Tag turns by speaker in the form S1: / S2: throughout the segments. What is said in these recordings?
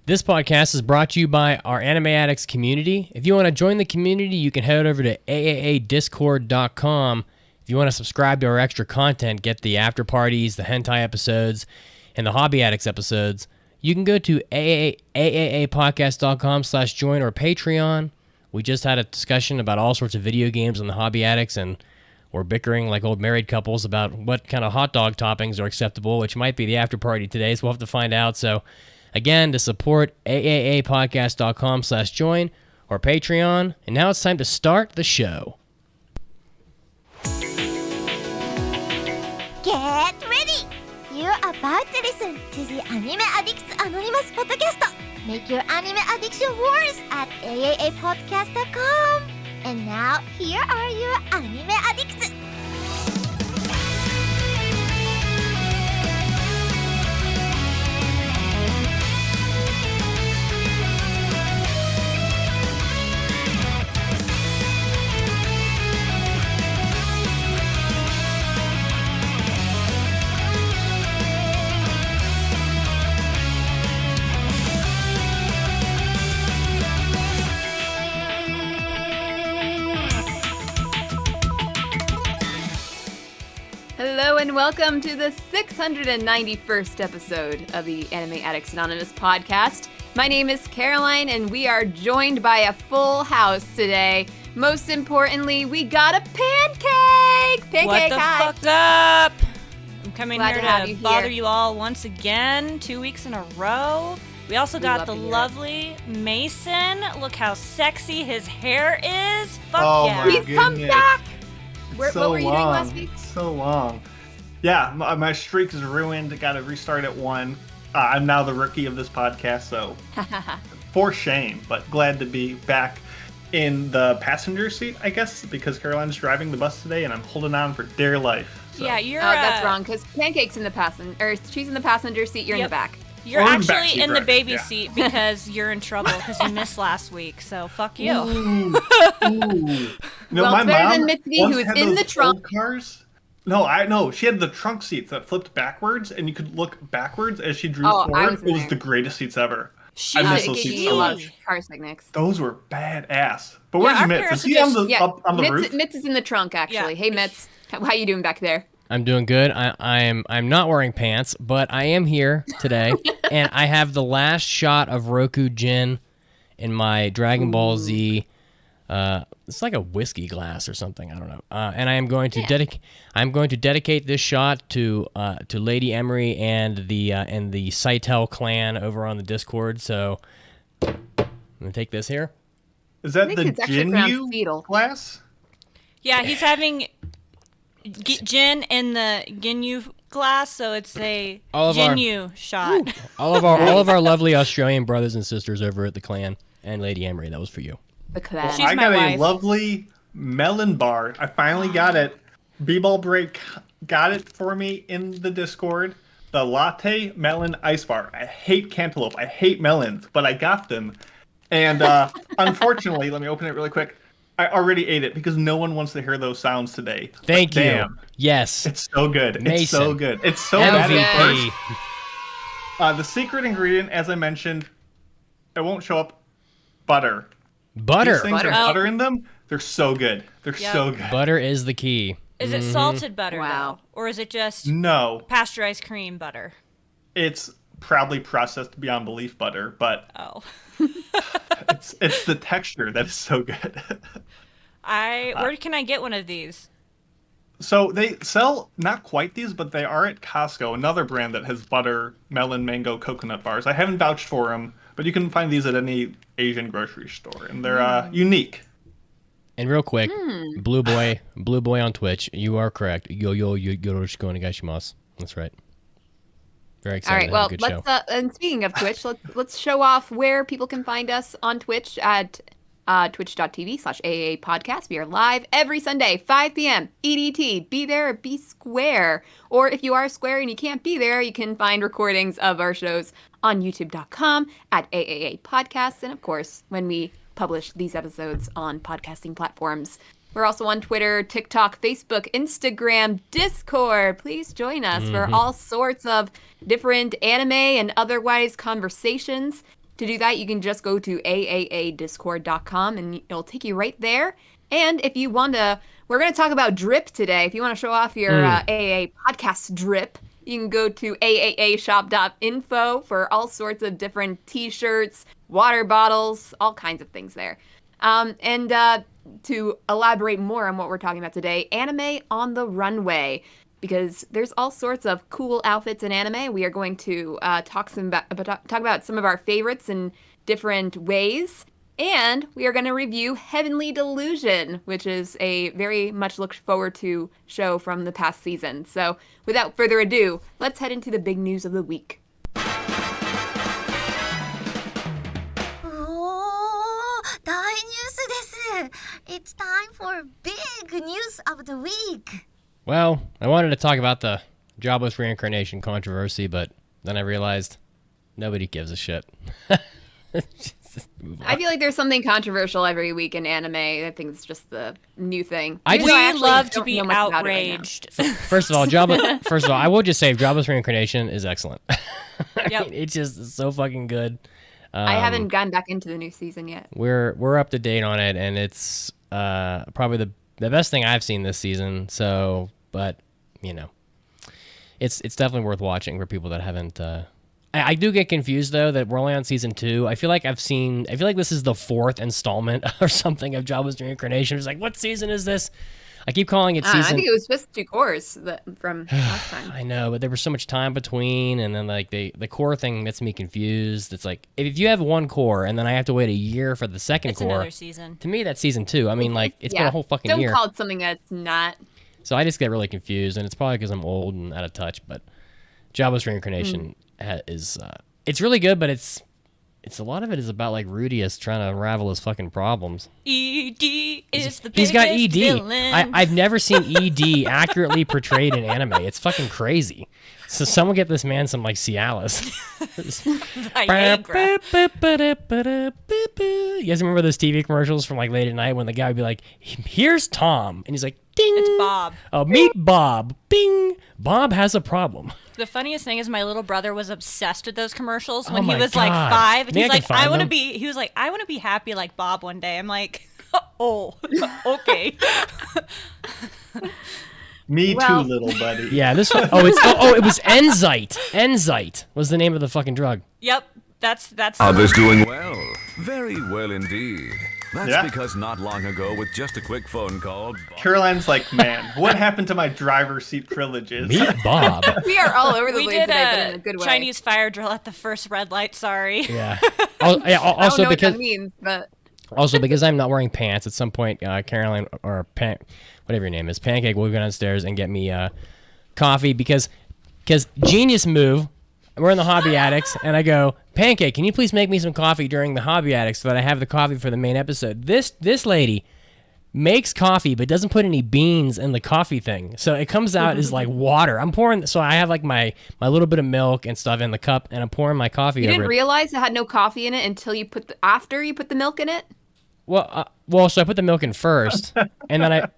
S1: This podcast is brought to you by our Anime Addicts community. If you want to join the community, you can head over to AAAdiscord.com. If you want to subscribe to our extra content, get the after parties, the hentai episodes, and the Hobby Addicts episodes, you can go to AAApodcast.com/join or Patreon. We just had a discussion about all sorts of video games on the Hobby Addicts, and we're bickering like old married couples about what kind of hot dog toppings are acceptable, which might be the after party today, so we'll have to find out. So again, to support AAApodcast.com/join or Patreon. And now it's time to start the show.
S2: Get ready! You're about to listen to the Anime Addicts Anonymous podcast. Make your anime addiction worse at AAApodcast.com. And now, here are your anime addicts.
S3: Hello and welcome to the 691st episode of the Anime Addicts Anonymous podcast. My name is Caroline and we are joined by a full house today. Most importantly, we got a pancake! Pancake,
S4: what the
S3: hi!
S4: fuck up? I'm coming
S3: Glad
S4: here
S3: to have
S4: to
S3: you
S4: bother
S3: here.
S4: you all once again, 2 weeks in a row. We also got
S3: love
S4: the
S3: to hear it.
S4: lovely Mason. Look how sexy his hair is. Fuck
S5: Oh
S4: yeah.
S5: my
S3: Please come
S5: goodness.
S3: back!
S5: It's
S3: What were you doing last week?
S5: So long. Yeah, my streak is ruined. Got to restart at 1. I'm now the rookie of this podcast, so for shame, but glad to be back in the passenger seat, I guess, because Caroline's driving the bus today, and I'm holding on for dear life. So.
S4: Yeah, you're
S3: That's wrong, because Pancake's in the passenger, or she's in the passenger seat, you're in the
S4: Yep.
S3: back.
S4: You're
S5: Or in the
S4: actually
S5: backseat
S4: in the
S5: driver,
S4: baby
S5: yeah.
S4: seat because you're in trouble because you missed last week. So fuck you.
S5: Ooh. You know,
S3: Well,
S5: my
S3: it's better
S5: mom
S3: than Mitzi,
S5: once
S3: who is
S5: had
S3: in
S5: those
S3: the trunk.
S5: old cars. No, I know. She had the trunk seats that flipped backwards, and you could look backwards as she drew
S3: Oh, I
S5: forward.
S3: was
S5: It was
S3: there.
S5: the greatest seats ever.
S4: She
S5: I miss
S3: It
S5: those
S3: gave
S5: seats
S3: you
S5: so
S3: a lot
S5: much.
S3: of car picnics.
S5: Those were badass. But where's
S4: our
S5: Mitz?
S4: parents
S5: Is he
S4: are
S5: on the,
S4: just-
S3: Yeah,
S5: up on the roof?
S3: Mitz is in the trunk, actually.
S4: Yeah.
S3: Hey, Mitz. How you doing back there?
S1: I'm doing good. I'm not wearing pants, but I am here today, and I have the last shot of Roku Gin in my Dragon Ball Z. It's like a whiskey glass or something. I don't know. And I am going to dedicate this shot to Lady Emery and the Seitel clan over on the Discord. So I'm gonna take this here.
S5: Is that
S3: think
S5: the
S3: it's actually pronounced
S5: Jinyu
S3: fetal.
S5: glass?
S4: Yeah, he's having gin in the Ginyu glass, so it's a
S1: All of our-
S4: Ginyu shot.
S1: All of our lovely Australian brothers and sisters over at the clan and Lady Emery. That was for you.
S3: The clan.
S4: She's
S5: I
S4: my
S5: got
S4: wife.
S5: a lovely melon bar. I finally got it. B-Ball Break got it for me in the Discord. The latte melon ice bar. I hate cantaloupe. I hate melons, but I got them. And unfortunately, let me open it really quick. I already ate it because no one wants to hear those sounds today.
S1: Thank
S5: But
S1: you.
S5: Damn,
S1: Yes.
S5: it's so good. It's so
S1: Mason.
S5: good. It's so bad at
S1: MVP.
S5: first. The secret ingredient, as I mentioned, it won't show up. Butter.
S1: Butter.
S5: These things
S3: Butter.
S5: are butter in them. They're so good. They're
S4: Yep.
S5: so good.
S1: Butter is the key.
S4: Is it salted butter,
S3: Wow.
S4: though? Or is it just
S5: No,
S4: pasteurized cream butter?
S5: it's probably processed beyond belief butter, but
S4: Oh.
S5: it's the texture that is so good.
S4: Where can I get one of these?
S5: So they sell not quite these, but they are at Costco, another brand that has butter, melon, mango, coconut bars. I haven't vouched for them, but you can find these at any Asian grocery store, and they're unique.
S1: And real quick, Blue Boy on Twitch, you are correct. Yoroshiku onegaishimasu. That's right. Very
S3: All
S1: excited
S3: right,
S1: to
S3: well,
S1: have a good show.
S3: let's and speaking of Twitch, let's show off where people can find us on Twitch at twitch.tv/AAA podcast. We are live every Sunday, 5 p.m. EDT. Be there or be square. Or if you are square and you can't be there, you can find recordings of our shows on youtube.com at AAA podcasts. And of course, when we publish these episodes on podcasting platforms. We're also on Twitter, TikTok, Facebook, Instagram, Discord. Please join us for all sorts of different anime and otherwise conversations. To do that, you can just go to AAAdiscord.com and it'll take you right there. And if you want to, we're going to talk about drip today. If you want to show off your AAA podcast drip, you can go to AAAshop.info for all sorts of different t-shirts, water bottles, all kinds of things there. And to elaborate more on what we're talking about today, anime on the runway. Because there's all sorts of cool outfits in anime. We are going to talk about some of our favorites in different ways. And we are going to review Heavenly Delusion, which is a very much looked forward to show from the past season. So without further ado, let's head into the big news of the week.
S2: 大ニュースです。It's time for big news of the week.
S1: Well, I wanted to talk about the jobless reincarnation controversy, but then I realized nobody gives a shit.
S3: I feel like there's something controversial every week in anime. I think it's just the new thing.
S4: We love to be outraged.
S1: First of all, I will just say jobless reincarnation is excellent. I mean, it's just so fucking good.
S3: I haven't gone back into the new season yet.
S1: We're up to date on it, and it's probably the best thing I've seen this season. So, but you know, it's definitely worth watching for people that haven't. I do get confused though that we're only on season 2. I feel like this is the 4th installment or something of Jobless Reincarnation. It's like, what season is this? I keep calling it season.
S3: I think it was just 2 cores from last time.
S1: I know, but there was so much time between, and then like the core thing gets me confused. It's like if you have 1 core and then I have to wait a year for the second core.
S4: It's another season.
S1: To me, that's season 2. I mean, like it's been a whole fucking year.
S3: Don't call it something that's not.
S1: So I just get really confused, and it's probably because I'm old and out of touch. But Jobless Reincarnation is it's really good, but it's a lot of it is about like Rudius trying to unravel his fucking problems.
S4: ED is the biggest
S1: He's got ED.
S4: villain.
S1: I've never seen ED accurately portrayed in anime. It's fucking crazy. So someone get this man some like Cialis. You guys remember those TV commercials from like late at night when the guy would be like, "Here's Tom," and he's like, "Ding."
S4: It's Bob.
S1: Oh, meet Bob. Bing. Bob has a problem.
S4: The funniest thing is my little brother was obsessed with those commercials when
S1: my
S4: he was
S1: God.
S4: like 5. And
S1: Maybe
S4: he's
S1: I
S4: like,
S1: can find
S4: I want to
S1: them.
S4: be. He was like, I want to be happy like Bob one day. I'm like, oh, okay.
S5: Me
S3: Well-
S5: too, little buddy.
S1: Yeah, this one. It was Enzite. Enzite was the name of the fucking drug.
S4: Yep, that's.
S6: Others doing well. Very well indeed. That's
S5: Yeah.
S6: because not long ago, with just a quick phone call,
S5: Caroline's like, man, what happened to my driver's seat privileges?
S1: Meet Bob.
S3: We are all over the
S4: We
S3: place
S4: did
S3: today, but in a good
S4: a
S3: way.
S4: Chinese fire drill at the first red light. Sorry.
S1: Yeah.
S3: I don't
S1: Also
S3: know what
S1: because
S3: that means, but
S1: because I'm not wearing pants, at some point, Caroline or whatever your name is, Pancake will go downstairs and get me coffee because genius move. We're in the Hobby Addicts, and I go, Pancake, can you please make me some coffee during the Hobby Addicts so that I have the coffee for the main episode? This lady makes coffee but doesn't put any beans in the coffee thing, so it comes out as like water. I'm pouring, so I have like my little bit of milk and stuff in the cup, and I'm pouring my coffee
S3: you
S1: over
S3: didn't
S1: it.
S3: realize it had no coffee in it until you after you put the milk in it?
S1: Well, so I put the milk in first, and then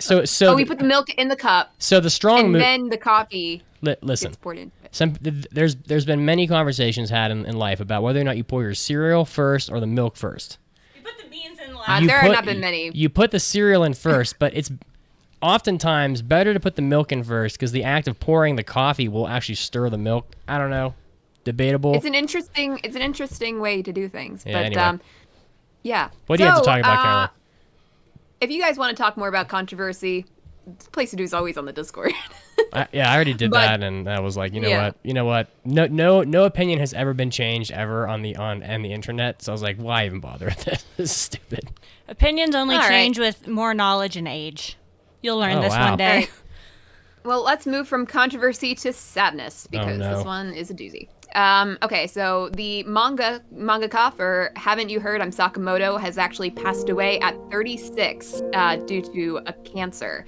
S3: We put the milk in the cup,
S1: so the strong
S3: and
S1: move.
S3: then the coffee
S1: Listen,
S3: gets poured into it.
S1: there's been many conversations had in life about whether or not you pour your cereal first or the milk first.
S4: You put the beans in last.
S3: There have not been many.
S1: You put the cereal in first, but it's oftentimes better to put the milk in first because the act of pouring the coffee will actually stir the milk. I don't know, debatable.
S3: It's an interesting way to do things.
S1: Yeah,
S3: But
S1: anyway.
S3: yeah.
S1: What do you have to talk about, Caroline?
S3: If you guys want to talk more about controversy, the place to do is always on the Discord.
S1: I already did
S3: But-
S1: that, and I was like, you know
S3: Yeah.
S1: what? No opinion has ever been changed ever on the internet. So I was like, why even bother with this? This is stupid.
S4: Opinions only
S3: All right.
S4: change with more knowledge and age. You'll learn
S1: Oh,
S4: this
S1: wow.
S4: one day.
S3: Alright. Well, let's move from controversy to sadness because
S1: no.
S3: this one is a doozy. Okay, so the mangaka for Haven't You Heard I'm Sakamoto has actually passed away at 36 due to a cancer.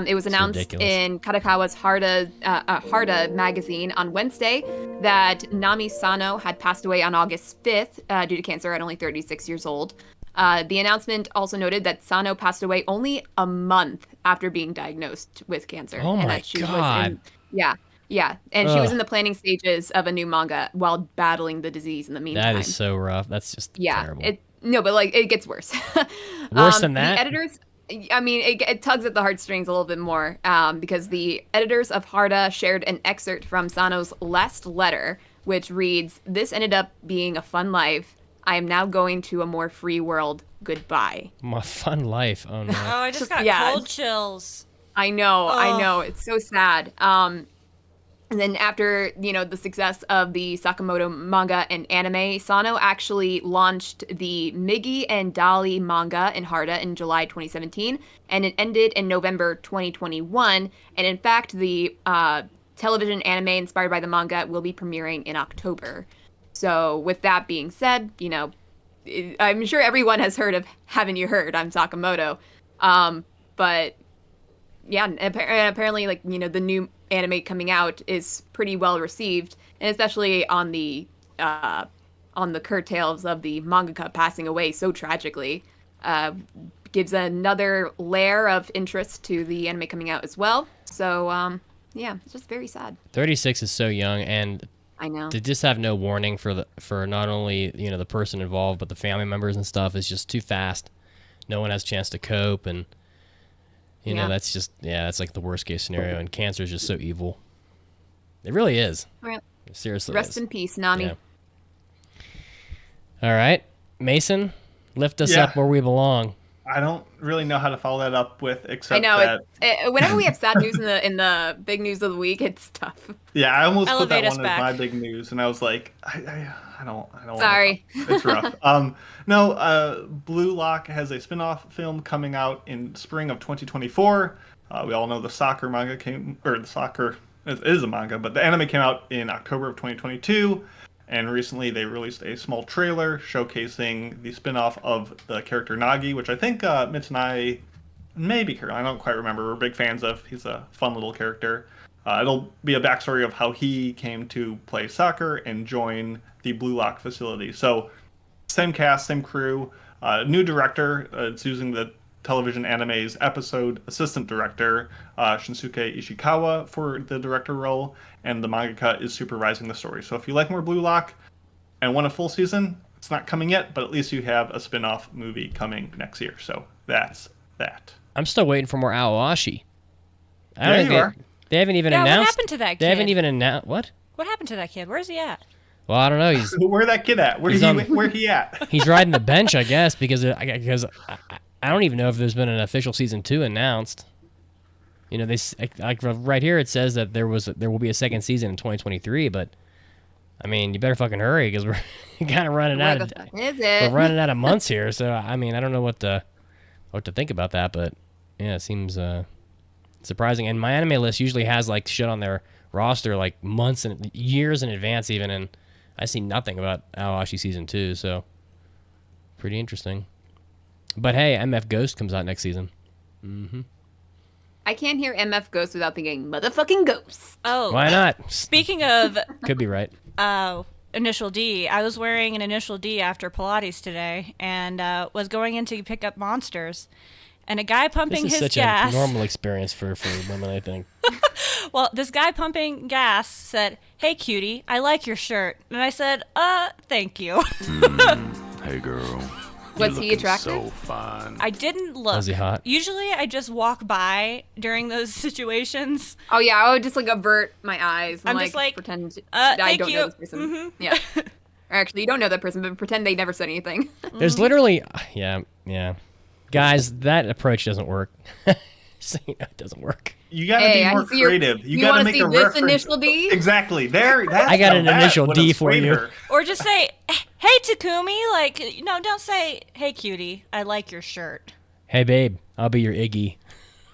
S3: It was announced
S1: ridiculous.
S3: in Kadokawa's Harda magazine on Wednesday that Nami Sano had passed away on August 5th due to cancer at only 36 years old. The announcement also noted that Sano passed away only a month after being diagnosed with cancer.
S1: Oh
S3: and
S1: my
S3: that she
S1: God.
S3: Was in, yeah. Yeah, and she was
S1: Ugh.
S3: in the planning stages of a new manga while battling the disease in the meantime.
S1: That is so rough. That's just terrible.
S3: But like it gets worse.
S1: Worse than that?
S3: The editors, I mean, it tugs at the heartstrings a little bit more because the editors of Harda shared an excerpt from Sano's last letter, which reads, "This ended up being a fun life. I am now going to a more free world. Goodbye."
S1: My fun life. Oh no.
S4: Oh, I just got
S3: Yeah.
S4: cold chills.
S3: I know. It's so sad. And then after, the success of the Sakamoto manga and anime, Sano actually launched the Miggy and Dolly manga in Harda in July 2017, and it ended in November 2021. And in fact, the television anime inspired by the manga will be premiering in October. So with that being said, I'm sure everyone has heard of Haven't You Heard? I'm Sakamoto. But yeah, apparently, the new anime coming out is pretty well received, and especially on the curtails of the mangaka passing away so tragically, gives another layer of interest to the anime coming out as well. So, yeah, it's just very sad.
S1: 36 is so young, and
S3: I know.
S1: to just have no warning for not only the person involved but the family members and stuff is just too fast. No one has a chance to cope, and that's just that's like the worst case scenario. And cancer is just so evil. It really is.
S3: Right.
S1: It seriously.
S3: Rest in peace, Nami.
S1: Yeah. All right, Mason, lift us up where we belong.
S5: I don't really know how to follow that up with except
S3: I know.
S5: that
S3: Whenever we have sad news in the big news of the week, it's tough.
S5: yeah, I almost put
S4: Elevate
S5: that
S4: us
S5: one
S4: back.
S5: as my big news, and I was like, I don't.
S3: Sorry.
S5: It's rough. No, Blue Lock has a spin-off film coming out in spring of 2024. We all know the soccer manga it is a manga, but the anime came out in October of 2022. And recently they released a small trailer showcasing the spin-off of the character Nagi, which I think Mitz and I, maybe Caroline, I don't quite remember, we're big fans of. He's a fun little character. It'll be a backstory of how he came to play soccer and join the Blue Lock facility. So same cast, same crew, new director. It's using the television anime's episode assistant director, Shinsuke Ishikawa, for the director role, and the mangaka is supervising the story. So if you like more Blue Lock and want a full season, it's not coming yet, but at least you have a spin-off movie coming next year. So that's that.
S1: I'm still waiting for more Aoashi.
S5: There you are.
S1: They haven't even
S4: Yeah,
S1: announced.
S4: what happened to that kid?
S1: They haven't even announced what?
S4: What happened to that kid? Where's he at?
S1: Well, I don't know. He's
S5: Where that kid at? Where he at?
S1: he's riding the bench, I guess, because I don't even know if there's been an official season 2 announced. They like right here it says that there will be a second season in 2023, but I mean, you better fucking hurry because we're kind of running out of we're running out of months here. So I mean, I don't know what to think about that, but yeah, it seems surprising. And my anime list usually has like shit on their roster like months and years in advance even, and I see nothing about Aoashi season 2, so pretty interesting. But hey, MF Ghost comes out next season. Mm-hmm.
S3: I can't hear MF Ghost without thinking motherfucking Ghost.
S4: Oh.
S1: Why not?
S4: Speaking of
S1: Could be right.
S4: Initial D, I was wearing an Initial D after Pilates today and was going in to pick up monsters. And a guy pumping
S1: This is
S4: his
S1: such
S4: gas.
S1: a normal experience for women, I think.
S4: Well, this guy pumping gas said, "Hey, cutie, I like your shirt." And I said, thank you.
S6: Hey, girl.
S3: Was he attractive?
S6: So fine.
S4: I didn't look.
S1: Was he hot?
S4: Usually I just walk by during those situations.
S3: Oh yeah, I would just avert my eyes and
S4: I'm just like,
S3: pretend I
S4: thank
S3: don't
S4: you.
S3: know this person.
S4: Mm-hmm.
S3: Yeah. Or actually, you don't know that person, but pretend they never said anything.
S1: There's literally, yeah. Guys, that approach doesn't work. So, it doesn't work.
S5: You gotta be more creative. You gotta
S3: wanna
S5: make
S3: see
S5: a
S3: this
S5: reference.
S3: initial D?
S5: Exactly. There.
S1: I got an initial D for you.
S4: Or just say, "Hey, Takumi," don't say, "Hey, cutie, I like your shirt."
S1: Hey, babe, I'll be your Iggy.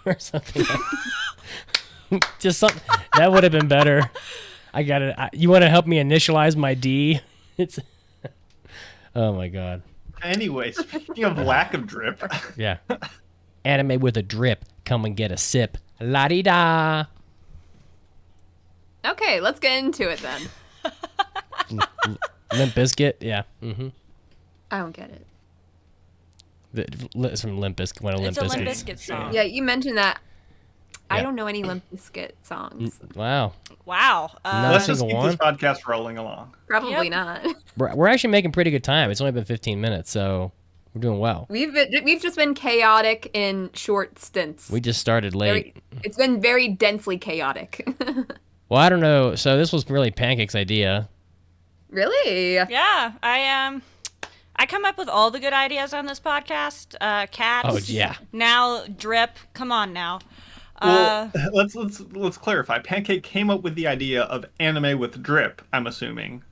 S1: Or something like just something. That would have been better. I got it. You want to help me initialize my D? It's. Oh, my God.
S5: Anyway, speaking of lack of drip.
S1: Yeah. Anime with a drip. Come and get a sip. La-di-da.
S3: Okay, let's get into it then.
S1: Limp Bizkit? Yeah. Mm-hmm.
S3: I don't get it.
S1: It's from Limp Bizkit. One of Limp
S4: It's a Limp
S1: Bizkit's.
S4: Bizkit song.
S3: Yeah, you mentioned that. I
S1: Yeah.
S3: don't know any Limp Bizkit songs.
S1: Wow.
S4: Wow.
S1: No.
S5: Let's just
S1: single
S5: keep this
S1: one?
S5: podcast rolling along.
S3: Probably
S4: Yep.
S3: not.
S1: We're actually making pretty good time. It's only been 15 minutes, so we're doing well.
S3: We've just been chaotic in short stints.
S1: We just started late.
S3: It's been very densely chaotic.
S1: Well, I don't know. So this was really Pancake's idea.
S3: Really?
S4: Yeah, I come up with all the good ideas on this podcast. Cats.
S1: Oh, yeah.
S4: Now drip. Come on now.
S5: Well, let's clarify. Pancake came up with the idea of anime with drip, I'm assuming.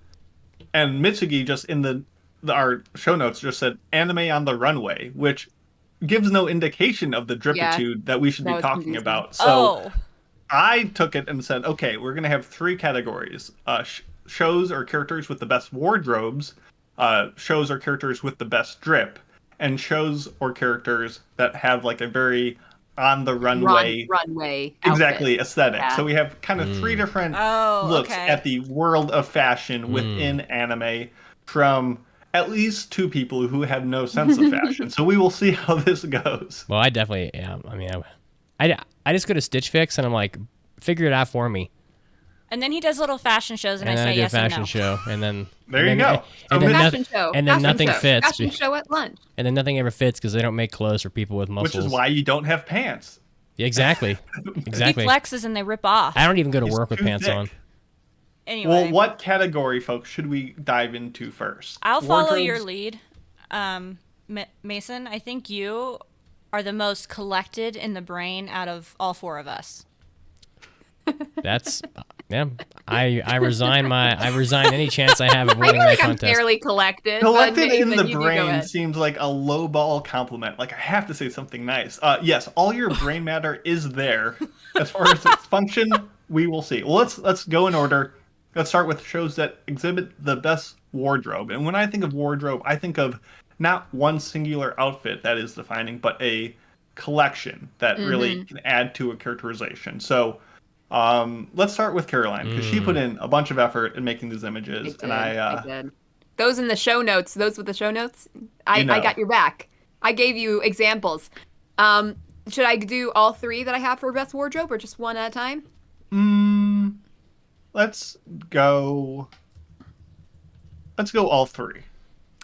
S5: And Mitsugi just in our show notes just said anime on the runway, which gives no indication of the dripitude that we should
S3: that
S5: be
S3: was
S5: talking
S3: confusing.
S5: about. So
S4: Oh.
S5: I took it and said, okay, we're going to have 3 categories. Shows or characters with the best wardrobes, shows or characters with the best drip, and shows or characters that have like a very on the runway
S3: runway
S5: exactly
S3: outfit.
S5: aesthetic.
S3: Yeah.
S5: So we have kind of 3 different
S4: Oh,
S5: looks
S4: okay.
S5: at the world of fashion within anime from at least 2 people who have no sense of fashion. So we will see how this goes.
S1: Well, I definitely am. I mean, I just go to Stitch Fix and I'm like, figure it out for me.
S4: And then he does little fashion shows, and,
S1: And
S4: I
S1: then
S4: say
S1: I do a
S4: yes and
S1: fashion
S4: no.
S1: show, and then
S5: There
S1: and
S5: you
S1: then-
S5: go.
S1: And
S5: So
S1: then,
S3: Fashion
S1: noth-
S3: show.
S1: and then
S3: fashion
S1: nothing
S3: show.
S1: fits.
S3: Fashion show at lunch.
S1: And then nothing ever fits because they don't make clothes for people with muscles.
S5: Which is why you don't have pants.
S1: Yeah, exactly. Exactly.
S4: He flexes and they rip off.
S1: I don't even go to
S5: It's
S1: work with
S5: too
S1: pants
S5: thick.
S1: on.
S4: Anyway,
S5: Well, what category, folks, should we dive into first?
S4: I'll follow your
S5: Wardrobes?
S4: lead, Mason. I think you are the most collected in the brain out of all 4 of us.
S1: That's yeah. I resign any chance I have of
S3: I
S1: winning
S3: feel
S1: that
S3: like I'm
S1: contest.
S3: fairly collected.
S5: Collected
S3: but
S5: in
S3: Nathan,
S5: the
S3: you do go
S5: brain
S3: ahead.
S5: seems like a low ball compliment. Like I have to say something nice. Yes, all your brain matter is there. As far as its function, we will see. Well, let's go in order. Let's start with shows that exhibit the best wardrobe. And when I think of wardrobe, I think of not one singular outfit that is defining, but a collection that really can add to a characterization. So let's start with Caroline because she put in a bunch of effort in making these images,
S3: I did. Those in the show notes. Those with the show notes. I got your back. I gave you examples. Should I do all 3 that I have for best wardrobe, or just one at a time?
S5: Let's go all 3.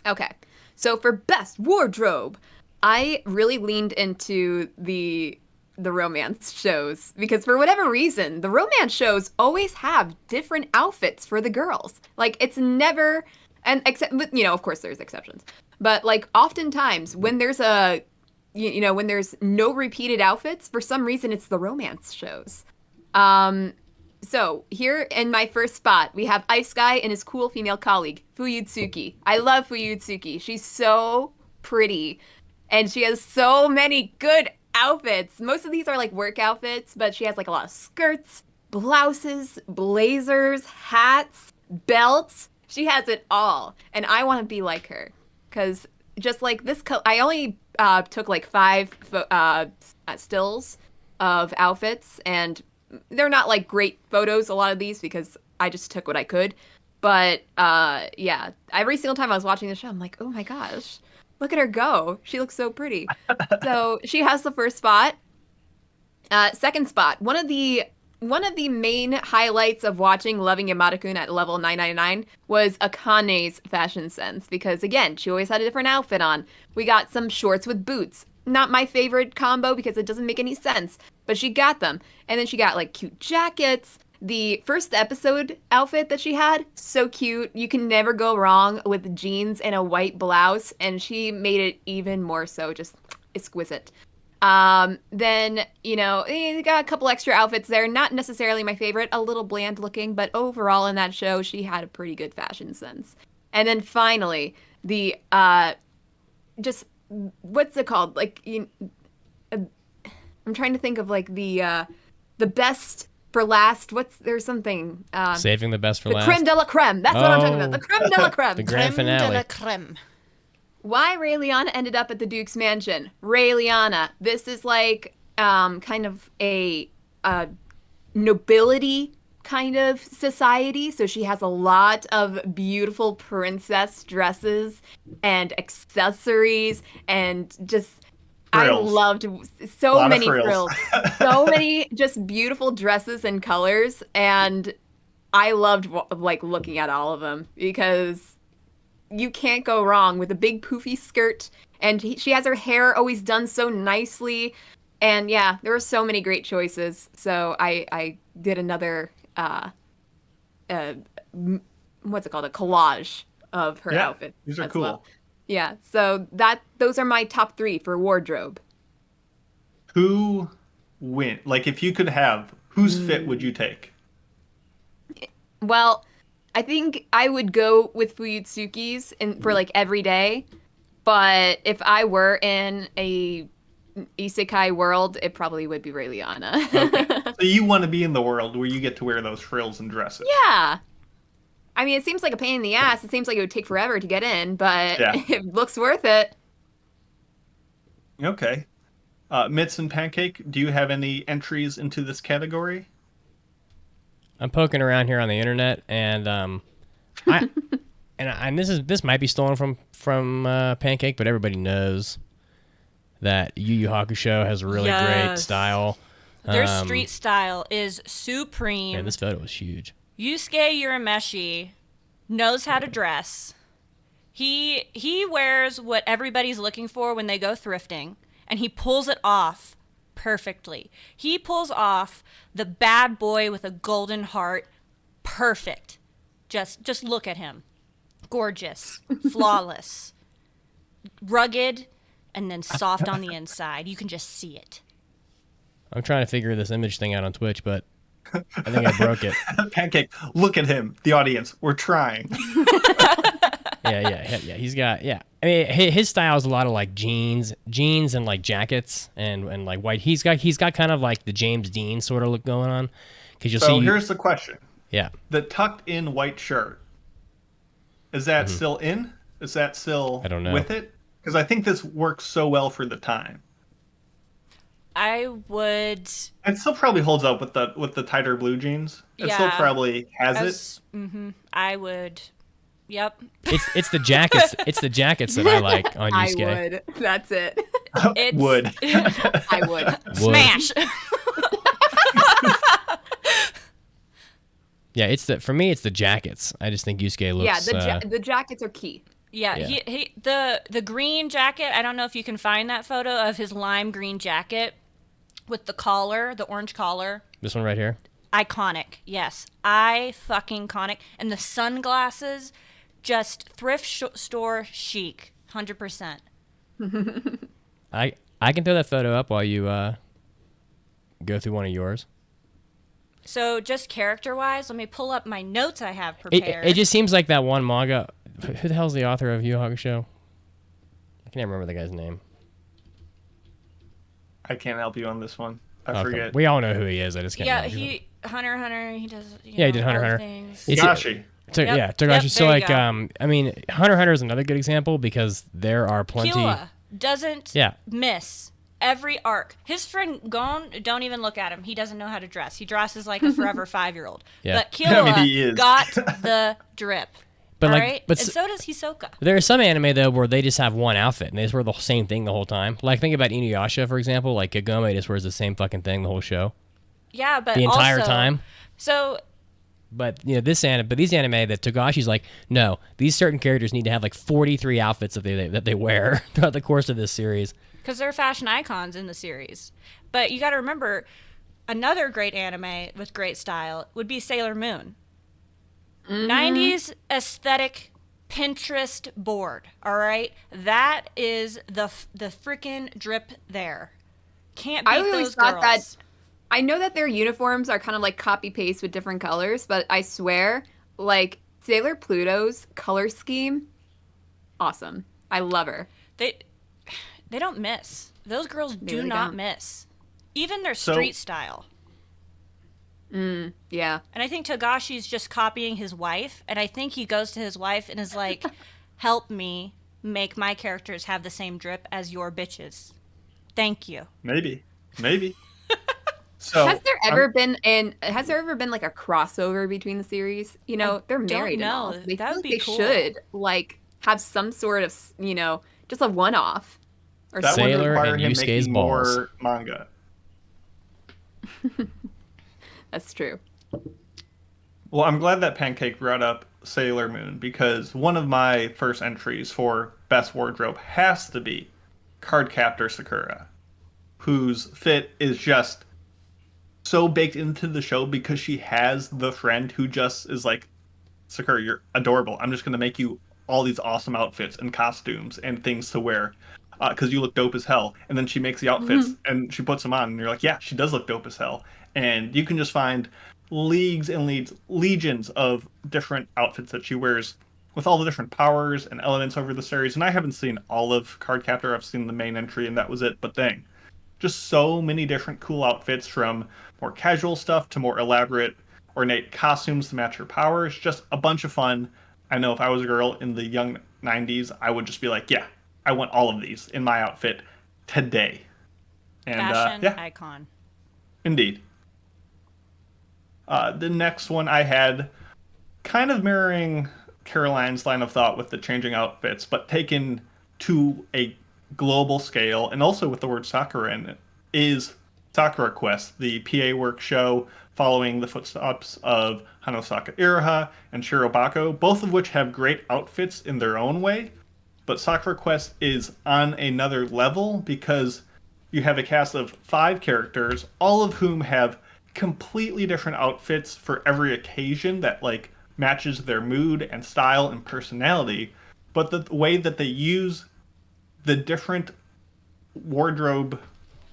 S3: Okay. So for best wardrobe, I really leaned into the romance shows because for whatever reason, the romance shows always have different outfits for the girls. Like it's never, and except, of course there's exceptions, but like oftentimes when there's when there's no repeated outfits, for some reason it's the romance shows. So here in my first spot, we have Ice Guy and his cool female colleague, Fuyutsuki. I love Fuyutsuki. She's so pretty, and she has so many good outfits. Most of these are like work outfits, but she has like a lot of skirts, blouses, blazers, hats, belts. She has it all, and I want to be like her, because just like this, I only took like 5 stills of outfits, and they're not like great photos, a lot of these, because I just took what I could. But yeah, every single time I was watching the show, I'm like, oh my gosh, look at her go. She looks so pretty. So she has the first spot. Second spot, one of the main highlights of watching Loving Yamada-kun at level 999 was Akane's fashion sense, because again, she always had a different outfit on. We got some shorts with boots. Not my favorite combo because it doesn't make any sense, but she got them. And then she got like cute jackets. The first episode outfit that she had, so cute. You can never go wrong with jeans and a white blouse, and she made it even more so, just exquisite. Then, you got a couple extra outfits there. Not necessarily my favorite, a little bland looking, but overall in that show, she had a pretty good fashion sense. And then finally, the, just, what's it called? Like, I'm trying to think of like the best for last. There's something.
S1: Saving the best for
S3: the
S1: last.
S3: creme de la creme. That's what I'm talking about. The creme de la creme.
S1: The grand
S4: Creme de la
S1: finale.
S4: creme.
S3: Why Ray Liana ended up at the Duke's mansion. Ray Liana. This is like kind of a nobility kind of society. So she has a lot of beautiful princess dresses and accessories and just I
S5: Frills.
S3: loved so
S5: Lot of
S3: many
S5: frills.
S3: frills. So many just beautiful dresses and colors. And I loved like looking at all of them because you can't go wrong with a big poofy skirt. And she has her hair always done so nicely. And yeah, there were so many great choices. So I did another, what's it called? A collage of her outfit.
S5: These are
S3: as
S5: cool.
S3: well. Yeah, so those are my top 3 for wardrobe.
S5: Who win? Like, if you could have, whose fit would you take?
S3: Well, I think I would go with Fuyutsuki's for like every day. But if I were in a isekai world, it probably would be Raeliana.
S5: Okay. So you want to be in the world where you get to wear those frills and dresses.
S3: Yeah. I mean, it seems like a pain in the ass. It seems like it would take forever to get in, but
S5: Yeah.
S3: it looks worth it.
S5: Okay. Mitts and Pancake, do you have any entries into this category?
S1: I'm poking around here on the internet, and this might be stolen from Pancake, but everybody knows that Yu Yu Hakusho has really great
S4: Yes.
S1: style.
S4: Their street style is supreme.
S1: Yeah, this photo was huge.
S4: Yusuke Urameshi knows how to dress. He wears what everybody's looking for when they go thrifting, and he pulls it off perfectly. He pulls off the bad boy with a golden heart perfect. Just look at him. Gorgeous, flawless, rugged, and then soft on the inside. You can just see it.
S1: I'm trying to figure this image thing out on Twitch, but I think I broke it.
S5: Pancake, look at him. The audience, we're trying.
S1: Yeah. He's got I mean, his style is a lot of like jeans and like jackets and like white. He's got kind of like the James Dean sort of look going on. Because you'll
S5: So
S1: see.
S5: here's the question:
S1: Yeah.
S5: the tucked-in white shirt, is that still in? Is that still
S1: I don't know.
S5: with it? Because I think this works so well for the time.
S4: I would.
S5: It still probably holds up with the tighter blue jeans. It still
S4: Yeah.
S5: probably has
S4: I would. Yep.
S1: It's the jackets. It's the jackets that I like on
S3: I
S1: Yusuke.
S3: would. That's it.
S5: it.
S4: It's,
S5: Would.
S3: I would.
S1: Would.
S4: Smash.
S1: Yeah, for me it's the jackets. I just think Yusuke looks.
S3: Yeah, the jackets are key.
S4: Yeah,
S1: Yeah.
S4: The green jacket. I don't know if you can find that photo of his lime green jacket with the collar, the orange collar.
S1: This one right here.
S4: Iconic. Yes, I fucking iconic. And the sunglasses, just thrift store chic, 100%.
S1: I can throw that photo up while you go through one of yours.
S4: So just character-wise, let me pull up my notes I have prepared.
S1: It just seems like that one manga. Who the hell's the author of Yu Yu Hakusho? I can't remember the guy's name.
S5: I can't help you on this one. I
S1: Okay.
S5: forget.
S1: We all know who he is. I just can't.
S4: Yeah,
S1: remember.
S4: Hunter x Hunter. He does.
S1: Yeah, he did Hunter x Hunter.
S4: Things.
S1: It's-
S5: Gashi.
S1: Yeah,
S4: Yep,
S1: Togashi.
S4: yep,
S1: So
S4: there you
S1: like,
S4: go.
S1: I mean, Hunter x Hunter is another good example because there are plenty.
S4: Killua doesn't
S1: Yeah.
S4: miss every arc. His friend Gon, don't even look at him. He doesn't know how to dress. He dresses like a forever 5-year-old.
S1: Yeah.
S4: But Killua
S5: I mean, he is.
S4: got the drip.
S1: But
S4: all
S1: like,
S4: right?
S1: but
S4: And so does Hisoka.
S1: there are some anime though where they just have one outfit and they just wear the same thing the whole time. Like think about Inuyasha for example. Like Kagome just wears the same fucking thing the whole show,
S4: Yeah, but
S1: the entire
S4: also-
S1: time.
S4: So
S1: But you know these anime that Togashi's like, no, these certain characters need to have like 43 outfits that they wear throughout the course of this series.
S4: because they're fashion icons in the series. But you got to remember, another great anime with great style would be Sailor Moon. 90s aesthetic Pinterest board, all right? That is the freaking drip there. Can't beat
S3: I always
S4: those
S3: thought
S4: girls.
S3: that. I know that their uniforms are kind of like copy paste with different colors, but I swear, like Sailor Pluto's color scheme, awesome. I love her.
S4: They don't miss. Those girls do
S3: really
S4: not
S3: don't.
S4: miss. Even their
S5: So-
S4: street style.
S3: Yeah.
S4: And I think Togashi's just copying his wife. And I think he goes to his wife and is like, help me make my characters have the same drip as your bitches. Thank you.
S5: Maybe. So
S3: Has there ever been like a crossover between the series? You know, they're
S4: don't
S3: married and all.
S4: know.
S3: They
S4: That
S3: feel
S4: would
S3: like
S4: be
S3: they
S4: cool.
S3: should like have some sort of, just a one-off. Or
S5: That would
S1: Sailor
S5: require
S1: and
S5: him
S1: Yusuke's
S5: making
S1: balls.
S5: more manga.
S3: That's true.
S5: Well, I'm glad that Pancake brought up Sailor Moon because one of my first entries for best wardrobe has to be Cardcaptor Sakura, whose fit is just so baked into the show because she has the friend who just is like, Sakura, you're adorable. I'm just going to make you all these awesome outfits and costumes and things to wear because you look dope as hell. And then she makes the outfits and she puts them on, and you're like, yeah, she does look dope as hell. And you can just find leagues and legions of different outfits that she wears with all the different powers and elements over the series. And I haven't seen all of Cardcaptor. I've seen the main entry, and that was it. But dang, just so many different cool outfits from more casual stuff to more elaborate, ornate costumes to match her powers. Just a bunch of fun. I know if I was a girl in the young 90s, I would just be like, yeah, I want all of these in my outfit today. And
S4: Fashion
S5: yeah,
S4: icon.
S5: indeed. The next one I had kind of mirroring Caroline's line of thought with the changing outfits, but taken to a global scale, and also with the word Sakura in it, is Sakura Quest, the PA Work show following the footsteps of Hanosaka Iraha and Shirobako, both of which have great outfits in their own way. But Sakura Quest is on another level because you have a cast of 5 characters, all of whom have completely different outfits for every occasion that like matches their mood and style and personality. But the way that they use the different wardrobe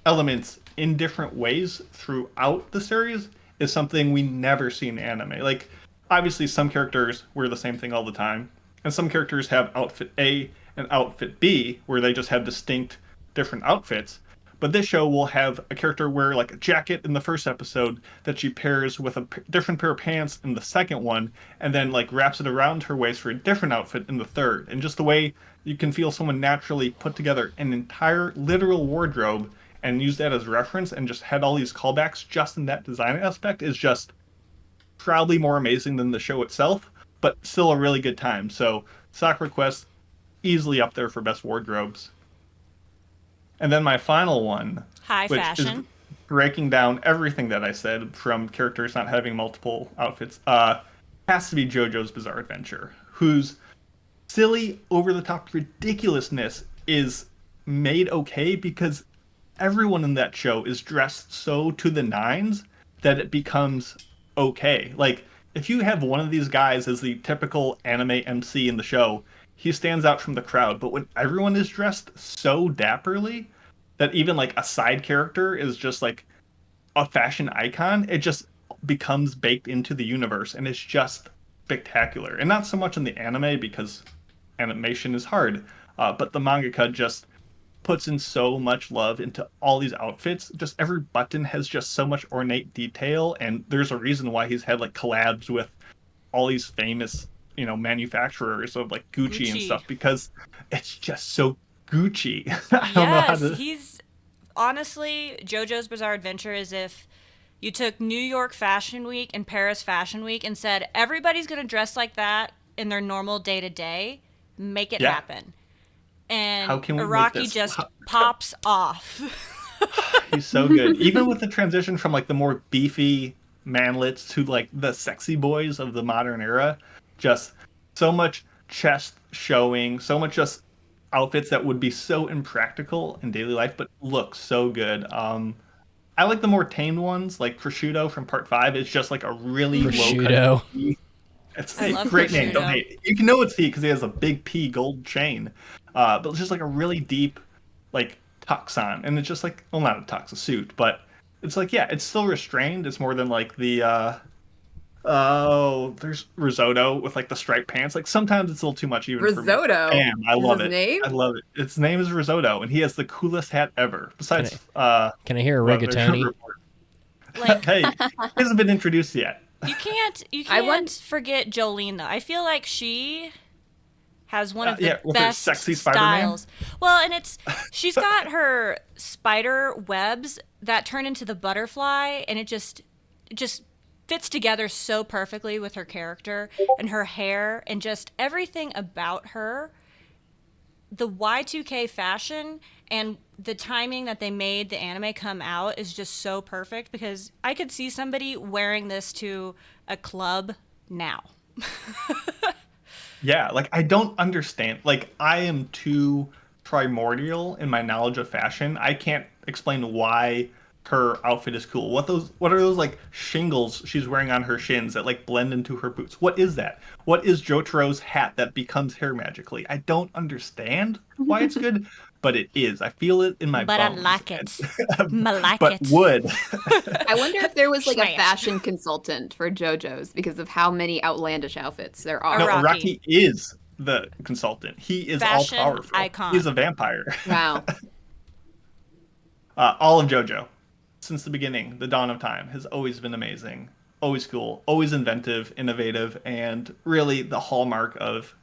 S5: elements in different ways throughout the series is something we never see in anime. Like, obviously, some characters wear the same thing all the time, and some characters have outfit A and outfit B, where they just have distinct different outfits. But this show will have a character wear like a jacket in the first episode that she pairs with a different pair of pants in the second one, and then like wraps it around her waist for a different outfit in the third. And just the way you can feel someone naturally put together an entire literal wardrobe and use that as reference and just had all these callbacks just in that design aspect is just proudly more amazing than the show itself, but still a really good time. So Sakura Quest easily up there for best wardrobes. And then my final one,
S4: High
S5: which
S4: fashion.
S5: is breaking down everything that I said from characters not having multiple outfits, has to be JoJo's Bizarre Adventure, whose silly, over-the-top ridiculousness is made okay because everyone in that show is dressed so to the nines that it becomes okay. Like, if you have one of these guys as the typical anime MC in the show, he stands out from the crowd. But when everyone is dressed so dapperly that even like a side character is just like a fashion icon, it just becomes baked into the universe and it's just spectacular. And not so much in the anime because animation is hard, but the mangaka just puts in so much love into all these outfits. Just every button has just so much ornate detail, and there's a reason why he's had like collabs with all these famous, manufacturers of like Gucci and stuff because it's just so Gucci. I don't know how to.
S4: He's honestly JoJo's Bizarre Adventure is if you took New York Fashion Week and Paris Fashion Week and said everybody's going to dress like that in their normal day to day, make it happen. And
S5: How can we make
S4: Iraqi
S5: this?
S4: just pops off.
S5: He's so good. Even with the transition from like the more beefy manlets to like the sexy boys of the modern era, just so much chest showing, so much just outfits that would be so impractical in daily life but look so good. I like the more tamed ones, like Prosciutto from Part 5. It's just like a really low cut. It's a great name. Don't hate it. You can know it's he because he has a big P gold chain. But it's just like a really deep, like, tux on. And it's just like, well, not a tux, a suit. But it's like, yeah, it's still restrained. It's more than like the, there's risotto with like the striped pants. Like sometimes it's a little too much even for me.
S3: Risotto?
S5: Damn, I love it.
S3: Name?
S5: I love it. Its name is Risotto, and he has the coolest hat ever. Besides,
S1: can I hear a rigatoni?
S4: Like,
S5: hey, he hasn't been introduced yet.
S4: You can't forget Jolene though. I feel like she has one of the best
S5: sexy
S4: styles. Well, and she's got her spider webs that turn into the butterfly, and it just fits together so perfectly with her character and her hair and just everything about her the Y2K fashion and the timing that they made the anime come out is just so perfect, because I could see somebody wearing this to a club now.
S5: Yeah, like I don't understand. Like I am too primordial in my knowledge of fashion. I can't explain why her outfit is cool. What are those like shingles she's wearing on her shins that like blend into her boots? What is that? What is Jotaro's hat that becomes hair magically? I don't understand why it's good, but it is. I feel it in my
S4: But I
S5: bones.
S4: like it. I like
S5: But
S4: it.
S5: would.
S3: I wonder if there was like a
S4: Smash.
S3: fashion consultant for JoJo's because of how many outlandish outfits there are.
S5: No,
S4: Araki.
S5: Araki is the consultant. He is
S4: Fashion
S5: all powerful.
S4: icon.
S5: He's a vampire.
S3: Wow.
S5: All of JoJo, since the beginning, the dawn of time, has always been amazing, always cool, always inventive, innovative, and really the hallmark of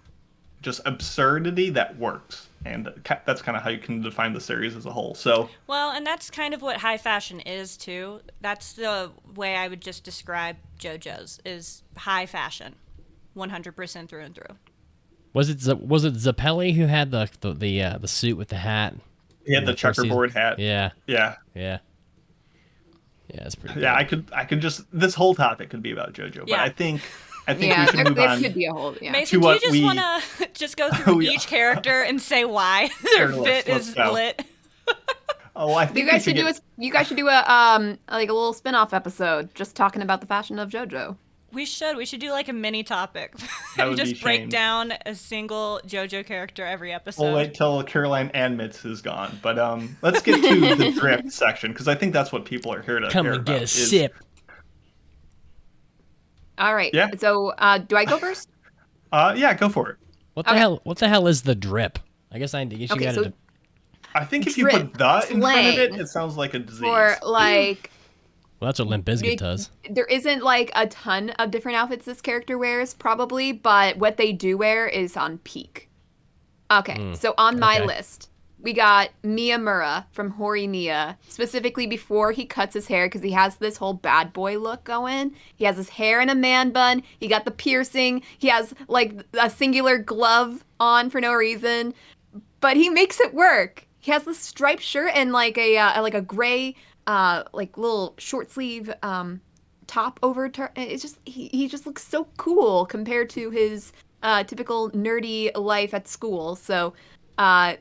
S5: just absurdity that works. And that's kind of how you can define the series as a whole. So,
S4: Well, and that's kind of what high fashion is too. That's the way I would just describe JoJo's, is high fashion, 100% through and through.
S1: Was it Zappelli who had the suit with the hat?
S5: he had the
S1: first season?
S5: checkerboard hat.
S1: Yeah,
S5: Yeah.
S1: it's pretty.
S5: Yeah,
S1: good.
S5: I could just, this whole topic could be about JoJo, but
S4: Yeah.
S5: I think
S3: Yeah,
S5: we should move
S3: there
S5: on.
S3: could be a whole. Yeah.
S4: Mason,
S5: To
S4: do you
S5: what
S4: just
S5: we-
S4: want to just go through
S5: Oh, yeah.
S4: each character and say why their
S5: Sure,
S4: fit
S5: let's
S4: is
S5: go.
S4: lit?
S5: Oh, I
S3: You
S5: think
S3: guys
S5: we
S3: should do
S5: get,
S3: a like a little spin-off episode just talking about the fashion of JoJo.
S4: We should do like a mini topic.
S5: That
S4: and
S5: would be
S4: just break
S5: shame.
S4: down a single JoJo character every episode.
S5: We'll wait till Caroline and Mitz is gone. But let's get to the drip section, because I think that's what people are here to
S1: Come
S5: hear
S1: and
S5: about,
S1: get a
S5: is-
S1: sip.
S3: All right.
S5: Yeah.
S3: So, do I go first?
S5: Yeah, go for it.
S1: What the
S3: Okay.
S1: hell? What the hell is the drip? I guess you
S3: Okay,
S1: got
S3: so
S1: to.
S5: I think if you
S3: Drip,
S5: put the in front of it,
S3: slang
S5: it sounds like a disease.
S3: For like,
S1: Well, that's what Limp Bizkit does.
S3: there isn't like a ton of different outfits this character wears, probably, but what they do wear is on peak. Okay, so on my
S1: okay.
S3: list, we got Miyamura from Horimiya, specifically before he cuts his hair, because he has this whole bad boy look going. He has his hair in a man bun. He got the piercing. He has like a singular glove on for no reason, but he makes it work. He has this striped shirt and like a gray like little short sleeve top over. It's just he just looks so cool compared to his typical nerdy life at school. So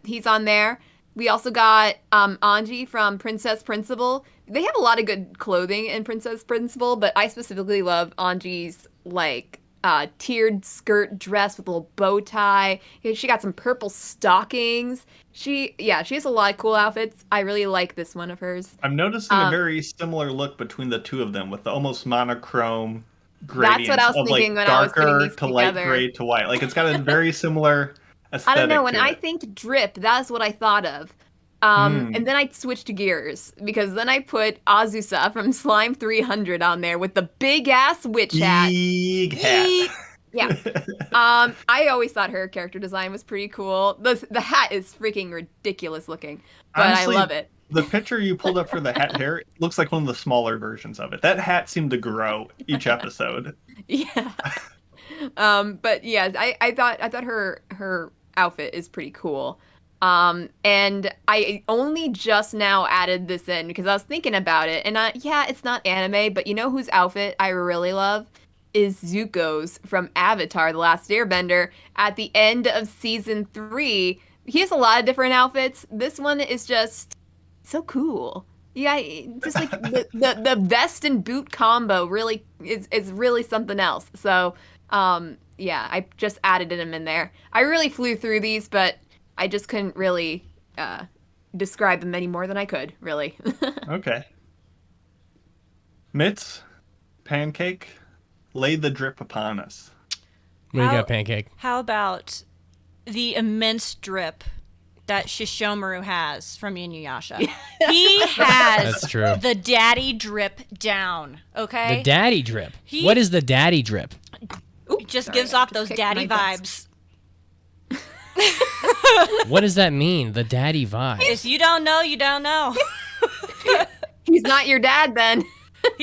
S3: he's on there. We also got Anji from Princess Principal. They have a lot of good clothing in Princess Principal, but I specifically love Anji's like tiered skirt dress with a little bow tie. She got some purple stockings. She has a lot of cool outfits. I really like this one of hers.
S5: I'm noticing a very similar look between the two of them, with the almost monochrome gradients
S3: what I was
S5: of
S3: thinking
S5: like
S3: when I was putting
S5: darker
S3: these
S5: to light
S3: together.
S5: gray to white. Like it's got a very similar aesthetic.
S3: I don't know. When
S5: to
S3: I
S5: it.
S3: think drip, that's what I thought of. And then I switched gears because then I put Azusa from Slime 300 on there with the big ass witch hat.
S5: Big hat.
S3: Eek. Yeah. I always thought her character design was pretty cool. The hat is freaking ridiculous looking, but
S5: Honestly,
S3: I love it.
S5: The picture you pulled up for the hat hair looks like one of the smaller versions of it. That hat seemed to grow each episode.
S3: Yeah. But yeah, I thought her outfit is pretty cool. And I only just now added this in because I was thinking about it, and yeah, it's not anime, but you know whose outfit I really love is Zuko's from Avatar: The Last Airbender. At the end of season 3, he has a lot of different outfits. This one is just so cool. Yeah, just like the vest and boot combo really is really something else. So yeah, I just added him in there. I really flew through these, but I just couldn't really describe them any more than I could, really.
S5: Okay. Mitz, Pancake, lay the drip upon us.
S1: What do you
S4: How-
S1: got, Pancake?
S4: How about the immense drip that Shishomaru has from Inuyasha? He has
S1: That's true.
S4: the daddy drip down, okay?
S1: The daddy drip.
S4: He-
S1: What is the daddy drip?
S4: It just
S3: Sorry,
S4: gives
S3: I have
S4: off
S3: to
S4: those
S3: pick
S4: daddy
S3: my best.
S4: vibes.
S1: What does that mean? The daddy vibe.
S4: If you don't know, you don't know.
S3: He's not your dad then.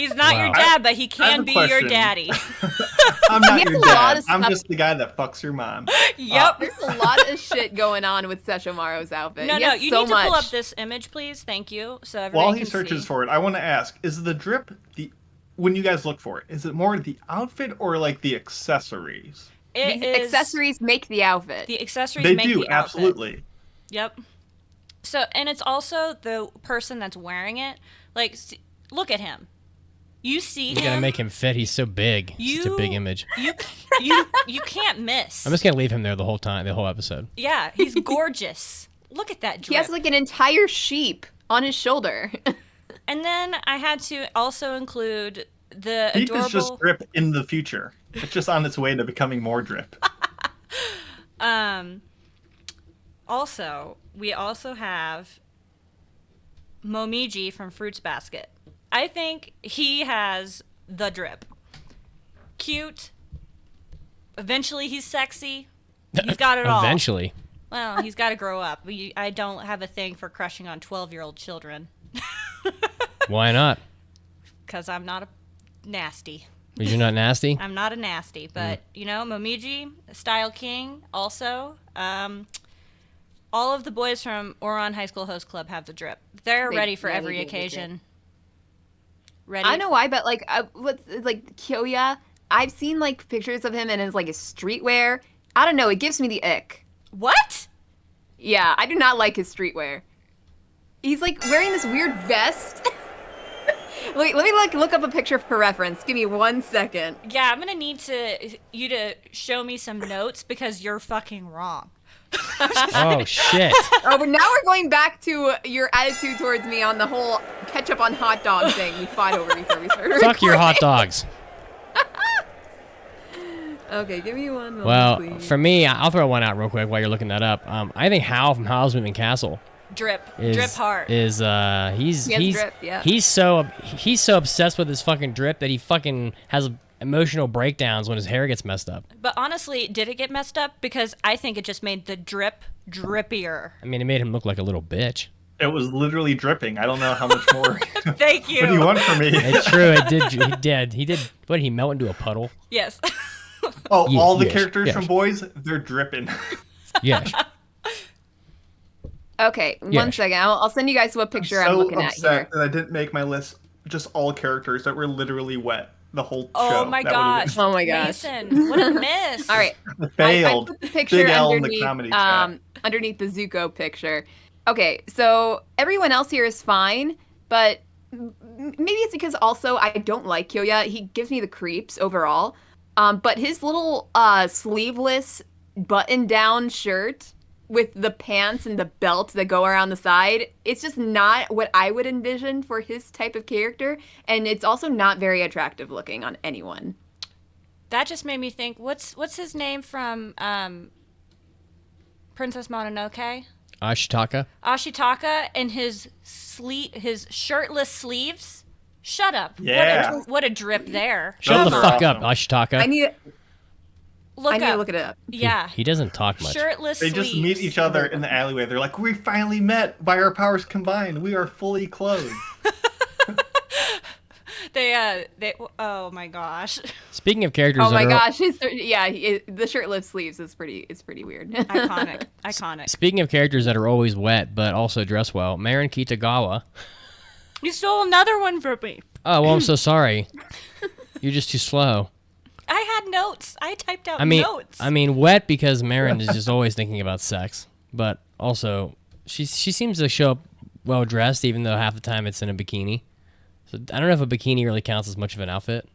S4: He's not your
S1: Wow.
S4: dad, but he
S5: I have
S4: can
S5: a
S4: be your
S5: question.
S4: daddy.
S5: I'm not
S3: He has
S5: your
S3: a lot
S5: dad.
S3: of
S5: I'm
S3: stuff-
S5: just the guy that fucks your mom.
S4: Yep.
S3: There's a lot of shit going on with Sesshomaru's outfit.
S4: No,
S3: He
S4: no,
S3: has
S4: you
S3: so
S4: need to
S3: much.
S4: pull up this image, please. Thank you. So everybody
S5: While
S4: can
S5: he searches
S4: see.
S5: for it, I want to ask: is the drip when you guys look for it? Is it more the outfit or like the accessories?
S4: It
S3: The
S4: is
S3: accessories make the outfit.
S4: The accessories
S5: They
S4: make
S5: do
S4: the outfit.
S5: absolutely.
S4: Yep. So, and it's also the person that's wearing it. Like, look at him. You see
S1: You
S4: him.
S1: gotta make him fit. He's so big. It's such a big image.
S4: You can't miss.
S1: I'm just gonna leave him there the whole time, the whole episode.
S4: Yeah, he's gorgeous. Look at that drip.
S3: He has like an entire sheep on his shoulder.
S4: And then I had to also include the
S5: Deep
S4: adorable.
S5: is just drip in the future. It's just on its way to becoming more drip.
S4: Also, we also have Momiji from Fruits Basket. I think he has the drip. Cute. Eventually, he's sexy. He's got it all.
S1: Eventually.
S4: Well, he's got to grow up. I don't have a thing for crushing on 12-year-old children
S1: Why not?
S4: because I'm not a nasty.
S1: Because you're not nasty?
S4: I'm not a nasty, but Momiji, Style King, also. All of the boys from Oron High School Host Club have the drip. They're
S3: They
S4: ready for
S3: really
S4: every
S3: do, they do.
S4: occasion. Ready?
S3: I don't know why, but like, what's like Kyoya? I've seen like pictures of him in his like his streetwear. I don't know. It gives me the ick.
S4: What?
S3: Yeah, I do not like his streetwear. He's like wearing this weird vest. Let me like look up a picture for reference. Give me 1 second.
S4: Yeah, I'm gonna need you to show me some notes because you're fucking wrong.
S1: Oh, shit.
S3: Oh, but now we're going back to your attitude towards me on the whole ketchup on hot dog thing we fought over before we started.
S1: Fuck your hot dogs.
S3: Okay, give me one moment,
S1: Well,
S3: please.
S1: for me, I'll throw one out real quick while you're looking that up. I think Hal from Howl's Moving Castle
S4: Drip
S1: is
S4: hard.
S1: he's
S3: He has drip, yeah.
S1: he's so obsessed with his fucking drip that he fucking has emotional breakdowns when his hair gets messed up.
S4: But honestly, did it get messed up? Because I think it just made the drip drippier.
S1: I mean, it made him look like a little bitch.
S5: It was literally dripping. I don't know how much more.
S4: Thank you.
S5: What do you want from me?
S1: It's true. It did. He did. He did. What did he melt into a puddle?
S4: Yes.
S5: Oh,
S1: Yes,
S5: all the
S1: yes,
S5: characters
S1: yes.
S5: from Boys, they're dripping.
S1: Yes.
S3: Okay,
S1: Yeah.
S3: 1 second. I'll send you guys what picture I'm
S5: so
S3: looking at here.
S5: upset that I didn't make my list just all characters that were literally wet the whole show.
S4: Oh my
S5: That would've
S4: gosh.
S3: Oh my gosh.
S4: Mason, what a miss.
S3: All right.
S5: been
S3: I
S5: failed.
S3: put the picture
S5: Big L in the
S3: underneath,
S5: comedy chat.
S3: underneath the Zuko picture. Okay, so everyone else here is fine, but maybe it's because also I don't like Kyoya. He gives me the creeps overall. But his little sleeveless button-down shirt with the pants and the belt that go around the side, it's just not what I would envision for his type of character, and it's also not very attractive looking on anyone.
S4: That just made me think, what's his name from Princess Mononoke?
S1: Ashitaka.
S4: Ashitaka and his shirtless sleeves. Shut up.
S5: Yeah.
S4: What a drip there.
S1: Shut the
S5: Those are
S1: fuck up,
S5: awesome.
S1: Ashitaka.
S3: I need
S4: Look
S3: to
S4: up.
S3: look it up.
S4: Yeah.
S1: He doesn't talk much.
S4: Shirtless
S5: They
S4: sleeves.
S5: just meet each other in the alleyway. They're like, we finally met by our powers combined. We are fully clothed.
S4: They oh my gosh.
S1: Speaking of characters,
S3: Oh my
S1: that are,
S3: gosh, the shirtless sleeves is pretty weird.
S4: Iconic.
S1: Speaking of characters that are always wet but also dress well, Marin Kitagawa.
S4: You stole another one from me.
S1: Oh well, I'm so sorry. You're just too slow.
S4: I had notes. I typed out
S1: notes.
S4: notes.
S1: I mean, wet because Marin is just always thinking about sex, but also she seems to show up well dressed, even though half the time it's in a bikini. So I don't know if a bikini really counts as much of an outfit.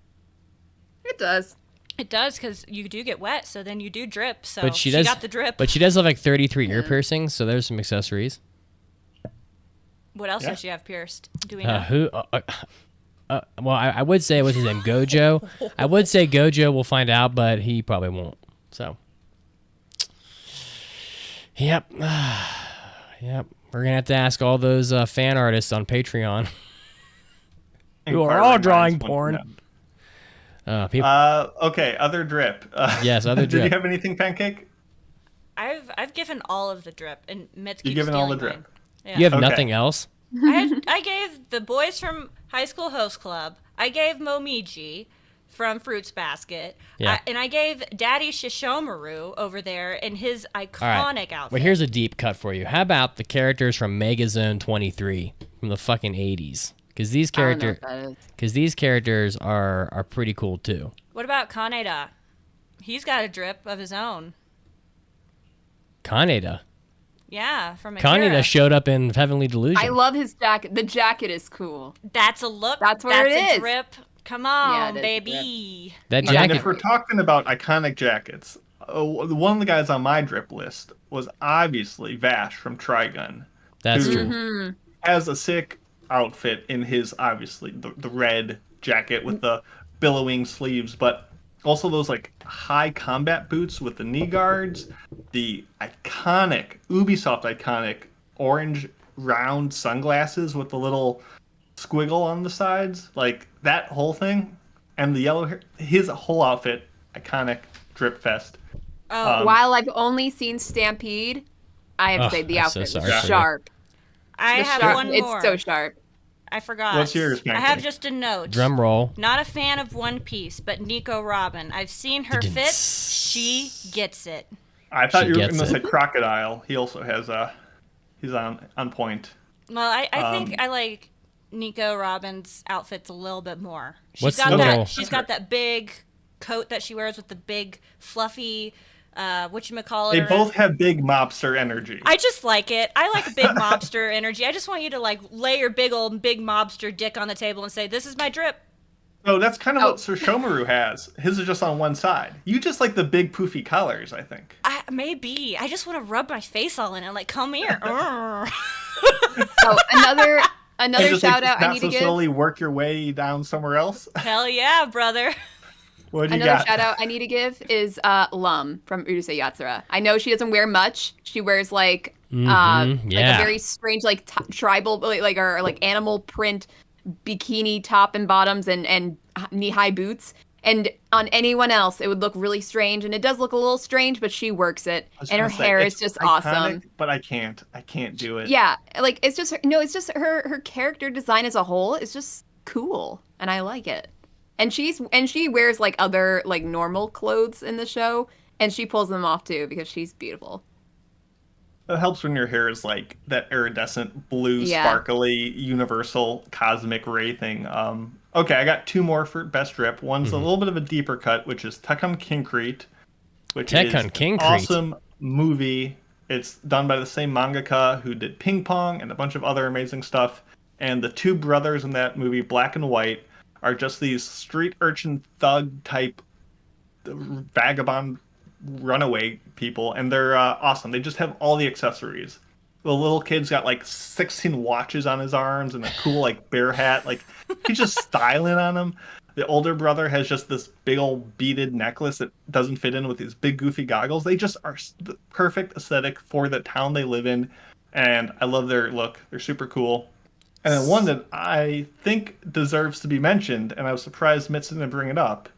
S3: It does.
S4: It does, because you do get wet, so then you do drip. So
S1: But she
S4: got the drip.
S1: But she does have like 33 ear piercings, so there's some accessories.
S4: What else
S5: Yeah.
S4: does she have pierced? Do we know?
S1: Well, I would say what's his name, Gojo. I would say Gojo. We'll find out, but he probably won't. So, yep. We're gonna have to ask all those fan artists on Patreon. Who are all
S5: Inquiring
S1: drawing
S5: minds
S1: porn.
S5: want to know.
S1: People.
S5: Okay, other drip.
S1: Yes, other
S5: Did
S1: drip.
S5: you have anything, Pancake?
S4: I've given all of the drip, and Mitz keeps
S5: You've given all the
S4: stealing
S5: drip.
S4: mine. Yeah.
S1: You have
S5: Okay.
S1: nothing else.
S4: I gave the boys from High School Host Club. I gave Momiji from Fruits Basket.
S1: Yeah.
S4: And I gave Daddy Shishomaru over there in his iconic outfit.
S1: Well, here's a deep cut for you. How about the characters from Megazone 23 from the fucking 80s? Because these characters are pretty cool too.
S4: What about Kaneda? He's got a drip of his own.
S1: Kaneda.
S4: Yeah, from Akira.
S1: Kaneda showed up in Heavenly Delusion.
S3: I love his jacket. The jacket is cool.
S4: That's a look.
S3: That's where it
S4: a
S3: is.
S4: Drip. Come on,
S3: Yeah,
S4: baby.
S1: That
S5: And
S1: jacket.
S5: if we're talking about iconic jackets, one of the guys on my drip list was obviously Vash from Trigun.
S1: That's
S5: who
S1: true.
S5: has a sick outfit in his, obviously, the red jacket with the billowing sleeves, but also those like high combat boots with the knee guards, the Ubisoft iconic orange round sunglasses with the little squiggle on the sides, like that whole thing, and the yellow hair, his whole outfit, iconic drip fest.
S3: While I've only seen Stampede, I have to say the
S1: I'm so
S3: outfit
S1: sorry
S3: was
S1: for you.
S3: sharp.
S4: I
S3: The
S4: have
S3: sharp-
S4: one more.
S3: It's so sharp.
S4: I forgot.
S5: What's yours,
S4: I
S5: Pancake?
S4: have just a note.
S1: Drum roll.
S4: Not a fan of One Piece, but Nico Robin. I've seen her fit. She gets it.
S5: I thought
S1: She
S5: you were
S1: gets
S5: going to
S1: it.
S5: say Crocodile. He also has he's on point.
S4: Well, I think I like Nico Robin's outfits a little bit more.
S1: What's
S4: She's got
S1: the
S4: that.
S1: little-
S4: She's got that big coat that she wears with the big fluffy, whatchamacallit.
S5: They both have big mobster energy.
S4: I just like it. I like big mobster energy. I just want you to like lay your big mobster dick on the table and say, "This is my drip."
S5: No, that's kind of what Sir Shomaru has. His is just on one side. You just like the big poofy collars, I think.
S4: Maybe. I just want to rub my face all in it. Like, come here.
S3: Oh, another
S5: And just
S3: shout
S5: like,
S3: out I
S5: not
S3: need
S5: so
S3: to give.
S5: slowly work your way down somewhere else.
S4: Hell yeah, brother.
S5: What do you
S3: Another
S5: got?
S3: shout out I need to give is Lum from Urusei Yatsura. I know she doesn't wear much. She wears like a
S1: yeah.
S3: very strange like tribal or animal print bikini top and bottoms and knee-high boots. And on anyone else, it would look really strange, and it does look a little strange, but she works it,
S5: I was
S3: and her
S5: gonna say,
S3: hair is
S5: it's
S3: just
S5: iconic,
S3: awesome.
S5: But I can't do it.
S3: Yeah, like it's just her character design as a whole is just cool, and I like it. And she wears like other like normal clothes in the show, and she pulls them off too because she's beautiful.
S5: It helps when your hair is like that iridescent blue,
S3: Yeah.
S5: sparkly, universal cosmic ray thing. Okay, I got two more for best drip. One's a little bit of a deeper cut, which is Tekken Kincrete, which is
S1: Tekken
S5: an
S1: Kincrete.
S5: awesome movie. It's done by the same mangaka who did Ping Pong and a bunch of other amazing stuff. And the two brothers in that movie, Black and White, are just these street urchin thug type vagabond runaway people, and they're awesome. They just have all the accessories. The little kid's got like 16 watches on his arms and a cool like bear hat. Like he's just styling on them. The older brother has just this big old beaded necklace that doesn't fit in with these big goofy goggles. They just are the perfect aesthetic for the town they live in, and I love their look. They're super cool. And then one that I think deserves to be mentioned, and I was surprised Mitz didn't bring it up,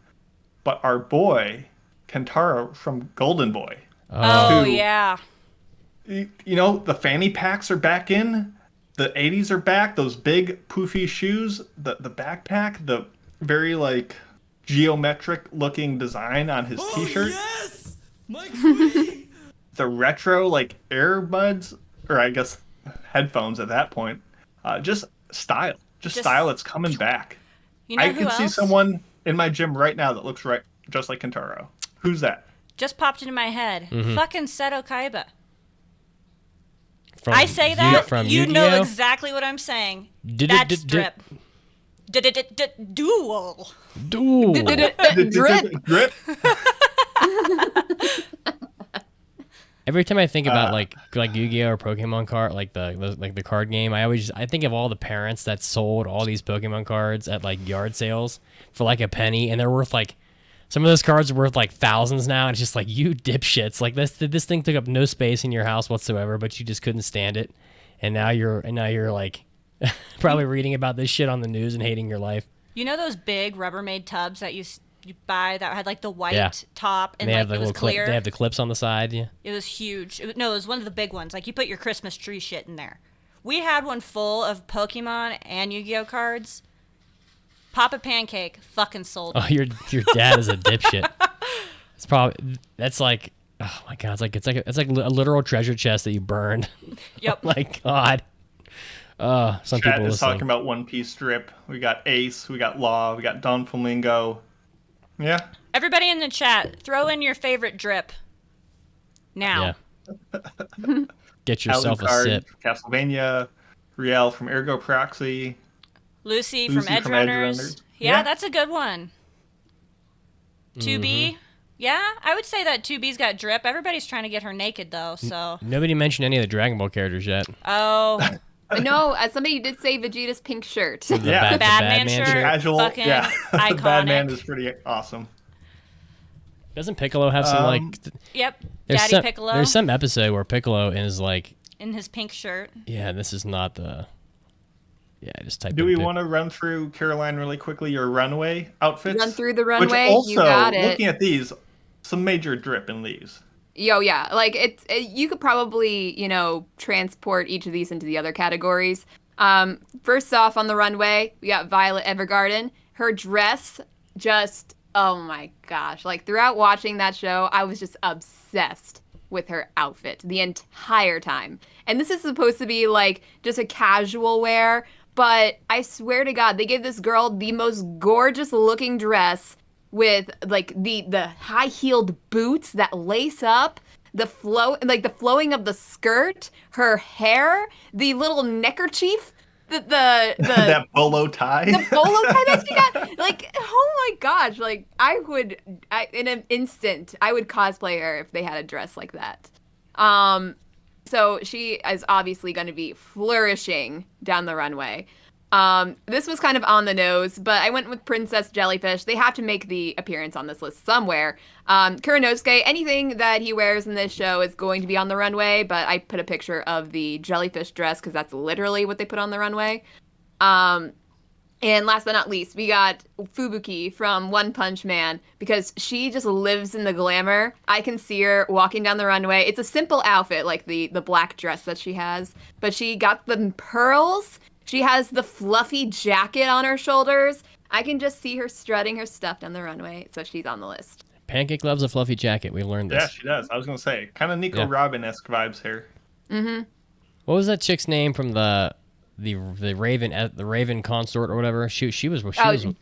S5: but our boy Kentaro from Golden Boy.
S4: Oh,
S5: Who-
S4: yeah.
S5: You know, the fanny packs are back in. The 80s are back. Those big poofy shoes, the backpack, the very like geometric looking design on his t-shirt.
S7: Yes! My queen!
S5: The retro like earbuds, or I guess headphones at that point. Just style. Just style that's coming back.
S4: You know
S5: I
S4: who
S5: can
S4: else?
S5: see someone in my gym right now that looks just like Kentaro. Who's that?
S4: Just popped into my head. Fucking Seto Kaiba.
S1: From
S4: I say that,
S1: from
S4: you know
S1: Yu-Gi-Oh?
S4: exactly what I'm saying.
S1: Did
S4: That's
S1: it-
S4: drip. Duel.
S1: Duel.
S3: Drip.
S5: Drip.
S1: Every time I think about like Yu-Gi-Oh or Pokemon card, like the card game, I think of all the parents that sold all these Pokemon cards at like yard sales for like a penny, and they're worth like some of those cards are worth like thousands now. And it's just like, you dipshits, like this thing took up no space in your house whatsoever, but you just couldn't stand it, and now you're like probably reading about this shit on the news and hating your life.
S4: You know those big Rubbermaid tubs that you buy that had like the white
S1: Yeah.
S4: top and
S1: they
S4: like
S1: have the
S4: it was
S1: little
S4: clear?
S1: they have the clips on the side. Yeah.
S4: It was huge. It was one of the big ones. Like you put your Christmas tree shit in there. We had one full of Pokemon and Yu-Gi-Oh cards. Papa Pancake fucking sold me.
S1: Oh, your dad is a dipshit. That's like, oh my god, it's like a literal treasure chest that you burned.
S4: Yep.
S1: Oh my god. Some
S5: Chat
S1: people
S5: is
S1: listening.
S5: talking about One Piece drip. We got Ace, we got Law, we got Don Flamingo. Yeah.
S4: Everybody in the chat, throw in your favorite drip. Now.
S1: Yeah. Get yourself a
S5: Alucard
S1: sip.
S5: from Castlevania, Riel from Ergo Proxy.
S4: Lucy
S5: Lucy
S4: from Edge
S5: from Edge
S4: Runners.
S5: Runners.
S4: Yeah,
S5: Yeah.
S4: that's a good one. 2B. Yeah, I would say that 2B's got drip. Everybody's trying to get her naked, though, so.
S1: Nobody mentioned any of the Dragon Ball characters yet.
S4: Oh,
S3: No, somebody did say Vegeta's pink shirt.
S1: The
S5: Yeah.
S1: the
S4: Batman shirt.
S5: Casual.
S4: Fucking
S5: Yeah. The
S4: iconic.
S5: Batman is pretty awesome.
S1: Doesn't Piccolo have some
S4: Yep,
S1: there's
S4: Daddy
S1: some,
S4: Piccolo
S1: There's some episode where Piccolo is like,
S4: in his pink shirt.
S1: yeah, this is not the. Yeah, I just typed.
S5: Do we want to run through, Caroline, really quickly, your runway outfits?
S3: Run through the runway.
S5: Which also,
S3: You got it.
S5: looking at these, some major drip in these.
S3: Yo, yeah. Like, you could probably, transport each of these into the other categories. First off, on the runway, we got Violet Evergarden. Her dress just, oh my gosh. Like, throughout watching that show, I was just obsessed with her outfit the entire time. And this is supposed to be, like, just a casual wear, but I swear to God, they gave this girl the most gorgeous looking dress with like the high-heeled boots that lace up, the flowing of the skirt, her hair, the little neckerchief, the
S5: That bolo tie.
S3: the bolo tie that she got. Like, oh my gosh, like in an instant I would cosplay her if they had a dress like that. So she is obviously going to be flourishing down the runway. This was kind of on the nose, but I went with Princess Jellyfish. They have to make the appearance on this list somewhere. Kuranosuke, anything that he wears in this show is going to be on the runway, but I put a picture of the jellyfish dress because that's literally what they put on the runway. And last but not least, we got Fubuki from One Punch Man because she just lives in the glamour. I can see her walking down the runway. It's a simple outfit, like the black dress that she has, but she got the pearls. She has the fluffy jacket on her shoulders. I can just see her strutting her stuff down the runway, so she's on the list.
S1: Pancake loves a fluffy jacket. We learned this.
S5: Yeah, she does. I was going to say, kind of Nico
S1: Yeah.
S5: Robin-esque vibes here.
S3: Mm-hmm.
S1: What was that chick's name from the Raven consort or whatever? She was
S3: Jusetsu?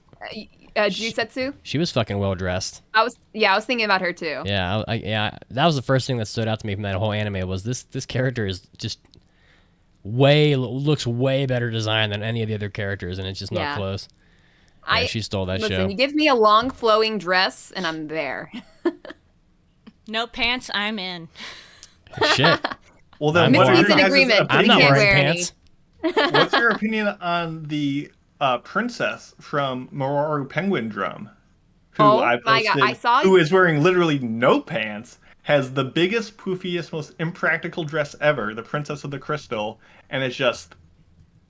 S1: she was fucking well dressed.
S3: I was thinking about her too.
S1: Yeah, that was the first thing that stood out to me from that whole anime was this character is just looks way better designed than any of the other characters, and it's just not
S3: Yeah.
S1: close. Yeah, she stole that
S3: Listen,
S1: show.
S3: you give me a long flowing dress and I'm there.
S4: No pants, I'm in.
S1: Shit.
S5: Well, then,
S1: I'm
S5: what are
S3: Mitsu's
S5: your
S3: in
S5: guys'
S3: agreement.
S1: I'm
S3: He
S1: not
S3: can't
S1: wearing
S3: wear any.
S1: pants.
S5: What's your opinion on the princess from Mororu Penguin Drum? Who
S3: Oh
S5: I
S3: my
S5: posted,
S3: God, I saw-
S5: who is wearing literally no pants, has the biggest, poofiest, most impractical dress ever, the Princess of the Crystal, and it's just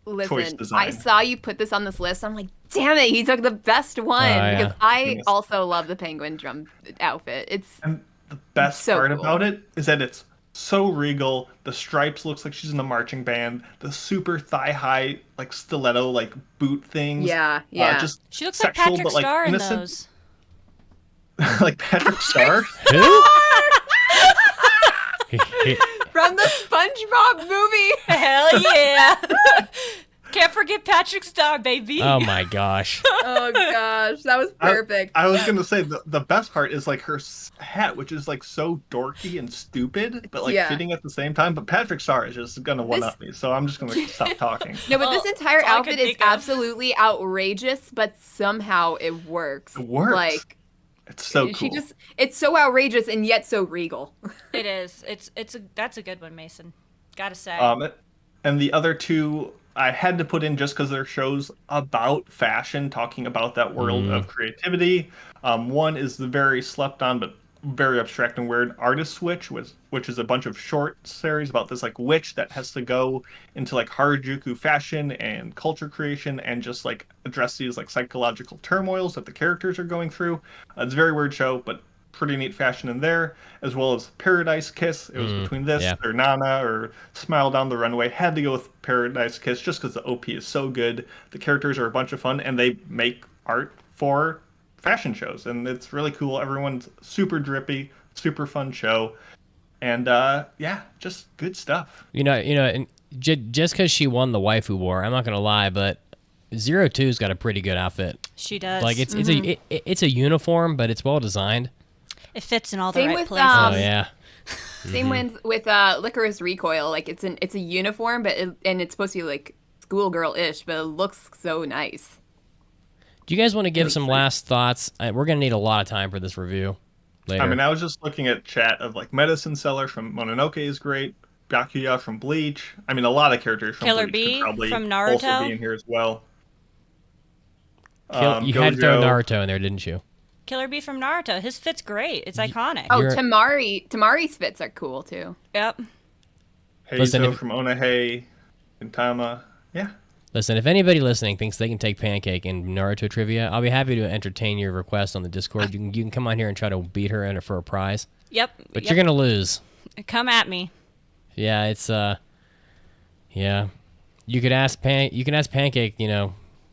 S5: choice
S3: Listen,
S5: design.
S3: I saw you put this on this list. I'm like, damn it, he took the best one.
S1: yeah.
S3: Because I
S5: Yes.
S3: also love the penguin drum outfit. It's
S5: And the best
S3: so
S5: part
S3: cool.
S5: about it is that it's so regal. The stripes looks like she's in a marching band. The super thigh high, like stiletto, like boot things.
S3: Yeah.
S5: Just
S4: She looks like
S5: sexual,
S4: Patrick
S5: but, like,
S4: Star in
S5: innocent.
S4: those.
S5: Like Patrick Star.
S1: Who?
S3: From the SpongeBob movie.
S4: Hell yeah. Can't forget Patrick Star, baby.
S1: Oh my gosh.
S3: Oh gosh, that was perfect.
S5: I was gonna say the best part is like her hat, which is like so dorky and stupid, but like
S3: Yeah.
S5: fitting at the same time. But Patrick Star is just gonna one up me, so I'm just gonna stop talking.
S3: No, but this
S4: Oh,
S3: entire
S4: that's all I
S3: outfit
S4: could
S3: is
S4: think of.
S3: absolutely outrageous, but somehow it works.
S5: It works.
S3: Like
S5: It's so
S3: she
S5: cool.
S3: it's so outrageous and yet so regal.
S4: It is. That's a good one, Mason. Gotta say.
S5: And the other two I had to put in just because they're shows about fashion, talking about that world of creativity. One is the very slept on but very abstract and weird Artist Switch, which is a bunch of short series about this like witch that has to go into like Harajuku fashion and culture creation and just like address these like psychological turmoils that the characters are going through. It's a very weird show, but pretty neat fashion in there, as well as Paradise Kiss. It was between this
S1: yeah.
S5: or Nana or Smile Down the Runway. Had to go with Paradise Kiss just because the OP is so good. The characters are a bunch of fun, and they make art for fashion shows, and it's really cool. Everyone's super drippy, super fun show, and yeah, just good stuff.
S1: And just because she won the waifu war, I'm not gonna lie, but 02's got a pretty good outfit.
S4: She does.
S1: Like it's a uniform, but it's well designed.
S4: It fits in all the
S3: Same
S4: right
S3: with,
S4: places.
S1: Oh yeah.
S3: Same with Licorice Recoil. Like it's a uniform, but it's supposed to be like schoolgirl-ish, but it looks so nice.
S1: Do you guys want to give some last thoughts? We're gonna need a lot of time for this review later.
S5: I mean, I was just looking at chat of like Medicine Seller from Mononoke is great. Byakuya from Bleach. I mean, a lot of characters from
S4: Killer
S5: Bleach
S4: Bee
S5: could probably
S4: from Naruto.
S5: also be in here as well.
S1: You had to throw Naruto in there, didn't you?
S4: Killer Bee from Naruto. His fit's great. It's iconic.
S3: Oh, Tamari's fits are cool too.
S4: Yep.
S5: Heizo from Onahei, Gintama. Yeah.
S1: Listen, if anybody listening thinks they can take Pancake in Naruto trivia, I'll be happy to entertain your request on the Discord. You can come on here and try to beat her in for a prize.
S4: Yep.
S1: But you're gonna lose.
S4: Come at me.
S1: Yeah, it's yeah. You could ask Pancake,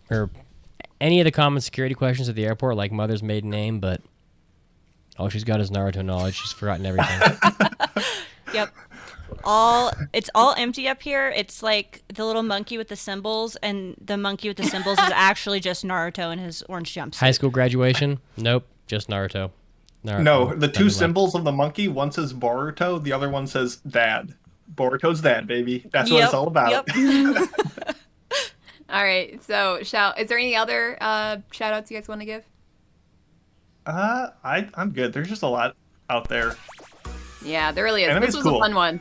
S1: her any of the common security questions at the airport, like mother's maiden name, but all she's got is Naruto knowledge. She's forgotten everything.
S4: Yep. It's all empty up here. It's like the little monkey with the symbols, and the monkey with the symbols is actually just Naruto in his orange jumpsuit.
S1: High school graduation? Nope, just Naruto.
S5: No, the two symbols of the monkey, one says Boruto, the other one says Dad. Boruto's dad, baby. That's what it's all about.
S4: Yep.
S3: All right. So, is there any other shout outs you guys want to give?
S5: I'm good. There's just a lot out there.
S3: Yeah, there really is.
S5: Anime's
S3: This was
S5: cool.
S3: a fun one.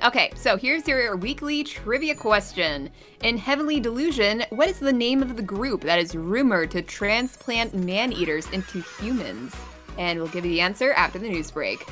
S3: Okay, so here's your weekly trivia question. In Heavenly Delusion, what is the name of the group that is rumored to transplant man-eaters into humans? And we'll give you the answer after the news break.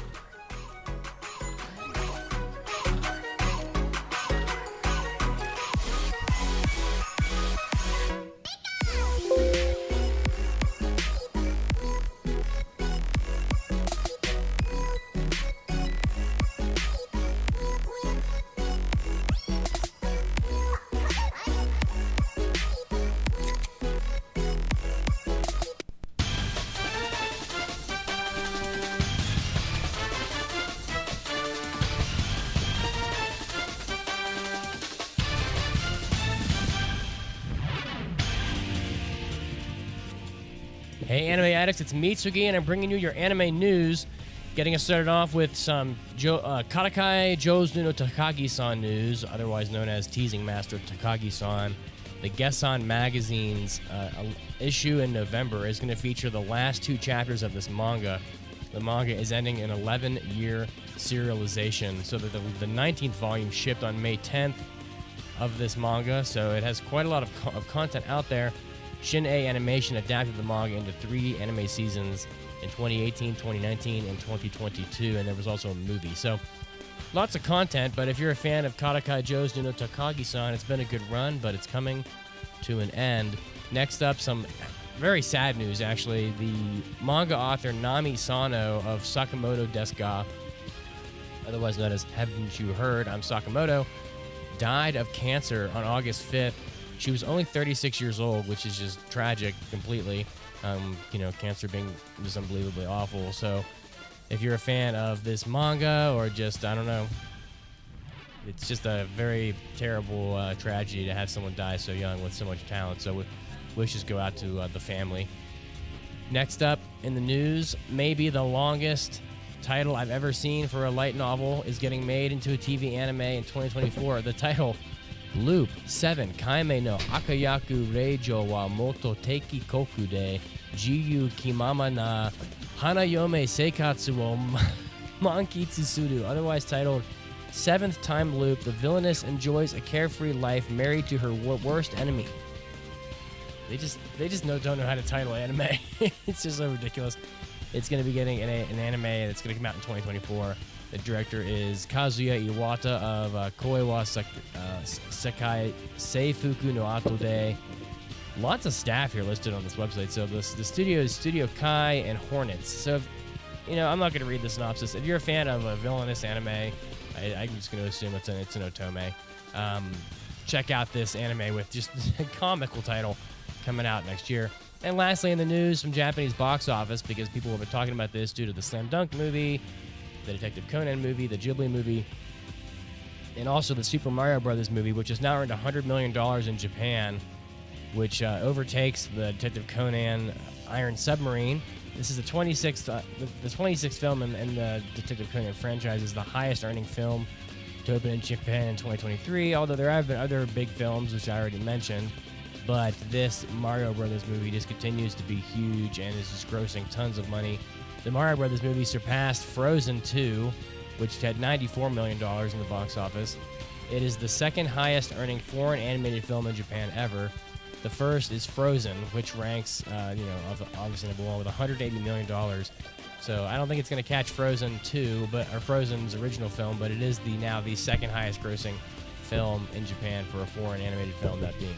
S1: Hey, Anime Addicts, it's Mitsugi, and I'm bringing you your anime news. Getting us started off with some Karakai Jozu no Takagi-san news, otherwise known as Teasing Master Takagi-san. The Gessan magazine's issue in November is going to feature the last two chapters of this manga. The manga is ending an 11-year serialization, so that the 19th volume shipped on May 10th of this manga, so it has quite a lot of content out there. Shin-A Animation adapted the manga into 3 anime seasons in 2018, 2019, and 2022, and there was also a movie. So, lots of content, but if you're a fan of Karakai Jozu no Takagi-san, it's been a good run, but it's coming to an end. Next up, some very sad news, actually. The manga author Nami Sano of Sakamoto Desu Ga, otherwise known as Haven't You Heard, I'm Sakamoto, died of cancer on August 5th. She was only 36 years old, which is just tragic completely. Cancer being just unbelievably awful. So if you're a fan of this manga or just, I don't know, it's just a very terrible tragedy to have someone die so young with so much talent. So wishes go out to the family. Next up in the news, maybe the longest title I've ever seen for a light novel is getting made into a TV anime in 2024. The title, Loop 7 Kaime no Akayaku Reijo wa Moto Teki Koku de Jiyu Kimama na Hanayome Seikatsu wo Mankitsu Suru, otherwise titled 7th Time Loop. The villainess enjoys a carefree life married to her worst enemy. They just don't know how to title anime. It's just so ridiculous. It's going to be getting an anime, and it's going to come out in 2024. The director is Kazuya Iwata of Koiwa Sekai Seifuku no Ato de. Lots of staff here listed on this website. So the studio is Studio Kai and Hornets. So, I'm not going to read the synopsis. If you're a fan of a villainous anime, I'm just going to assume it's an otome. Check out this anime with just a comical title, coming out next year. And lastly, in the news from Japanese box office, because people have been talking about this due to the Slam Dunk movie, the Detective Conan movie, the Ghibli movie, and also the Super Mario Brothers movie, which has now earned $100 million in Japan, which overtakes the Detective Conan Iron Submarine. This is the 26th film in the Detective Conan franchise, is the highest earning film to open in Japan in 2023, although there have been other big films, which I already mentioned. But this Mario Brothers movie just continues to be huge and is just grossing tons of money. The Mario Brothers movie surpassed Frozen 2, which had $94 million in the box office. It is the second highest earning foreign animated film in Japan ever. The first is Frozen, which ranks, obviously number one with $180 million. So I don't think it's going to catch Frozen 2, or Frozen's original film, but it is now the second highest grossing film in Japan for a foreign animated film, that being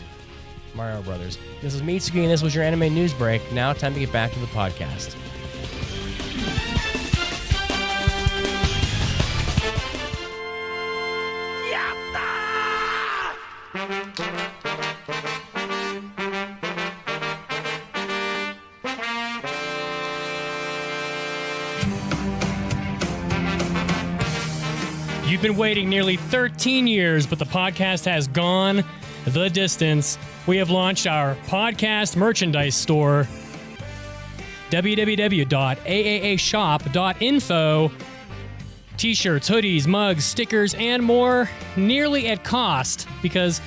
S1: Mario Brothers. This is Mitsuki, and this was your anime news break. Now time to get back to the podcast.
S8: You've been waiting nearly 13 years, but the podcast has gone the distance. We have launched our podcast merchandise store, www.aashop.info. T-shirts, hoodies, mugs, stickers, and more, nearly at cost, because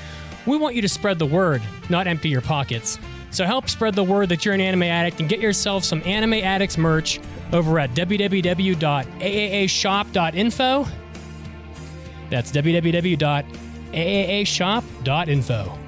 S8: we want you to spread the word, not empty your pockets. So help spread the word that you're an anime addict and get yourself some Anime Addicts merch over at www.aashop.info. That's www.aashop.info.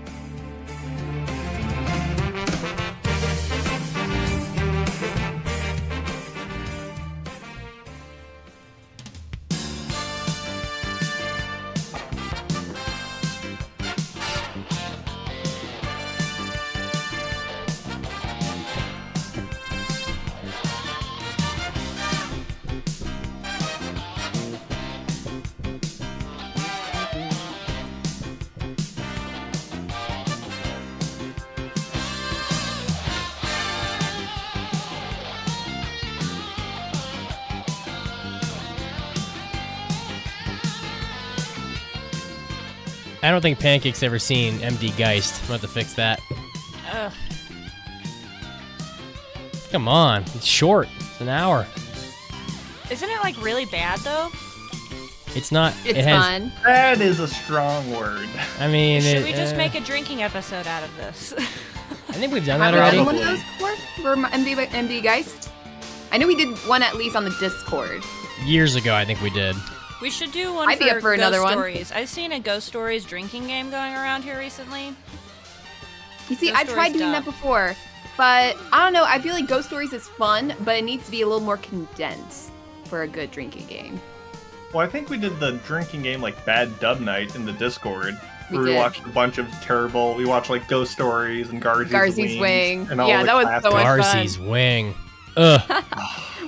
S1: I don't think Pancake's ever seen MD Geist. We'll have to fix that.
S4: Ugh.
S1: Come on. It's short. It's an hour.
S4: Isn't it like really bad though?
S1: It's not.
S3: It's
S1: it has,
S3: fun.
S5: That is a strong word.
S1: I mean,
S4: Should we just make a drinking episode out of this?
S1: I think we've done that
S3: Have we
S1: already.
S3: done one of those before for MD Geist? I know we did one at least on the Discord.
S1: Years ago, I think we did.
S4: We should do one
S3: I'd be up for
S4: Ghost
S3: another one.
S4: Stories. I've seen a Ghost Stories drinking game going around here recently.
S3: You see,
S4: Ghost
S3: I tried
S4: Stories
S3: doing that
S4: dumb.
S3: before, but I don't know. I feel like Ghost Stories is fun, but it needs to be a little more condensed for a good drinking game.
S5: Well, I think we did the drinking game like Bad Dub Night in the Discord.
S3: We
S5: Where we
S3: did.
S5: watched a bunch of terrible. We watched like Ghost Stories and
S3: Garzy's Wing.
S5: and all
S3: Yeah,
S5: the
S3: that was
S5: classics.
S3: so much fun.
S1: Darcy's Wing. Ugh.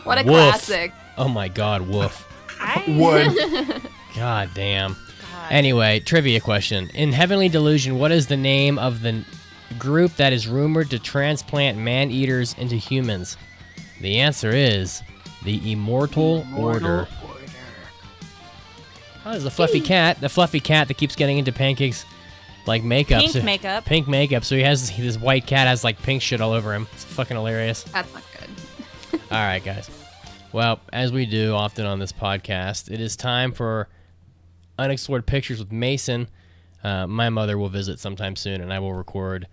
S3: What a
S1: Woof.
S3: classic.
S1: Oh my god, woof.
S5: Wood.
S1: God damn.
S4: God.
S1: Anyway, trivia question. In Heavenly Delusion, what is the name of the group that is rumored to transplant man-eaters into humans? The answer is the Immortal Order. Oh, there's a fluffy cat. The fluffy cat that keeps getting into Pancake's like makeup.
S4: Pink makeup.
S1: Pink makeup. So he has this white cat has like pink shit all over him. It's fucking hilarious.
S3: That's not good.
S1: All right, guys. Well, as we do often on this podcast, it is time for Unexplored Pictures with Mason. My mother will visit sometime soon, and I will record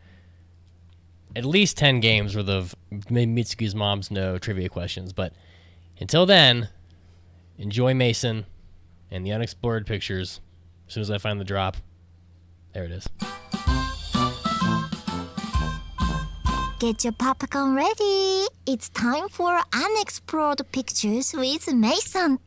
S1: at least 10 games worth of Mitsuki's Moms Know trivia questions. But until then, enjoy Mason and the Unexplored Pictures. As soon as I find the drop, there it is.
S2: Get your popcorn ready. It's time for Unexplored Pictures with Mason.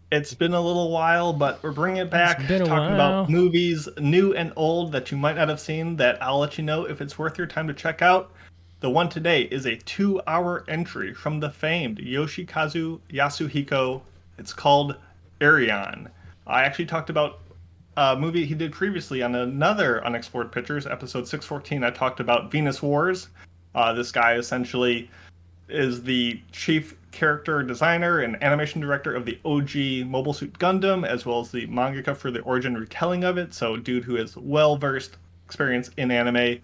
S5: It's been a little while, but we're bringing it back.
S1: It's been a
S5: talking
S1: while.
S5: about movies, new and old, that you might not have seen, that I'll let you know if it's worth your time to check out. The one today is a 2-hour entry from the famed Yoshikazu Yasuhiko. It's called Arion. I actually talked about a movie he did previously on another Unexplored Pictures, episode 614. I talked about Venus Wars. This guy essentially is the chief character designer and animation director of the OG Mobile Suit Gundam, as well as the mangaka for the origin retelling of it. So, dude who is well-versed experience in anime.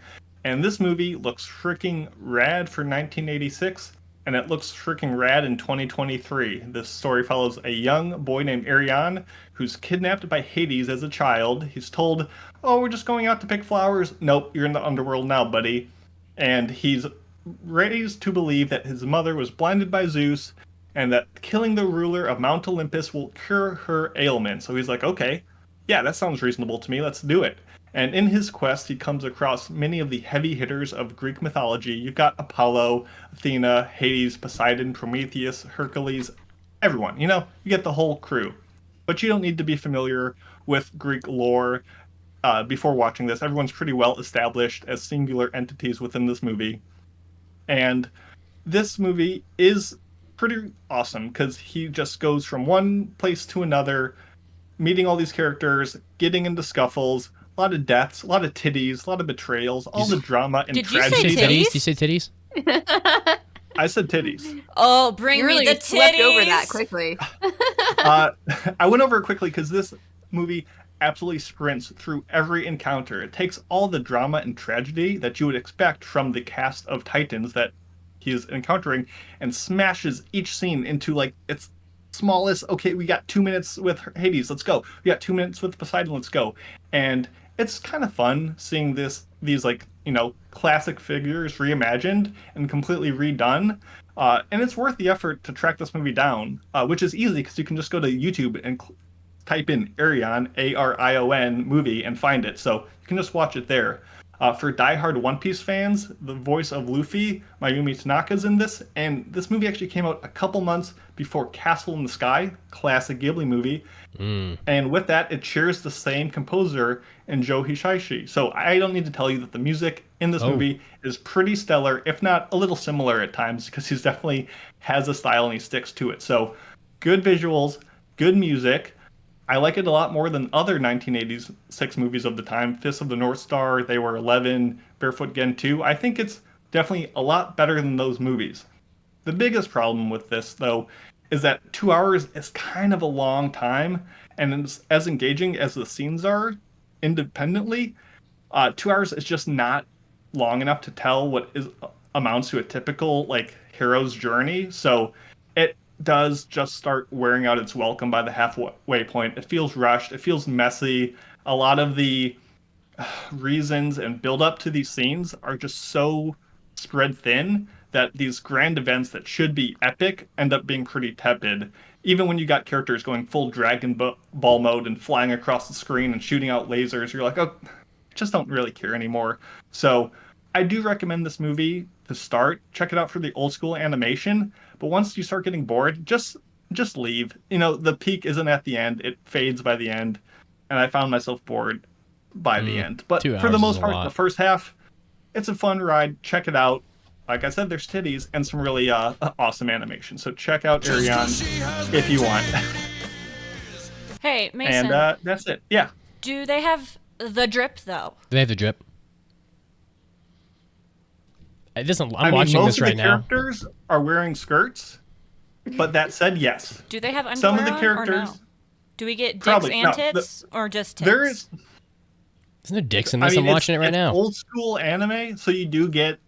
S5: And this movie looks freaking rad for 1986, and it looks freaking rad in 2023. This story follows a young boy named Ariane who's kidnapped by Hades as a child. He's told, "Oh, we're just going out to pick flowers." "Nope, you're in the underworld now, buddy." And he's raised to believe that his mother was blinded by Zeus and that killing the ruler of Mount Olympus will cure her ailment. So he's like, okay, yeah, that sounds reasonable to me. Let's do it. And in his quest, he comes across many of the heavy hitters of Greek mythology. You've got Apollo, Athena, Hades, Poseidon, Prometheus, Hercules, everyone. You get the whole crew. But you don't need to be familiar with Greek lore before watching this. Everyone's pretty well established as singular entities within this movie. And this movie is pretty awesome because he just goes from one place to another, meeting all these characters, getting into scuffles, a lot of deaths, a lot of titties, a lot of betrayals, all the drama and tragedy.
S4: Did you say titties?
S1: Did you say titties?
S5: I said titties.
S4: Oh, bring
S3: You
S4: me
S3: really
S4: the titties.
S3: swept over that quickly.
S5: I went over it quickly because this movie absolutely sprints through every encounter. It takes all the drama and tragedy that you would expect from the cast of Titans that he is encountering and smashes each scene into like its smallest. Okay, we got 2 minutes with Hades, let's go. We got 2 minutes with Poseidon, let's go. And it's kind of fun seeing these like, classic figures reimagined and completely redone. And it's worth the effort to track this movie down, which is easy because you can just go to YouTube and type in Arion, Arion movie, and find it. So you can just watch it there. For diehard One Piece fans, the voice of Luffy, Mayumi Tanaka's in this, and this movie actually came out a couple months before Castle in the Sky, classic Ghibli movie. And with that, it shares the same composer in Joe Hisaishi. So I don't need to tell you that the music in this movie is pretty stellar, if not a little similar at times, because he definitely has a style and he sticks to it. So good visuals, good music. I like it a lot more than other 1986 movies of the time. Fist of the North Star, They Were 11, Barefoot Gen 2. I think it's definitely a lot better than those movies. The biggest problem with this, though, is that 2 hours is kind of a long time, and it's as engaging as the scenes are independently. 2 hours is just not long enough to tell what amounts to a typical hero's journey. So it does just start wearing out its welcome by the halfway point. It feels rushed. It feels messy. A lot of the reasons and build up to these scenes are just so spread thin that these grand events that should be epic end up being pretty tepid. Even when you got characters going full Dragon Ball mode and flying across the screen and shooting out lasers, you're like, oh, just don't really care anymore. So I do recommend this movie to start. Check it out for the old school animation. But once you start getting bored, just leave. The peak isn't at the end. It fades by the end. And I found myself bored by the end. But for the most part, the first half, it's a fun ride. Check it out. Like I said, there's titties and some really awesome animation. So check out Arion if you want.
S4: Hey, Mason.
S5: And that's it. Yeah.
S4: Do they have the drip, though?
S1: They have the drip. I'm watching
S5: most
S1: this right now.
S5: Most of the characters are wearing skirts, but that said, yes.
S4: Do they have underwear
S5: Some of the
S4: on,
S5: characters,
S4: or no? Do we get dicks
S5: probably,
S4: and tits, or just tits?
S5: There is.
S1: Isn't there dicks in this? I'm watching it right now.
S5: Old school anime, so you do get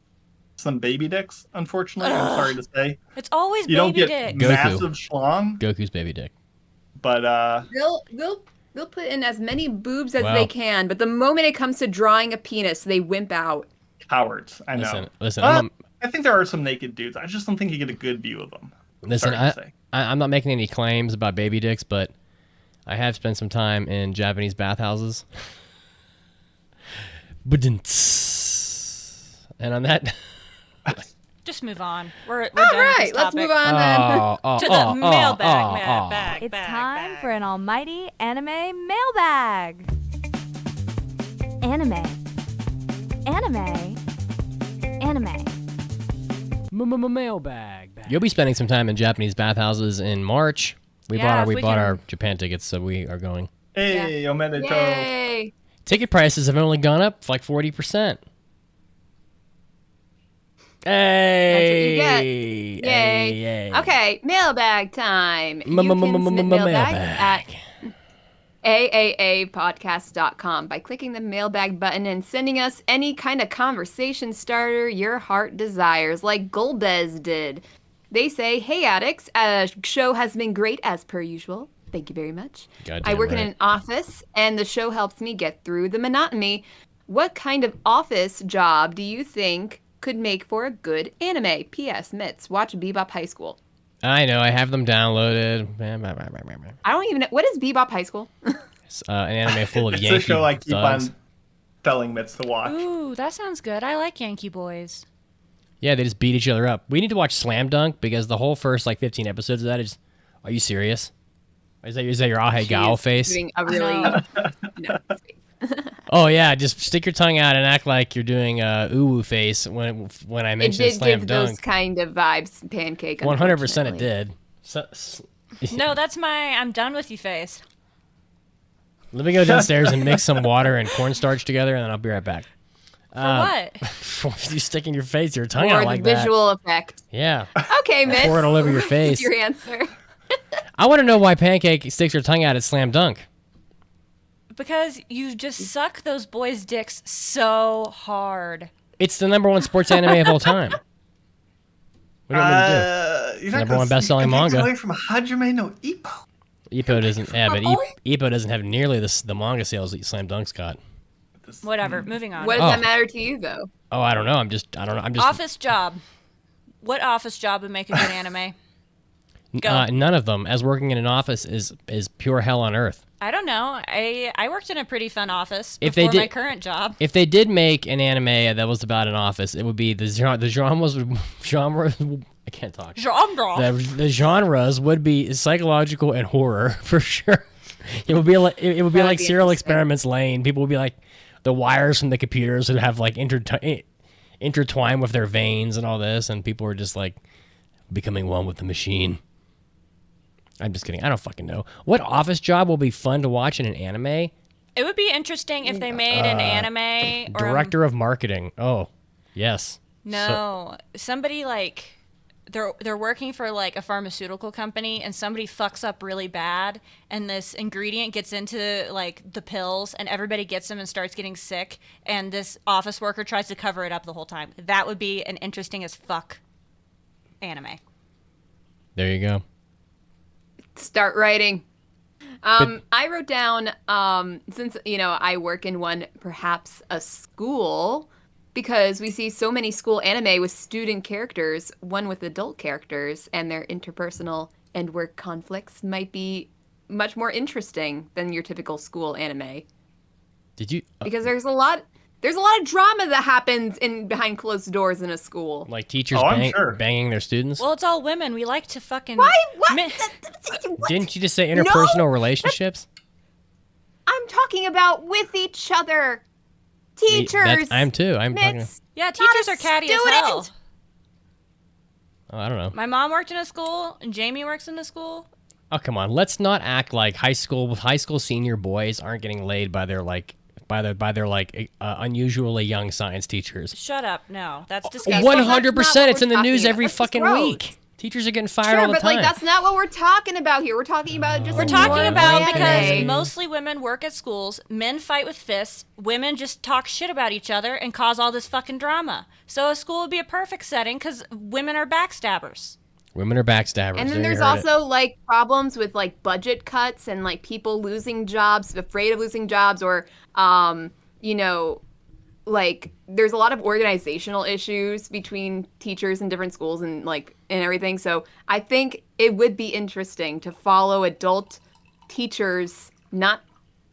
S5: some baby dicks, unfortunately. I'm sorry to say.
S4: It's always
S5: you
S4: baby
S5: don't get
S4: dicks.
S5: massive schlong.
S1: Goku's baby dick.
S5: But
S3: They'll put in as many boobs as they can, but the moment it comes to drawing a penis, they wimp out.
S5: Cowards, I know.
S1: Listen.
S5: I think there are some naked dudes. I just don't think you get a good view of them.
S1: Listen, I'm not making any claims about baby dicks, but I have spent some time in Japanese bathhouses. And on that,
S4: just move on. We're
S3: all
S4: done
S3: right.
S4: with this
S3: Let's
S4: topic.
S3: move on then.
S4: To the mailbag.
S9: It's time for an almighty anime mailbag. Anime.
S8: Mailbag.
S1: you'll be spending some time in Japanese bathhouses in March. We
S4: Yeah,
S1: bought
S4: if
S1: our
S4: we can-
S1: Japan tickets, so we are going.
S5: Hey, omedetou.
S3: Yay!
S1: Ticket prices have only gone up like 40%. Hey!
S3: That's what you get. Yay.
S1: Hey.
S3: Okay, mailbag time. You can submit mailbag at AAApodcast.com by clicking the mailbag button and sending us any kind of conversation starter your heart desires, like Golbez did. They say, "Hey Addicts, show has been great as per usual. Thank you very much.
S1: Goddamn
S3: I work in
S1: right.
S3: an office, and the show helps me get through the monotony. What kind of office job do you think could make for a good anime? P.S. Mitts, watch Bebop High School."
S1: I know. I have them downloaded.
S3: I don't even know. What is Bebop High School?
S1: It's, an anime full of
S5: It's
S1: Yankee
S5: a show I keep
S1: thugs.
S5: on telling Mitz to watch.
S4: Ooh, that sounds good. I like Yankee Boys.
S1: Yeah, they just beat each other up. We need to watch Slam Dunk because the whole first 15 episodes of that is. Are you serious? Is that your Ahe Gao face?
S3: Doing a really no.
S1: Oh yeah, just stick your tongue out and act like you're doing a uwu face when I
S3: It
S1: mentioned
S3: did
S1: Slam
S3: give those
S1: Dunk.
S3: kind of vibes, Pancake.
S1: 100% it
S3: unfortunately.
S1: did.
S4: No, that's my I'm done with you face.
S1: Let me go downstairs and mix some water and cornstarch together, and then I'll be right back.
S4: For what?
S1: You sticking your face, your tongue
S3: Or
S1: out
S3: the
S1: like that.
S3: visual effect.
S1: Yeah.
S3: Okay, Mitch.
S1: Pour it all over your face.
S3: Your answer.
S1: I want to know why Pancake sticks her tongue out at Slam Dunk.
S4: Because you just suck those boys' dicks so hard.
S1: It's the #1 sports anime of all time. What do you want me to
S5: You're
S1: Number
S5: not
S1: one
S5: gonna
S1: best-selling
S5: get
S1: manga.
S5: away from Hajime no Ippo.
S1: do? Ippo doesn't. Yeah, but Ippo doesn't have nearly the manga sales that Slam Dunk's got.
S4: Whatever. Moving on.
S3: What does
S1: Oh.
S3: that matter to you, though?
S1: Oh, I don't know. I'm just.
S4: Office job. What office job would make a good anime? Go.
S1: None of them. As working in an office is pure hell on earth.
S4: I don't know. I worked in a pretty fun office
S1: If
S4: before
S1: they
S4: my
S1: did-
S4: current job.
S1: If they did make an anime that was about an office, it would be the genres. I can't talk.
S4: Genre.
S1: The genres would be psychological and horror for sure. It would be like
S3: That would
S1: like
S3: be
S1: Serial
S3: interesting.
S1: Experiments Lane. People would be like the wires from the computers would have like intertwined with their veins and all this, and people were just like becoming one with the machine. I'm just kidding. I don't fucking know. What office job will be fun to watch in an anime?
S4: It would be interesting if they made an anime or
S1: Director of marketing. Oh, yes.
S4: no, somebody like they're working for like a pharmaceutical company and somebody fucks up really bad and this ingredient gets into like the pills and everybody gets them and starts getting sick and this office worker tries to cover it up the whole time. That would be an interesting as fuck anime.
S1: There you go.
S3: Start writing. I wrote down, since, I work in perhaps a school, because we see so many school anime with student characters, one with adult characters, and their interpersonal and work conflicts might be much more interesting than your typical school anime.
S1: Did you
S3: Because there's a lot of drama that happens behind closed doors in a school.
S1: like teachers
S5: Oh, I'm sure.
S1: banging their students?
S4: Well, it's all women. We like to fucking.
S3: Why? What?
S4: Mi-
S3: What?
S1: Didn't you just say interpersonal
S3: No!
S1: relationships?
S3: I'm talking about with each other. Teachers.
S1: I'm too. I'm talking.
S3: Mitts,
S4: Yeah,
S3: not
S4: teachers
S3: a
S4: are catty as
S3: student.
S4: hell.
S1: Oh, I don't know.
S4: My mom worked in a school, and Jamie works in a school.
S1: Oh, come on. Let's not act like high school senior boys aren't getting laid by their unusually young science teachers.
S4: Shut up. No, that's disgusting.
S1: 100%. It's in the news
S3: talking
S1: every
S3: about. That's
S1: fucking
S3: gross.
S1: week. Teachers are getting fired
S3: Sure,
S1: all the
S3: but
S1: time.
S3: that's not what we're talking about here. We're talking about just
S4: We're talking about
S3: normal
S4: because
S3: anime.
S4: mostly women work at schools, men fight with fists, women just talk shit about each other and cause all this fucking drama. So a school would be a perfect setting because women are backstabbers.
S1: Women are backstabbers.
S3: And then
S1: There you
S3: there's
S1: heard it.
S3: also like problems with like budget cuts and like people losing jobs, afraid of losing jobs, or like there's a lot of organizational issues between teachers in different schools and everything. So I think it would be interesting to follow adult teachers, not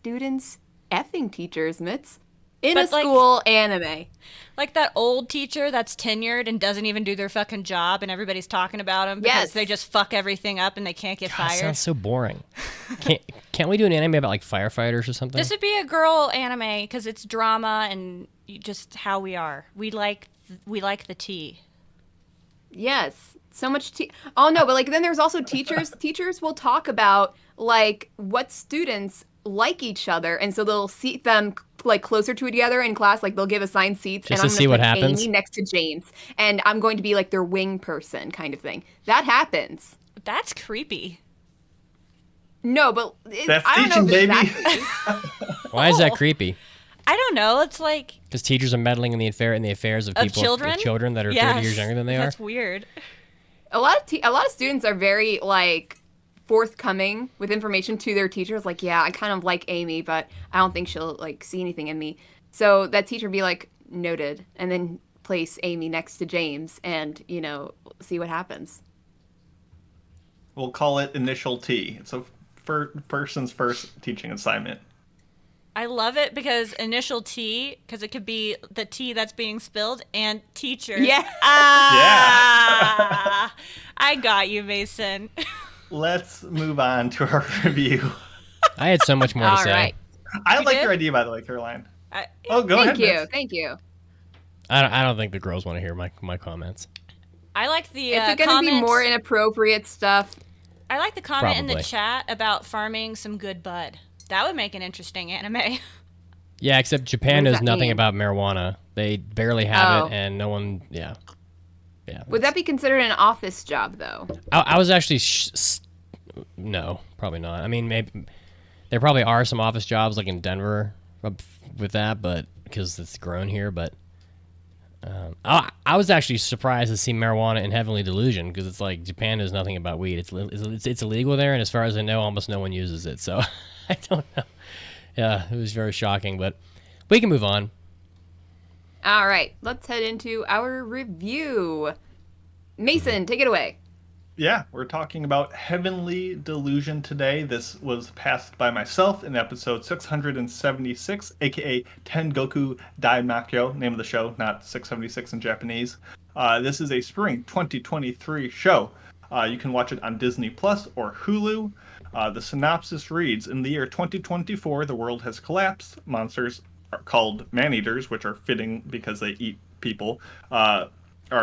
S3: students, effing teachers, Mitts, in a
S4: But, like-
S3: school anime.
S4: Like that old teacher that's tenured and doesn't even do their fucking job and everybody's talking about them because
S3: Yes.
S4: they just fuck everything up and they can't get
S1: God,
S4: fired.
S1: sounds so boring. Can't we do an anime about like firefighters or something?
S4: This would be a girl anime because it's drama and just how we are. We like the tea.
S3: Yes, so much oh no, but then there's also teachers. Teachers will talk about what students like each other, and so they'll seat them like closer to together in class. Like they'll give assigned seats,
S1: Just
S3: and
S1: to
S3: I'm
S1: see
S3: going
S1: what
S3: to put
S1: happens?
S3: Amy next to James, and I'm going to be like their wing person kind of thing. That happens.
S4: That's creepy.
S3: No, but
S5: That's
S3: I don't know
S5: teaching,
S3: if
S5: baby.
S3: it's that
S1: Why is that creepy?
S4: I don't know. It's like
S1: Because teachers are meddling in the affairs of people,
S4: children
S1: that are
S4: Yes,
S1: 30 years younger than they
S4: That's
S1: are.
S4: weird.
S3: a lot of students are very like forthcoming with information to their teachers. Like, yeah, I kind of like Amy, but I don't think she'll like see anything in me. So that teacher be like, noted, and then place Amy next to James, and see what happens.
S5: We'll call it Initial T. It's a person's first teaching assignment.
S4: I love it because initial T, because it could be the tea that's being spilled, and teacher.
S3: Yeah.
S4: Ah, I got you, Mason.
S5: Let's move on to our review.
S1: I had so much more to
S3: All
S1: say.
S3: right.
S5: I
S4: You
S5: like
S4: did?
S5: your idea, by the way, Caroline.
S4: I,
S5: Go ahead. Vince.
S3: Thank you.
S1: I don't think the girls want to hear my comments.
S4: I like the
S3: Is it going to
S4: comment.
S3: be more inappropriate stuff?
S4: I like the comment in
S1: Probably.
S4: the chat about farming some good bud. That would make an interesting anime.
S1: Yeah, except Japan
S3: What does
S1: knows
S3: that
S1: nothing
S3: mean?
S1: about marijuana. They barely have
S3: Oh.
S1: it, and no one. Yeah.
S3: Would that be considered an office job, though?
S1: I was actually. No, probably not. I mean, maybe there probably are some office jobs like in Denver with that, but because it's grown here. But I was actually surprised to see marijuana in Heavenly Delusion because it's like Japan knows nothing about weed. It's illegal there, and as far as I know, almost no one uses it. So I don't know. Yeah, it was very shocking, but we can move on.
S3: All right, let's head into our review. Mason, take it away.
S5: Yeah, we're talking about Heavenly Delusion today. This was passed by myself in episode 676, aka Tengoku Daimakyo, name of the show, not 676 in Japanese. This is a spring 2023 show. You can watch it on Disney Plus or Hulu. The synopsis reads, in the year 2024, the world has collapsed. Monsters are called man-eaters, which are fitting because they eat people, are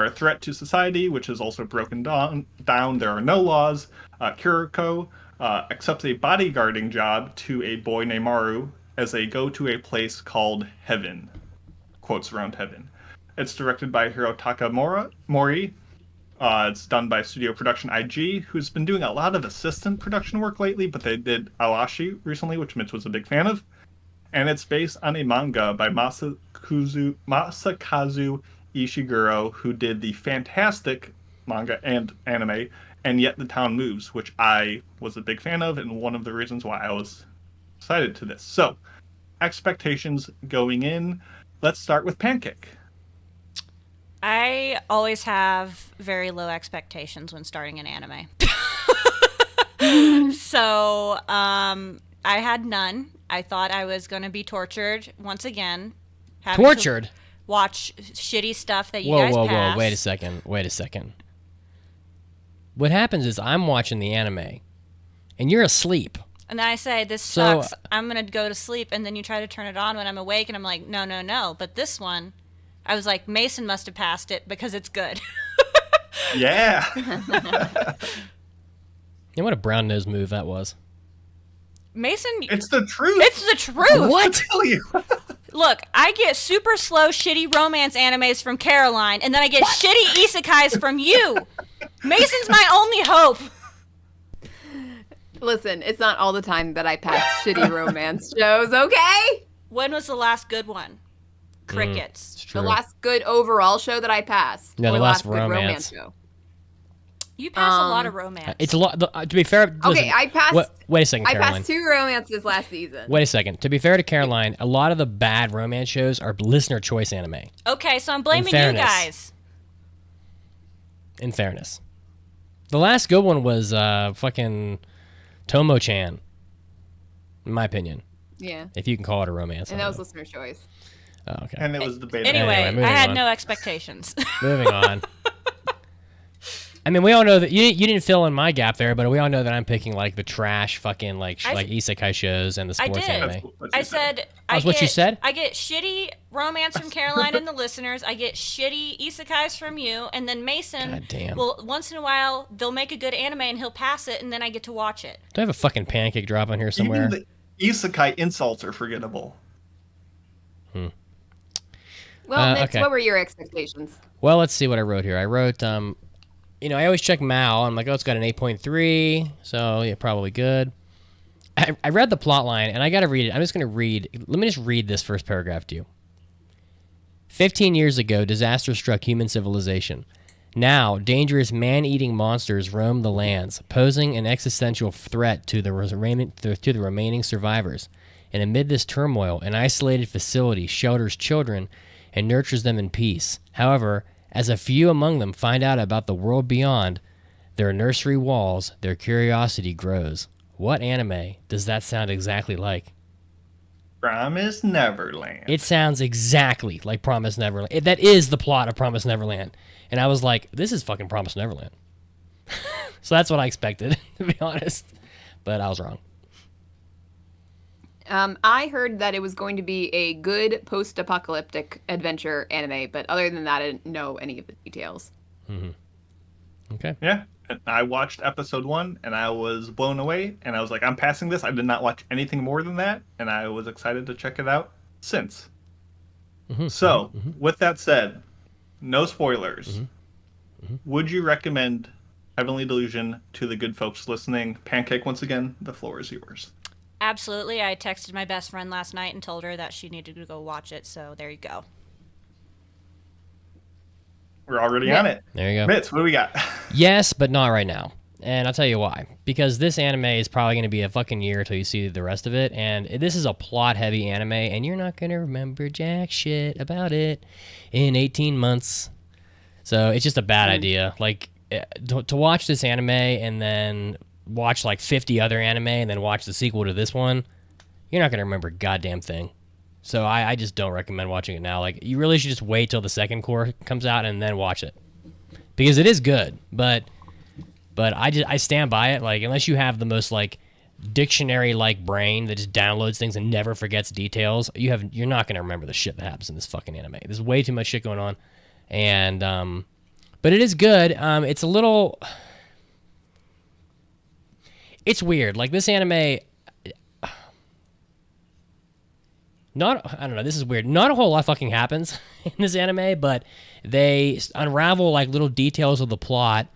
S5: a threat to society, which is also broken down. There are no laws. Kiriko accepts a bodyguarding job to a boy named Maru as they go to a place called Heaven. Quotes around Heaven. It's directed by Hirotaka Mori. It's done by Studio Production IG, who's been doing a lot of assistant production work lately, but they did Awashi recently, which Mitch was a big fan of. And it's based on a manga by Masakazu Ishiguro, who did the fantastic manga and anime, And Yet the Town Moves, which I was a big fan of, and one of the reasons why I was excited to this. So, expectations going in. Let's start with Pancake.
S4: I always have very low expectations when starting an anime. So, I had none. I thought I was going to be tortured once again. having to
S1: Tortured?
S4: Watch shitty stuff that you
S1: Whoa,
S4: guys
S1: whoa,
S4: pass.
S1: whoa. Wait a second. What happens is I'm watching the anime, and you're asleep.
S4: And then I say, this sucks. I'm going to go to sleep. And then you try to turn it on when I'm awake. And I'm like, no, no, no. But this one, I was like, Mason must have passed it because it's good.
S5: Yeah.
S1: You know what a brown nose move that was?
S4: Mason,
S5: It's the truth.
S4: it's the truth.
S5: What? I tell you.
S4: Look, I get super slow, shitty romance animes from Caroline, and then I get shitty isekais from you. Mason's my only hope.
S3: Listen, it's not all the time that I pass shitty romance shows, okay?
S4: When was the last good one? Crickets.
S1: It's true.
S3: The last good overall show that I passed.
S1: Yeah,
S3: or
S1: the last
S3: good
S1: romance.
S3: show.
S4: You pass a lot of romance.
S1: It's a lot. To be fair, listen,
S3: Okay, I passed.
S1: Wait a second,
S3: I
S1: Caroline.
S3: passed 2 romances last season.
S1: Wait a second. To be fair to Caroline, a lot of the bad romance shows are listener choice anime.
S4: Okay, so I'm blaming you
S1: fairness.
S4: guys.
S1: In fairness, the last good one was fucking Tomo-chan. In my opinion,
S3: Yeah,
S1: if you can call it a romance.
S3: and
S1: I
S3: that
S1: don't
S3: was listener choice.
S1: know. Oh, okay.
S5: And it was the beta.
S4: Anyway,
S1: moving
S4: I had
S1: on.
S4: no expectations.
S1: Moving on. I mean, we all know that you didn't fill in my gap there, but we all know that I'm picking like the trash fucking like isekai shows and the
S4: I
S1: sports
S4: did.
S1: anime.
S5: What
S4: I
S5: you
S4: said.
S1: That's what you said?
S4: I get shitty romance from Caroline and the listeners. I get shitty isekais from you, and then Mason.
S1: God damn.
S4: Well, once in a while they'll make a good anime and he'll pass it, and then I get to watch it.
S1: Do I have a fucking pancake drop on here somewhere?
S5: isekai insults are forgettable.
S3: Well, Mitch,
S1: okay.
S3: what were your expectations?
S1: Well, let's see what I wrote here. I wrote, I always check Mal. I'm like, oh, it's got an 8.3, so yeah, probably good. I read the plot line, and I got to read it. I'm just going to read. Let me just read this first paragraph to you. 15 years ago, disaster struck human civilization. Now, dangerous man-eating monsters roam the lands, posing an existential threat to the remaining survivors. And amid this turmoil, an isolated facility shelters children and nurtures them in peace. However, as a few among them find out about the world beyond their nursery walls, their curiosity grows. What anime does that sound exactly like?
S5: Promise Neverland.
S1: It sounds exactly like Promise Neverland. That is the plot of Promise Neverland. And I was like, this is fucking Promise Neverland. So that's what I expected, to be honest. But I was wrong.
S3: I heard that it was going to be a good post-apocalyptic adventure anime, but other than that, I didn't know any of the details.
S1: Okay.
S5: Yeah. And I watched episode 1 and I was blown away. And I was like, I'm passing this. I did not watch anything more than that. And I was excited to check it out since. So, with that said, no spoilers. Would you recommend Heavenly Delusion to the good folks listening? Pancake, once again, the floor is yours.
S4: Absolutely. I texted my best friend last night and told her that she needed to go watch it, so there you go.
S5: We're already on it.
S1: There you go.
S5: Mitz, what do we got?
S1: Yes, but not right now. And I'll tell you why. Because this anime is probably going to be a fucking year until you see the rest of it. And this is a plot-heavy anime, and you're not going to remember jack shit about it in 18 months. So it's just a bad idea. Like, to watch this anime and then watch like 50 other anime and then watch the sequel to this one, you're not going to remember a goddamn thing. So I just don't recommend watching it now. Like, you really should just wait till the second core comes out and then watch it. Because it is good, but I stand by it. Like, unless you have the most like dictionary-like brain that just downloads things and never forgets details, you're not going to remember the shit that happens in this fucking anime. There's way too much shit going on. And but it is good. It's a little, it's weird. Like, this anime, I don't know, this is weird. Not a whole lot fucking happens in this anime, but they unravel like little details of the plot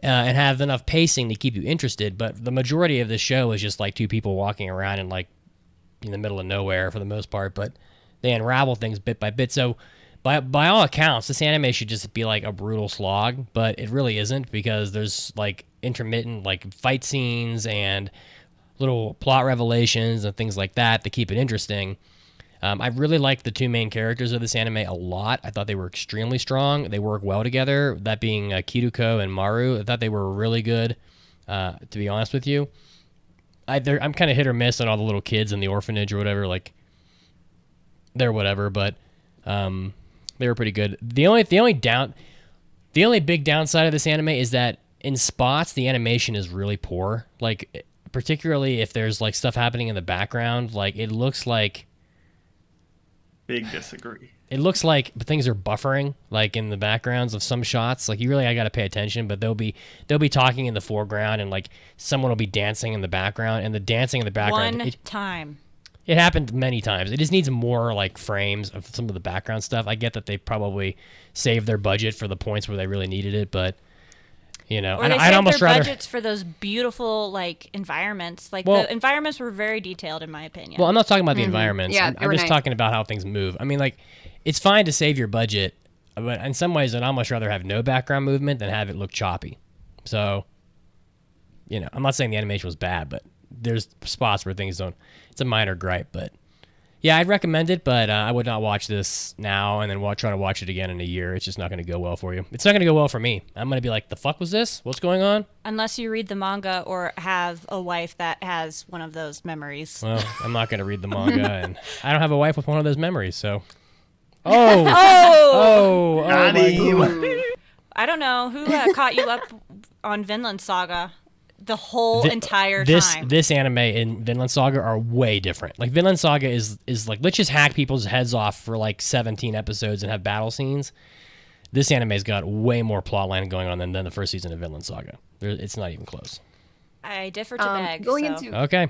S1: and have enough pacing to keep you interested. But the majority of the show is just like two people walking around in like in the middle of nowhere for the most part, but they unravel things bit by bit. So by all accounts, this anime should just be like a brutal slog, but it really isn't, because there's like intermittent like fight scenes and little plot revelations and things like that keep it interesting. I really like the two main characters of this anime a lot. I thought they were extremely strong. They work well together, that being Kiruko and Maru. I thought they were really good, to be honest with you. I'm kind of hit or miss on all the little kids in the orphanage or whatever. Like, they're whatever, but they were pretty good. The only big downside of this anime is that in spots the animation is really poor. Like, particularly if there's like stuff happening in the background, like it looks like.
S5: Big disagree.
S1: It looks like things are buffering, like in the backgrounds of some shots. Like, I got to pay attention, but they'll be talking in the foreground, and like someone will be dancing in the background, and the dancing in the background.
S4: Time.
S1: It happened many times. It just needs more like frames of some of the background stuff. I get that they probably saved their budget for the points where they really needed it, but
S4: or they saved their budgets for those beautiful like environments. Like, the environments were very detailed, in my opinion.
S1: Well, I'm not talking about the environments.
S3: Yeah,
S1: I'm just talking about how things move. I mean, like, it's fine to save your budget, but in some ways, I'd almost rather have no background movement than have it look choppy. So, I'm not saying the animation was bad, but there's spots where things don't. It's a minor gripe, but yeah, I'd recommend it, but I would not watch this now and then try to watch it again in a year. It's just not going to go well for you. It's not going to go well for me. I'm going to be like, the fuck was this? What's going on?
S4: Unless you read the manga or have a wife that has one of those memories.
S1: Well, I'm not going to read the manga, and I don't have a wife with one of those memories, so.
S4: Oh,
S5: Got him.
S4: I don't know who caught you up on Vinland Saga the whole entire time.
S1: This anime and Vinland Saga are way different. Like, Vinland Saga is like, let's just hack people's heads off for like 17 episodes and have battle scenes. This anime's got way more plotline going on than the first season of Vinland Saga. It's not even close.
S4: I differ to beg.
S1: Okay.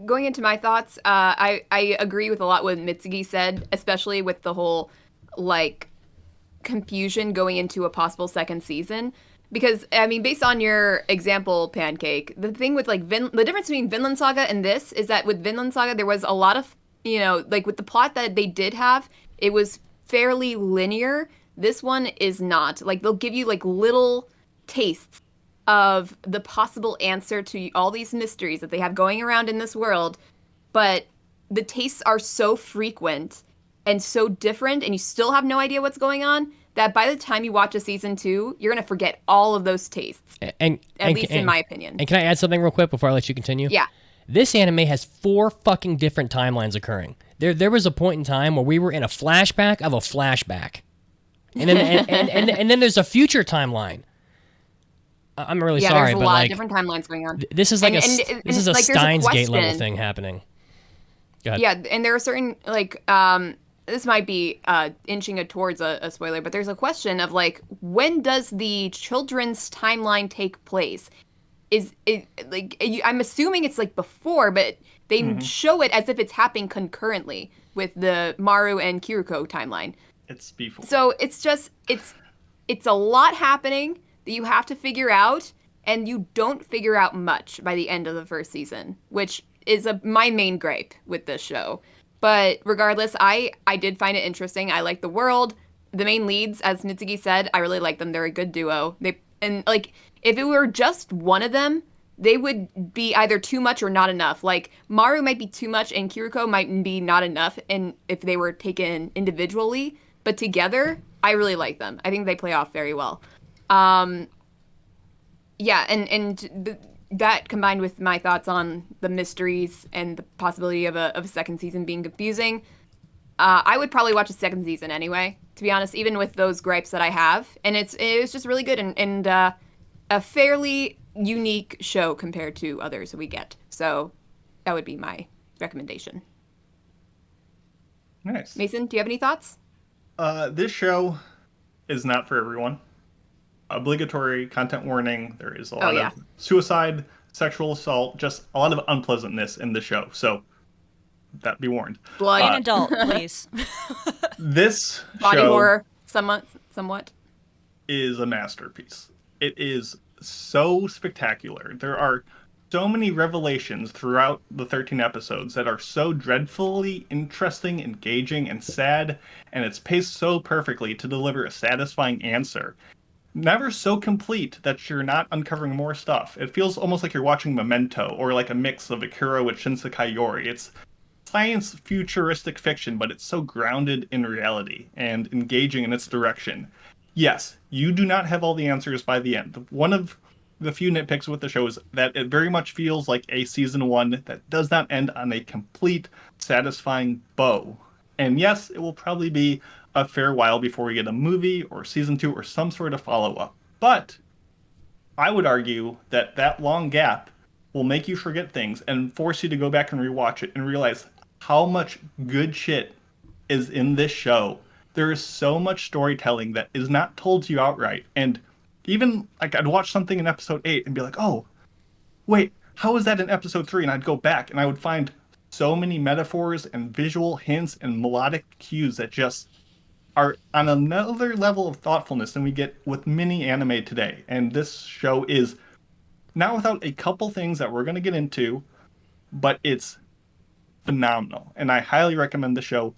S3: going into my thoughts, I agree with a lot what Mitsugi said, especially with the whole like confusion going into a possible second season. Because I mean, based on your example, Pancake, the thing with like the difference between Vinland Saga and this is that with Vinland Saga there was a lot of, you know, like with the plot that they did have, it was fairly linear. This one is not. Like they'll give you like little tastes of the possible answer to all these mysteries that they have going around in this world, but the tastes are so frequent and so different, and you still have no idea what's going on, that by the time you watch a season 2, you're going to forget all of those tastes. At least in my opinion.
S1: And can I add something real quick before I let you continue?
S3: Yeah.
S1: This anime has 4 fucking different timelines occurring. There was a point in time where we were in a flashback of a flashback. And then and then there's a future timeline. I'm really sorry,
S3: there's a
S1: but
S3: lot
S1: like
S3: of different timelines going on.
S1: This is like this is a
S3: like,
S1: Steins Gate level thing happening. Go ahead.
S3: Yeah, and there are certain like this might be inching it towards a spoiler, but there's a question of like, when does the children's timeline take place? Is it like, I'm assuming it's like before, but they show it as if it's happening concurrently with the Maru and Kiriko timeline.
S5: It's before.
S3: So it's just it's a lot happening that you have to figure out, and you don't figure out much by the end of the first season, which is my main gripe with this show. But regardless, I did find it interesting. I like the world. The main leads, as Mitsugi said, I really like them. They're a good duo. And like, if it were just one of them, they would be either too much or not enough. Like, Maru might be too much and Kiriko might be not enough, and if they were taken individually. But together, I really like them. I think they play off very well. Yeah, and that combined with my thoughts on the mysteries and the possibility of a second season being confusing, I would probably watch a second season anyway, to be honest, even with those gripes that I have. And it was just really good and a fairly unique show compared to others that we get. So that would be my recommendation.
S5: Nice.
S3: Mason, do you have any thoughts?
S5: This show is not for everyone. Obligatory content warning. There is a lot of suicide, sexual assault, just a lot of unpleasantness in the show. So that be warned.
S3: Blood.
S4: An adult, please.
S5: This
S3: body
S5: show
S3: horror, somewhat
S5: is a masterpiece. It is so spectacular. There are so many revelations throughout the 13 episodes that are so dreadfully interesting, engaging, and sad, and it's paced so perfectly to deliver a satisfying answer. Never so complete that you're not uncovering more stuff. It feels almost like you're watching Memento, or like a mix of Akira with Shinsekai Yori. It's science futuristic fiction, but it's so grounded in reality and engaging in its direction. Yes, you do not have all the answers by the end. One of the few nitpicks with the show is that it very much feels like a season 1 that does not end on a complete, satisfying bow. And yes, it will probably be a fair while before we get a movie or season 2 or some sort of follow-up. But I would argue that that long gap will make you forget things and force you to go back and rewatch it and realize how much good shit is in this show. There is so much storytelling that is not told to you outright. And even, like, I'd watch something in episode 8 and be like, oh, wait, how is that in episode 3? And I'd go back and I would find so many metaphors and visual hints and melodic cues that just are on another level of thoughtfulness than we get with many anime today. And this show is not without a couple things that we're going to get into, but it's phenomenal. And I highly recommend the show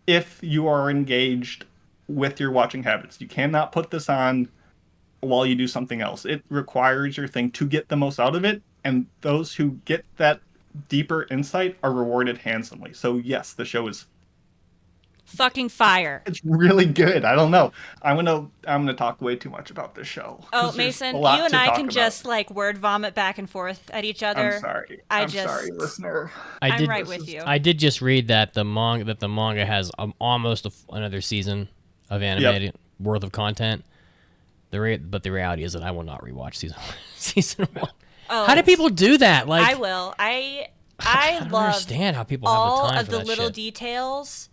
S5: if you are engaged with your watching habits. You cannot put this on while you do something else. It requires your thing to get the most out of it, and those who get that deeper insight are rewarded handsomely. So yes, the show is
S4: fucking fire.
S5: It's really good. I don't know. I'm gonna talk way too much about this show.
S4: Oh, Mason, you and I can just like word vomit back and forth at each other.
S5: I'm sorry. I'm sorry, listener.
S4: I'm right with you.
S1: I did just read that the manga has almost another season of animated worth of content. But the reality is that I will not rewatch season 1.
S4: Oh,
S1: how do people do that? Like,
S4: I will. I
S1: don't
S4: love
S1: understand how people
S4: all
S1: have the time
S4: of
S1: for
S4: the
S1: that
S4: little
S1: shit.
S4: details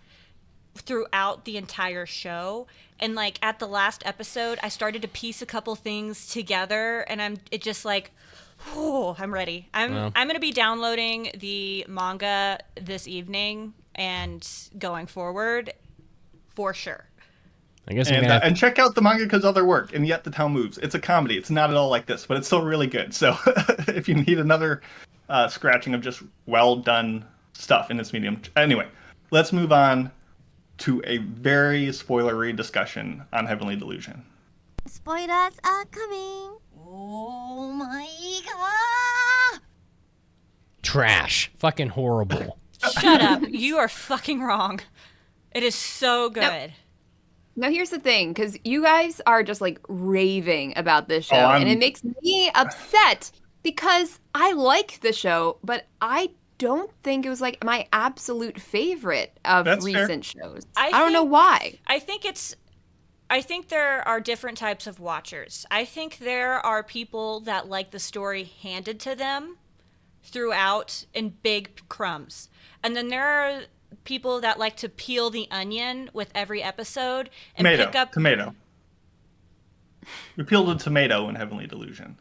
S4: throughout the entire show. And like at the last episode, I started to piece a couple things together, and it just like Oh, I'm ready. I'm going to be downloading the manga this evening and going forward for sure.
S1: I guess
S5: And check out the Mangaka's other work, And Yet the Town Moves. It's a comedy. It's not at all like this, but it's still really good. So if you need another scratching of just well-done stuff in this medium. Anyway, let's move on to a very spoilery discussion on Heavenly Delusion.
S2: Spoilers are coming. Oh my god.
S1: trash. Fucking horrible.
S4: Shut up. You are fucking wrong. It is so good.
S3: Now, here's the thing, because you guys are just like raving about this show,
S5: Oh,
S3: and it makes me upset because I like the show, but I don't think it was like my absolute favorite of
S5: That's
S3: recent shows.
S4: I
S3: don't know
S4: think-
S3: why.
S4: I think there are different types of watchers. I think there are people that like the story handed to them throughout in big crumbs. And then there are people that like to peel the onion with every episode and pick up
S5: Tomato. We peeled a tomato in Heavenly Delusion.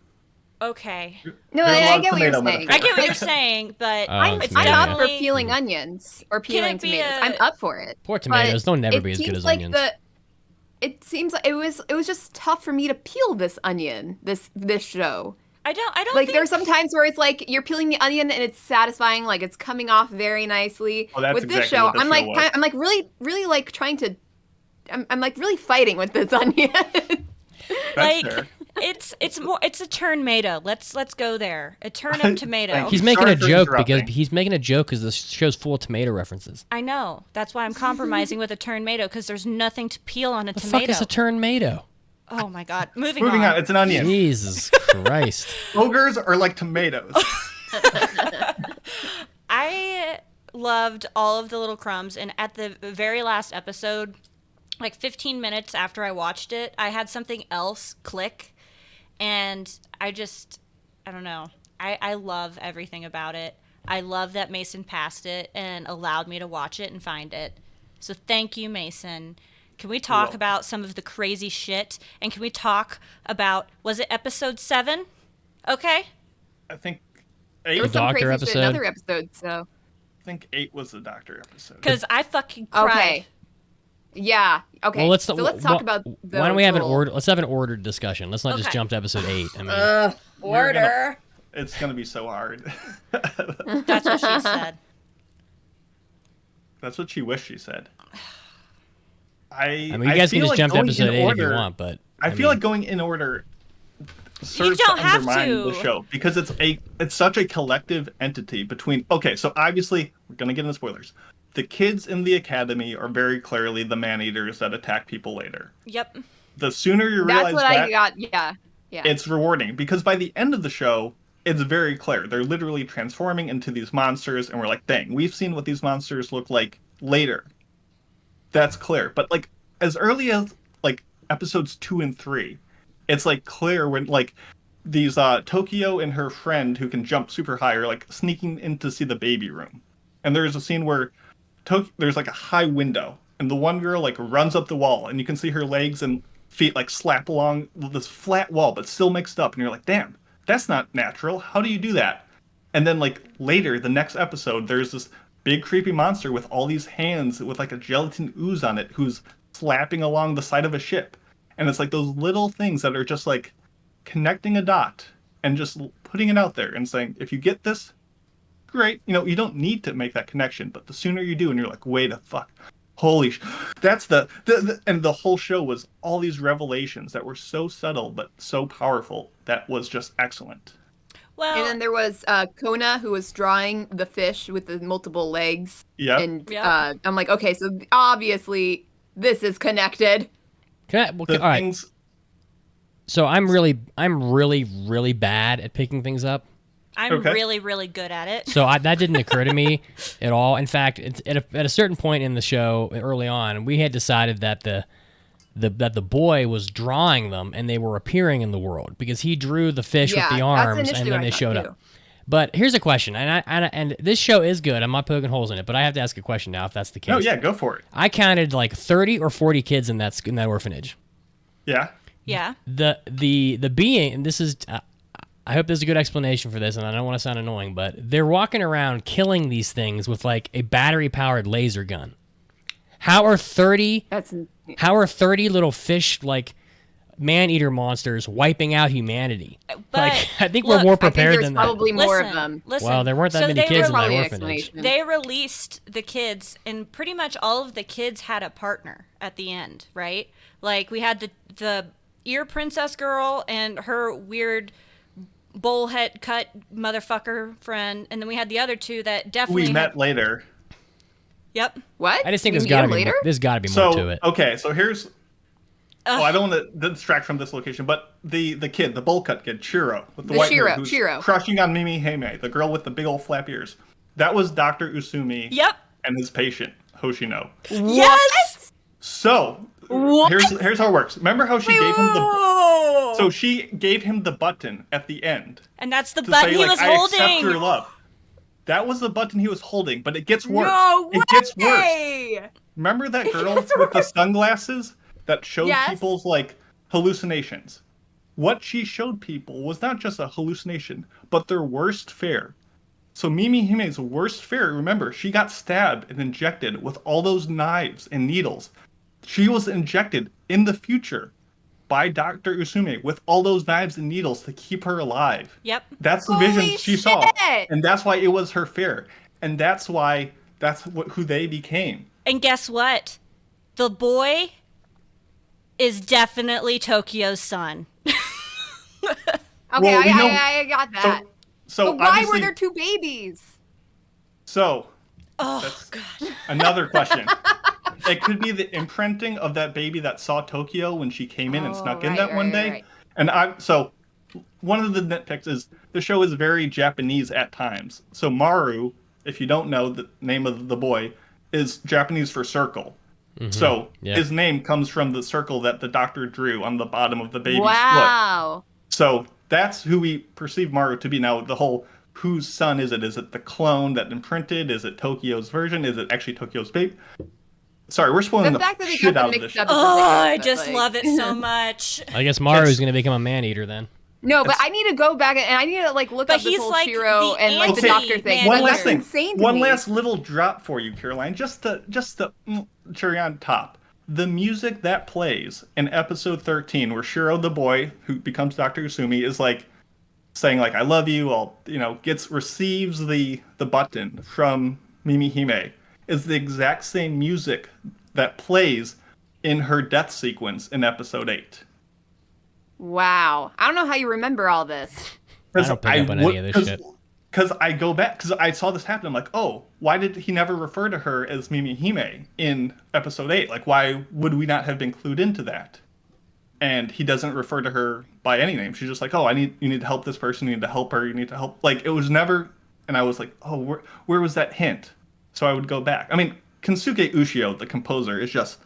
S4: Okay.
S3: No,
S5: There's a lot
S3: I
S5: of
S3: get what you're
S5: tomato
S3: saying.
S4: I get what you're saying, but
S3: I'm
S1: it's
S3: up
S1: tomato.
S3: for peeling onions or peeling
S4: it be
S3: tomatoes.
S4: a-
S3: I'm up for it.
S1: Poor tomatoes.
S3: But
S1: They'll never
S3: it
S1: be as good
S3: seems
S1: as
S3: like
S1: onions.
S3: It seems like it was just tough for me to peel this onion, this show.
S4: I don't
S3: Like
S4: think
S3: there's some times where it's like you're peeling the onion and it's satisfying, like it's coming off very nicely.
S5: Oh, that's
S3: with this
S5: exactly
S3: show,
S5: what the
S3: I'm
S5: show
S3: like
S5: was.
S3: I'm like really like trying to I'm like really fighting with this onion.
S5: That's
S4: like
S5: fair.
S4: it's a turnmato. Let's go there. A turnip tomato.
S5: Thank
S1: He's
S5: you.
S1: making
S5: Sorry
S1: a
S5: for
S1: joke because
S5: interrupting.
S1: he's making a joke because the show's full of tomato references.
S4: I know. That's why I'm compromising with a turnmato because there's nothing to peel on a
S1: The
S4: tomato.
S1: fuck is a turnmato?
S4: Oh my god. Moving
S5: Moving on, it's an onion.
S1: Jesus Christ.
S5: Ogres are like tomatoes.
S4: I loved all of the little crumbs, and at the very last episode, like 15 minutes after I watched it, I had something else click, and I don't know. I love everything about it. I love that Mason passed it and allowed me to watch it and find it. So thank you, Mason. Can we talk about some of the crazy shit? And can we talk about, was it episode 7? Okay.
S5: I think
S3: There
S5: 8.
S3: was some
S1: Doctor
S3: crazy shit in
S1: episode?
S3: other episodes, so
S5: I think 8 was the Doctor episode.
S4: Because I fucking cried.
S3: okay. Yeah. Okay.
S1: Well, let's
S3: so let's talk about those
S1: why don't we have an
S3: little-
S1: order? Let's have an ordered discussion. Let's not just
S4: Okay.
S1: jump to episode 8. I mean,
S3: order.
S5: It's gonna be so hard.
S4: That's what she said.
S5: That's what she wished she said. I
S1: you guys can
S5: feel
S1: just
S5: like
S1: jump to
S5: going
S1: episode
S5: in
S1: 8 if
S5: order-
S1: you want, but
S5: I feel like going in order serves
S4: don't
S5: to
S4: have
S5: undermine
S4: to.
S5: the show because it's such a collective entity between. Okay, so obviously we're gonna get into spoilers. The kids in the academy are very clearly the man-eaters that attack people later.
S4: Yep.
S5: The sooner you realize
S3: That's what
S5: that,
S3: I got. Yeah. Yeah.
S5: it's rewarding because by the end of the show, it's very clear. They're literally transforming into these monsters, and we're like, dang, we've seen what these monsters look like later. That's clear. But like as early as like episodes 2 and 3, it's like clear when like these Tokyo and her friend who can jump super high are like sneaking in to see the baby room. And there's a scene where there's like a high window, and the one girl like runs up the wall, and you can see her legs and feet like slap along this flat wall, but still mixed up. And you're like, damn, that's not natural. How do you do that? And then like later, the next episode, there's this big creepy monster with all these hands with like a gelatin ooze on it who's slapping along the side of a ship. And it's like those little things that are just like connecting a dot and just putting it out there and saying, if you get this, great. You know, you don't need to make that connection, but the sooner you do and you're like, wait a fuck. Holy that's the and the whole show was all these revelations that were so subtle but so powerful. That was just excellent.
S4: Well,
S3: And then there was Kona, who was drawing the fish with the multiple legs.
S5: Yeah.
S3: And
S4: Yep.
S3: I'm like, okay, so obviously this is connected.
S1: all
S5: The
S1: right.
S5: things
S1: So I'm really bad at picking things up.
S4: I'm
S5: Okay.
S4: really, really good at it.
S1: So that didn't occur to me at all. In fact, at a certain point in the show, early on, we had decided that the boy was drawing them and they were appearing in the world because he drew the fish
S3: Yeah,
S1: with the
S3: that's
S1: arms
S3: initially
S1: and then
S3: what I
S1: they
S3: thought,
S1: showed
S3: too.
S1: up. But here's a question, and this show is good. I'm not poking holes in it, but I have to ask a question now if that's the case.
S5: Oh yeah, go for it.
S1: I counted like 30 or 40 kids in that orphanage.
S5: Yeah.
S4: Yeah.
S1: The being, and this is I hope there's a good explanation for this, and I don't want to sound annoying, but they're walking around killing these things with like a battery-powered laser gun. How are 30 little fish like man-eater monsters wiping out humanity?
S4: But
S1: like, I think we're more prepared than that.
S3: Probably more of them.
S4: Listen,
S1: Well, there weren't that many kids in that
S3: Probably
S1: orphanage.
S4: They released the kids, and pretty much all of the kids had a partner at the end, right? Like, we had the ear princess girl and her weird bullhead cut motherfucker friend, and then we had the other two that definitely
S5: We met later.
S4: Yep.
S3: What?
S1: I just think
S3: You
S1: there's got to
S3: meet
S1: be
S3: him
S1: more,
S3: later?
S1: more to it.
S5: Okay, so here's. Oh, I don't want to distract from this location, but the kid, the bowl cut kid, Shiro, with the white hair, who's
S3: Shiro.
S5: crushing on Mimi Hime, the girl with the big old flap ears. That was Dr. Usumi.
S4: Yep.
S5: And his patient, Hoshino.
S4: Yes.
S5: So here's how it works. Remember how she gave him the. So she gave him the button at the end.
S4: And that's the
S5: to
S4: button
S5: say,
S4: he
S5: like,
S4: was
S5: I
S4: holding.
S5: accept your love. That was the button he was holding, but it gets worse.
S3: No
S5: it gets worse.
S3: way!
S5: Remember that girl with the sunglasses that showed people's like hallucinations? What she showed people was not just a hallucination, but their worst fear. So Mimi Hime's worst fear, remember, she got stabbed and injected with all those knives and needles. She was injected in the future by Dr. Usume with all those knives and needles to keep her alive.
S4: Yep.
S5: That's the
S3: Holy
S5: vision she saw.
S3: shit!
S5: And that's why it was her fear. And that's who they became.
S4: And guess what? The boy is definitely Tokyo's son.
S3: Okay,
S5: Well, we know-
S3: I got that.
S5: So
S3: but why were
S5: obviously-
S3: there two babies?
S5: So,
S4: Oh,
S5: that's
S4: God.
S5: another question. It could be the imprinting of that baby that saw Tokyo when she came in and snuck in that one day.
S3: Right.
S5: And so one of the nitpicks is the show is very Japanese at times. So Maru, if you don't know the name of the boy, is Japanese for circle. So his name comes from the circle that the doctor drew on the bottom of the baby's foot.
S3: Wow.
S5: So that's who we perceive Maru to be. Now, the whole whose son is it? Is it the clone that imprinted? Is it Tokyo's version? Is it actually Tokyo's baby? Sorry, we're spoiling
S3: The
S5: the
S3: fact that they
S5: shit
S3: got
S5: out
S3: them
S5: of this
S3: mixed
S5: shit.
S3: up.
S4: Oh, I
S3: But,
S4: just
S3: like-
S4: love it so much.
S1: I guess Maru's going to become a man-eater then.
S3: No, but I need to go back and I need to like look
S4: But
S3: up this
S4: he's
S3: whole
S4: like
S3: Shiro
S4: the
S3: and like the
S4: anti-
S3: doctor thing.
S4: man
S5: One
S3: Like,
S5: last
S3: that's
S5: thing.
S3: insane to
S5: One
S3: me.
S5: last little drop for you, Caroline. Just to cherry on top. The music that plays in episode 13, where Shiro, the boy who becomes Dr. Usumi, is like saying like "I love you," receives the button from Mimi Hime, is the exact same music that plays in her death sequence in episode 8.
S3: Wow. I don't know how you remember all this.
S1: I don't pick up on any of this shit.
S5: Because I go back, because I saw this happen. I'm like, oh, why did he never refer to her as Mimi Hime in episode 8? Like, why would we not have been clued into that? And he doesn't refer to her by any name. She's just like, oh, you need to help this person. You need to help her. You need to help. Like, it was never. And I was like, oh, where was that hint? So I would go back. I mean, Kensuke Ushio, the composer, is just,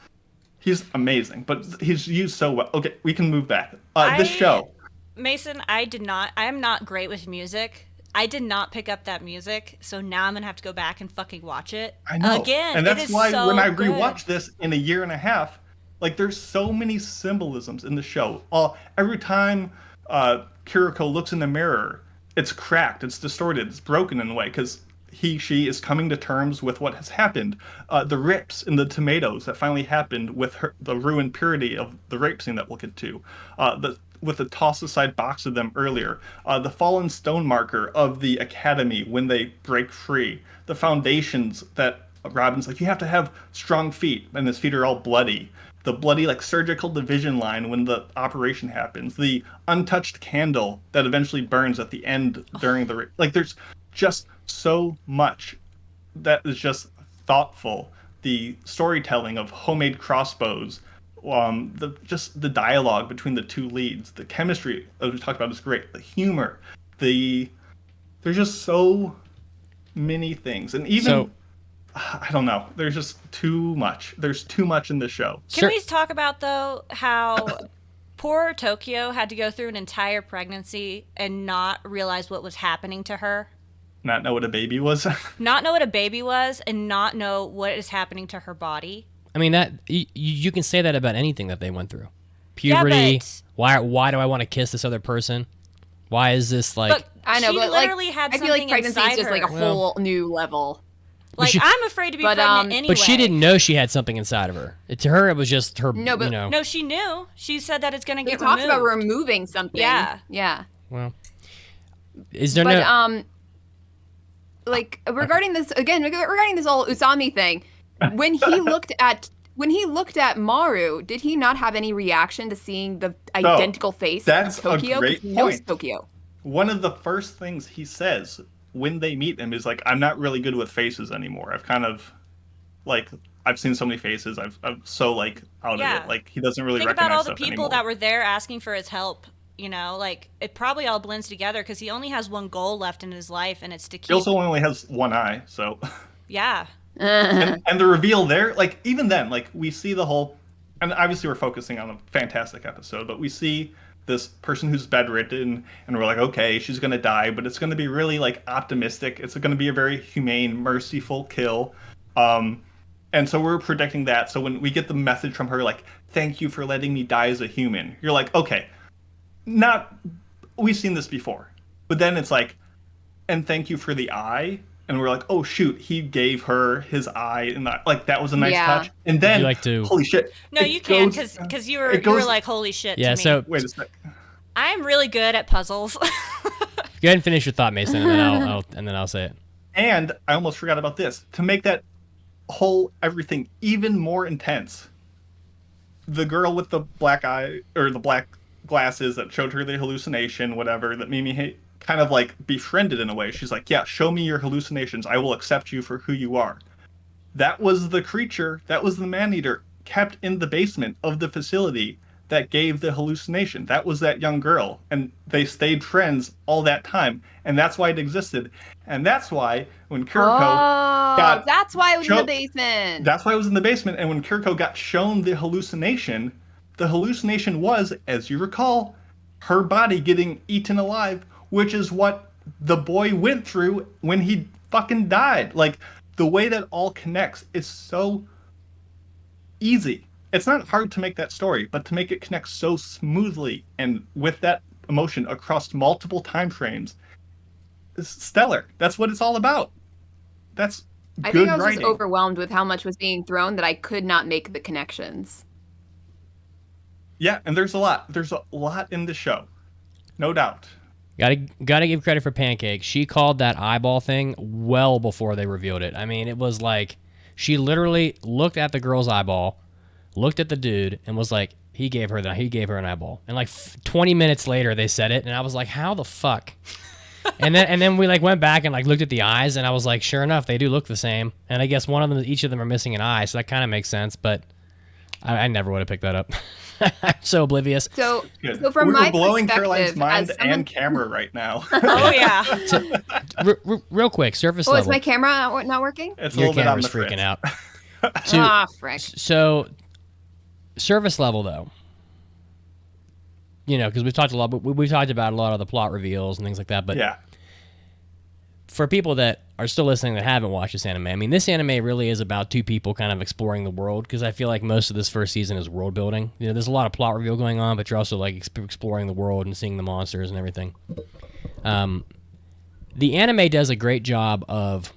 S5: he's amazing. But he's used so well. Okay, we can move back. This show.
S4: Mason, I am not great with music. I did not pick up that music, so now I'm gonna have to go back and fucking watch it
S5: I know.
S4: again.
S5: And
S4: it
S5: that's
S4: is
S5: why
S4: so
S5: when I
S4: good.
S5: rewatched this in a year and a half, like there's so many symbolisms in the show. Every time Kiriko looks in the mirror, it's cracked, it's distorted, it's broken in a way because she is coming to terms with what has happened. The rips in the tomatoes that finally happened with the ruined purity of the rape scene that we'll get to. With the toss-aside box of them earlier. The fallen stone marker of the academy when they break free. The foundations that Robin's like, you have to have strong feet, and his feet are all bloody. The bloody, like, surgical division line when the operation happens. The untouched candle that eventually burns at the end during the... Like, there's just so much that is just thoughtful. The storytelling of homemade crossbows, the dialogue between the two leads, the chemistry that we talked about is great. The humor, there's just so many things, and even I don't know. There's just too much. There's too much in this show.
S4: Can we talk about though how poor Tokyo had to go through an entire pregnancy and not realize what was happening to her?
S5: Not know what a baby was.
S4: Not know what a baby was, and not know what is happening to her body.
S1: I mean, that you can say that about anything that they went through. Puberty.
S4: Yeah,
S1: why do I want to kiss this other person? Why is this like?
S4: But
S3: I know,
S4: she
S3: but
S4: literally
S3: like,
S4: had
S3: I feel like
S4: something
S3: pregnancy is
S4: inside
S3: just like a
S4: her.
S3: whole new level.
S4: Like,
S1: she-
S4: I'm afraid to be
S3: But,
S4: pregnant anyway.
S1: But she didn't know she had something inside of her. To her, it was just her.
S3: No, but-
S4: No, she knew. She said that it's going to
S3: They
S4: get
S3: talked
S4: removed.
S3: about removing something.
S4: Yeah.
S3: Yeah.
S1: Well, is there
S3: But
S1: no?
S3: like regarding this whole Usami thing, when he looked at Maru, did he not have any reaction to seeing the identical face
S5: that's
S3: of Tokyo?
S5: a great
S3: 'Cause he knows
S5: point.
S3: Tokyo.
S5: One of the first things he says when they meet him is like, "I'm not really good with faces anymore. I've kind of like I've seen so many faces. I'm so like out
S4: Yeah.
S5: of it. Like he doesn't really
S4: Think
S5: recognize
S4: about all the
S5: stuff
S4: people
S5: anymore."
S4: that were there asking for his help. You know, like, it probably all blends together because he only has one goal left in his life, and it's to keep.
S5: He also only has one eye, so.
S4: Yeah.
S5: And the reveal there, like even then, like we see the whole, and obviously we're focusing on a fantastic episode, but we see this person who's bedridden, and we're like, okay, she's gonna die, but it's gonna be really like optimistic. It's gonna be a very humane, merciful kill, and so we're predicting that. So when we get the message from her, like, "Thank you for letting me die as a human," you're like, okay, we've seen this before, but then it's like, "And thank you for the eye." And we're like, oh shoot, he gave her his eye, and like that was a nice touch. And then,
S1: you like to-
S5: holy shit!
S4: No,
S5: it
S4: you can't
S5: goes-
S4: because you
S5: it
S4: were
S5: goes-
S4: like, holy shit.
S1: Yeah.
S4: To me.
S1: So
S5: Wait a sec.
S4: I'm really good at puzzles.
S1: go ahead and finish your thought, Mason, and then I'll say it.
S5: And I almost forgot about this. To make that whole everything even more intense, the girl with the black eye or the black glasses that showed her the hallucination, whatever, that made me hate, kind of like befriended in a way. She's like, yeah, show me your hallucinations. I will accept you for who you are. That was the creature, that was the man-eater kept in the basement of the facility that gave the hallucination. That was that young girl. And they stayed friends all that time. And that's why it existed. And that's why when Kiriko
S3: That's why it was in the
S5: show-
S3: basement.
S5: That's why it was in the basement. And when Kiriko got shown the hallucination was, as you recall, her body getting eaten alive, which is what the boy went through when he fucking died. Like, the way that all connects is so easy. It's not hard to make that story, but to make it connect so smoothly and with that emotion across multiple time frames is stellar. That's what it's all about. That's
S3: I
S5: good
S3: think I was
S5: writing.
S3: just overwhelmed with how much was being thrown that I could not make the connections.
S5: Yeah, and there's a lot. There's a lot in the show. No doubt.
S1: Gotta give credit for Pancake. She called that eyeball thing well before they revealed it. I mean, it was like she literally looked at the girl's eyeball, looked at the dude, and was like, he gave her an eyeball. And like 20 minutes later, they said it, and I was like, how the fuck? and then we like went back and like looked at the eyes, and I was like, sure enough, they do look the same. And I guess each of them are missing an eye, so that kind of makes sense. But I never would have picked that up. I'm so oblivious.
S3: So
S5: Good.
S3: from
S5: We're
S3: my
S5: blowing
S3: perspective,
S5: Caroline's mind
S3: as someone-
S5: and camera right now.
S4: Oh, yeah.
S1: Real quick, surface
S3: Oh,
S1: level.
S3: is my camera not working?
S5: It's a
S1: Your
S5: little bit on
S1: camera's
S5: the fritz.
S1: freaking out.
S3: Ah, frick.
S1: So, surface level though, you know, because we've talked about a lot of the plot reveals and things like that. But
S5: Yeah.
S1: for people that are still listening that haven't watched this anime, I mean, this anime really is about two people kind of exploring the world, because I feel like most of this first season is world building. You know, there's a lot of plot reveal going on, but you're also like exploring the world and seeing the monsters and everything. The anime does a great job of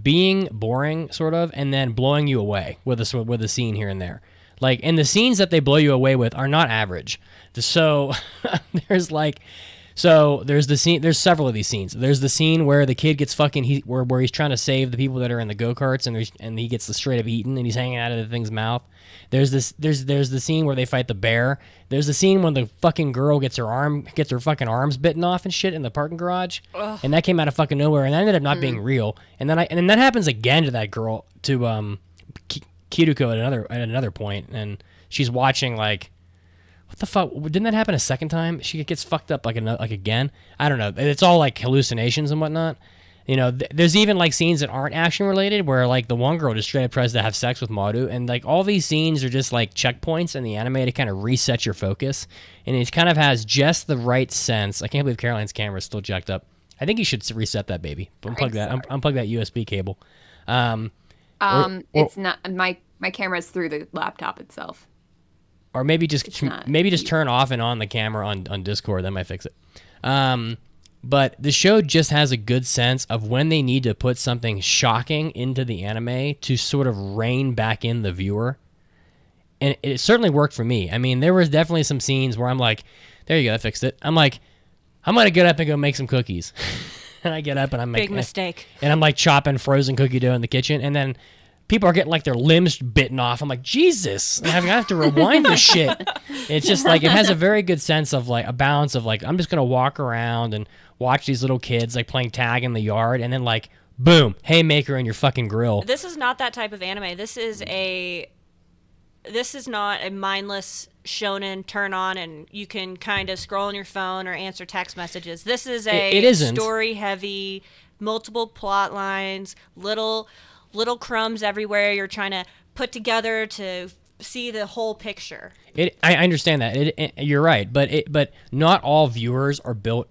S1: being boring, sort of, and then blowing you away with a scene here and there. Like, and the scenes that they blow you away with are not average. So there's the scene. There's several of these scenes. There's the scene where the kid gets where he's trying to save the people that are in the go-karts, and he gets straight up eaten, and he's hanging out of the thing's mouth. There's the scene where they fight the bear. There's the scene when the fucking girl gets her fucking arms bitten off and shit in the parking garage. Ugh. And that came out of fucking nowhere, and that ended up not being real. And then that happens again to that girl, to Kiruko at another point, and she's watching like, what the fuck? Didn't that happen a second time? She gets fucked up like again. I don't know. It's all like hallucinations and whatnot. You know, there's even like scenes that aren't action related, where like the one girl just straight up tries to have sex with Maru, and like all these scenes are just like checkpoints in the anime to kind of reset your focus, and it kind of has just the right sense. I can't believe Caroline's camera is still jacked up. I think you should reset that baby. Unplug that USB cable.
S3: It's not my camera's through the laptop itself.
S1: or maybe just
S3: not
S1: turn off and on the camera on Discord. That might fix it. But the show just has a good sense of when they need to put something shocking into the anime to sort of rein back in the viewer. And it certainly worked for me. I mean, there was definitely some scenes where I'm like, there you go, I fixed it. I'm like, I'm going to get up and go make some cookies. And I get up and I'm
S4: Big mistake.
S1: And I'm like chopping frozen cookie dough in the kitchen. And then people are getting like their limbs bitten off. I'm like, Jesus, I have to rewind this shit. It's just like, it has a very good sense of like a balance of like, I'm just going to walk around and watch these little kids like playing tag in the yard. And then like, boom, haymaker in your fucking grill.
S4: This is not that type of anime. This is not a mindless shonen turn on and you can kind of scroll on your phone or answer text messages. This is a story heavy, multiple plot lines, little crumbs everywhere you're trying to put together to see the whole picture.
S1: I understand that. You're right, but not all viewers are built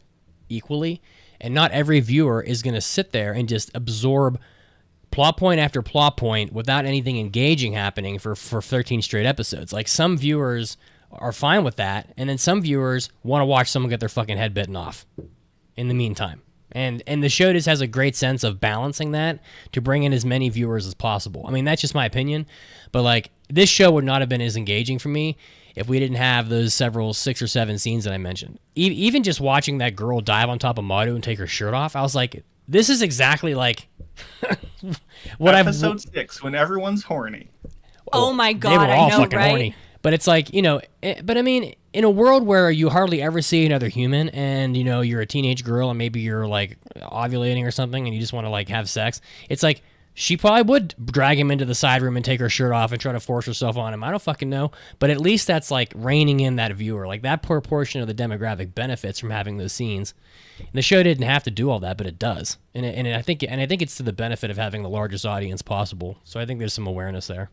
S1: equally, and not every viewer is going to sit there and just absorb plot point after plot point without anything engaging happening for 13 straight episodes. Like, some viewers are fine with that, and then some viewers want to watch someone get their fucking head bitten off in the meantime. And the show just has a great sense of balancing that to bring in as many viewers as possible. I mean, that's just my opinion, but like, this show would not have been as engaging for me if we didn't have those several 6 or 7 scenes that I mentioned. Even just watching that girl dive on top of Maru and take her shirt off, I was like, this is exactly like what
S5: Episode 6, when everyone's horny.
S4: Oh my God,
S1: they were all
S4: I know,
S1: fucking
S4: right?
S1: horny. But it's like, but I mean, in a world where you hardly ever see another human and, you're a teenage girl and maybe you're like ovulating or something and you just want to like have sex, it's like, she probably would drag him into the side room and take her shirt off and try to force herself on him. I don't fucking know. But at least that's like reining in that viewer. Like, that poor portion of the demographic benefits from having those scenes. And the show didn't have to do all that, but it does. And I think it's to the benefit of having the largest audience possible. So I think there's some awareness there.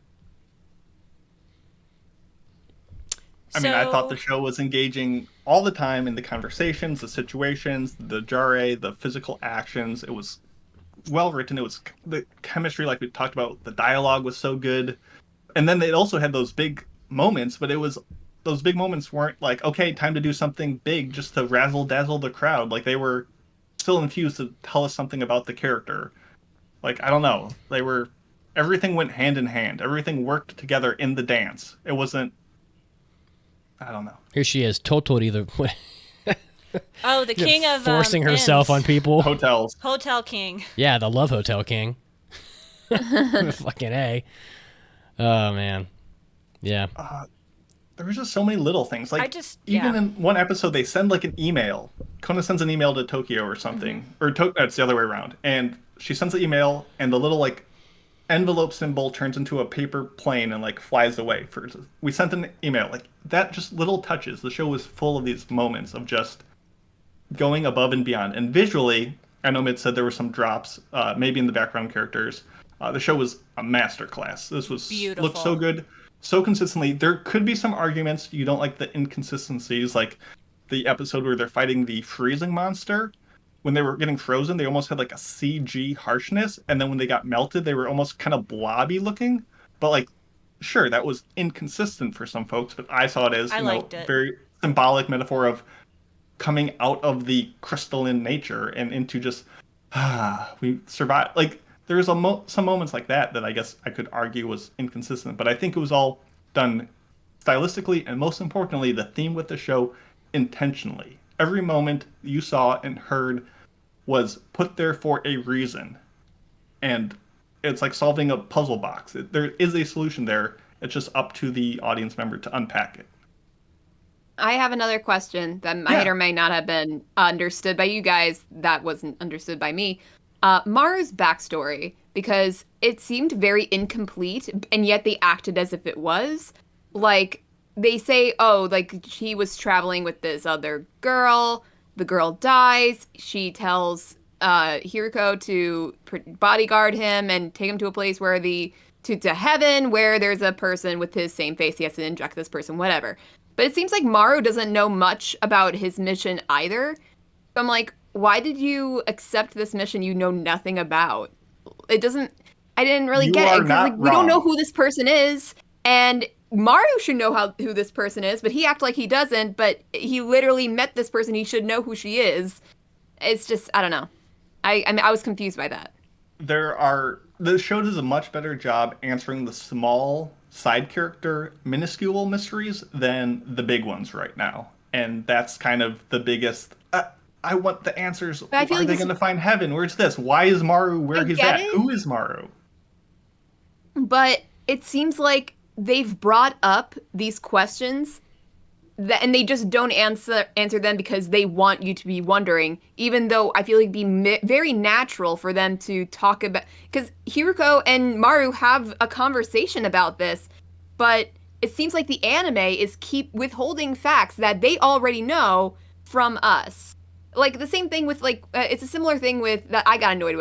S5: I mean, I thought the show was engaging all the time in the conversations, the situations, the jare, the physical actions. It was well written. It was the chemistry, like we talked about. The dialogue was so good, and then it also had those big moments. But those big moments weren't like, okay, time to do something big just to razzle dazzle the crowd. Like, they were still infused to tell us something about the character. Like, I don't know, everything went hand in hand. Everything worked together in the dance. It wasn't. I don't know.
S1: Here she is, Totori,
S4: the king of
S1: forcing herself on people.
S5: Hotels.
S4: Hotel king.
S1: Yeah, the Love Hotel King. Fucking A. Oh, man. Yeah.
S5: There was just so many little things. Like, even in one episode, they send like an email. Kona sends an email to Tokyo or something. Mm-hmm. Or it's the other way around. And she sends an email, and the little like envelope symbol turns into a paper plane and like flies away. We sent an email. Like, that, just little touches. The show was full of these moments of just going above and beyond. And visually, I know Mid said there were some drops, maybe in the background characters. The show was a masterclass. This was beautiful. Looked so good, so consistently. There could be some arguments. You don't like the inconsistencies, like the episode where they're fighting the freezing monster. When they were getting frozen, they almost had like a CG harshness, and then when they got melted, they were almost kind of blobby looking. But like, sure, that was inconsistent for some folks, but I saw it as very symbolic metaphor of coming out of the crystalline nature and into just we survived. Like, there's some moments like that I guess I could argue was inconsistent, but I think it was all done stylistically, and most importantly, the theme with the show intentionally. Every moment you saw and heard was put there for a reason, and it's like solving a puzzle box. There is a solution there. It's just up to the audience member to unpack it.
S3: I have another question that might or may not have been understood by you guys that wasn't understood by me. Maru's backstory, because it seemed very incomplete, and yet they acted as if it was. Like, they say, like, he was traveling with this other girl. The girl dies. She tells Hiriko to bodyguard him and take him to a place where to heaven, where there's a person with his same face. He has to inject this person, whatever. But it seems like Maru doesn't know much about his mission either. So I'm like, why did you accept this mission you know nothing about? I didn't really get it. Like, we don't know who this person is. And Maru should know who this person is, but he acts like he doesn't, but he literally met this person. He should know who she is. It's just, I don't know. I mean, I was confused by that.
S5: The show does a much better job answering the small side character minuscule mysteries than the big ones right now. And that's kind of the biggest, I want the answers. Are they going to find heaven? Where's this? Why is Maru where he's at? Who is Maru?
S3: But it seems like they've brought up these questions and they just don't answer them because they want you to be wondering, even though I feel like it'd be very natural for them to talk about, because Hiruko and Maru have a conversation about this, but it seems like the anime is keep withholding facts that they already know from us. Like the same thing with it's a similar thing with that I got annoyed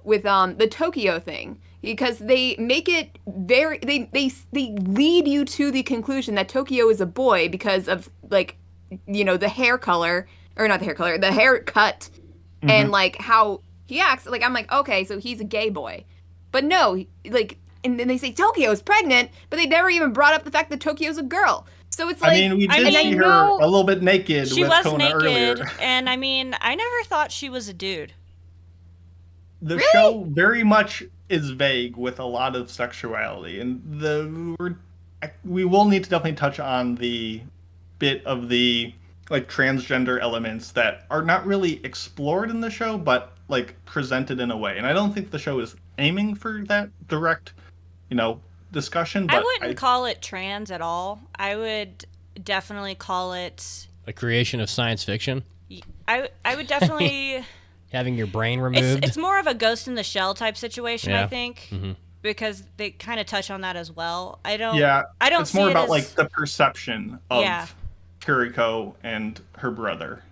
S3: with the Tokyo thing. Because they make it very, they lead you to the conclusion that Tokyo is a boy because of the hair color, or not the hair color, the haircut, and how he acts. Like I'm like, okay, so he's a gay boy, but no, and then they say Tokyo's pregnant, but they never even brought up the fact that Tokyo's a girl. So it's like,
S5: we did see her a little bit naked.
S4: She
S5: with
S4: was
S5: Kona
S4: naked,
S5: earlier.
S4: and I mean, I never thought she was a dude.
S5: The show very much is vague with a lot of sexuality, and we will need to definitely touch on the bit of the transgender elements that are not really explored in the show, but presented in a way. And I don't think the show is aiming for that direct, discussion. But
S4: I wouldn't call it trans at all. I would definitely call it
S1: a creation of science fiction.
S4: I would definitely.
S1: Having your brain removed.
S4: It's more of a Ghost in the Shell type situation, I think, because they kind of touch on that as well. I don't.
S5: It's more about the perception of Kiriko and her brother.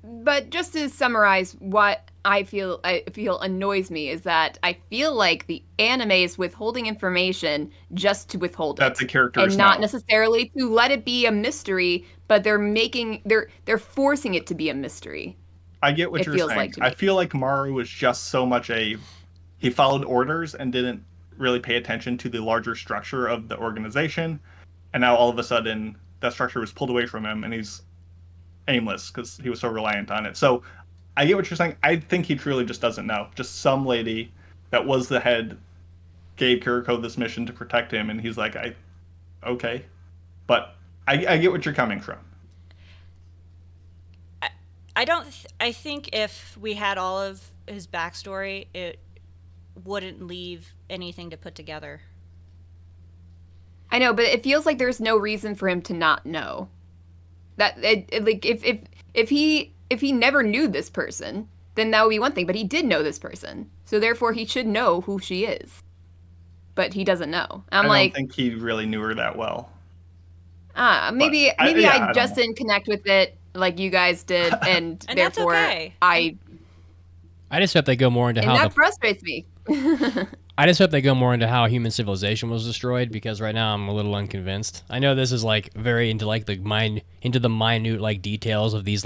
S3: But just to summarize, what I feel annoys me is that I feel like the anime is withholding information just to withhold
S5: that the characters
S3: and not necessarily to let it be a mystery, but they're forcing it to be a mystery.
S5: I get what you're saying. I feel like Maru was just so much he followed orders and didn't really pay attention to the larger structure of the organization. And now all of a sudden that structure was pulled away from him and he's aimless because he was so reliant on it. So I get what you're saying. I think he truly just doesn't know. Just some lady that was the head gave Kiriko this mission to protect him. And he's like, okay. But I get what you're coming from.
S4: I think if we had all of his backstory, it wouldn't leave anything to put together.
S3: I know, but it feels like there's no reason for him to not know. That if he never knew this person, then that would be one thing. But he did know this person, so therefore he should know who she is. But he doesn't know. I don't
S5: think he really knew her that well.
S3: Maybe I just didn't connect with it like you guys did, and therefore
S4: that's okay.
S1: I just hope they go more into
S3: that frustrates me.
S1: I just hope they go more into how human civilization was destroyed, because right now I'm a little unconvinced. I know this is very into the minute details of these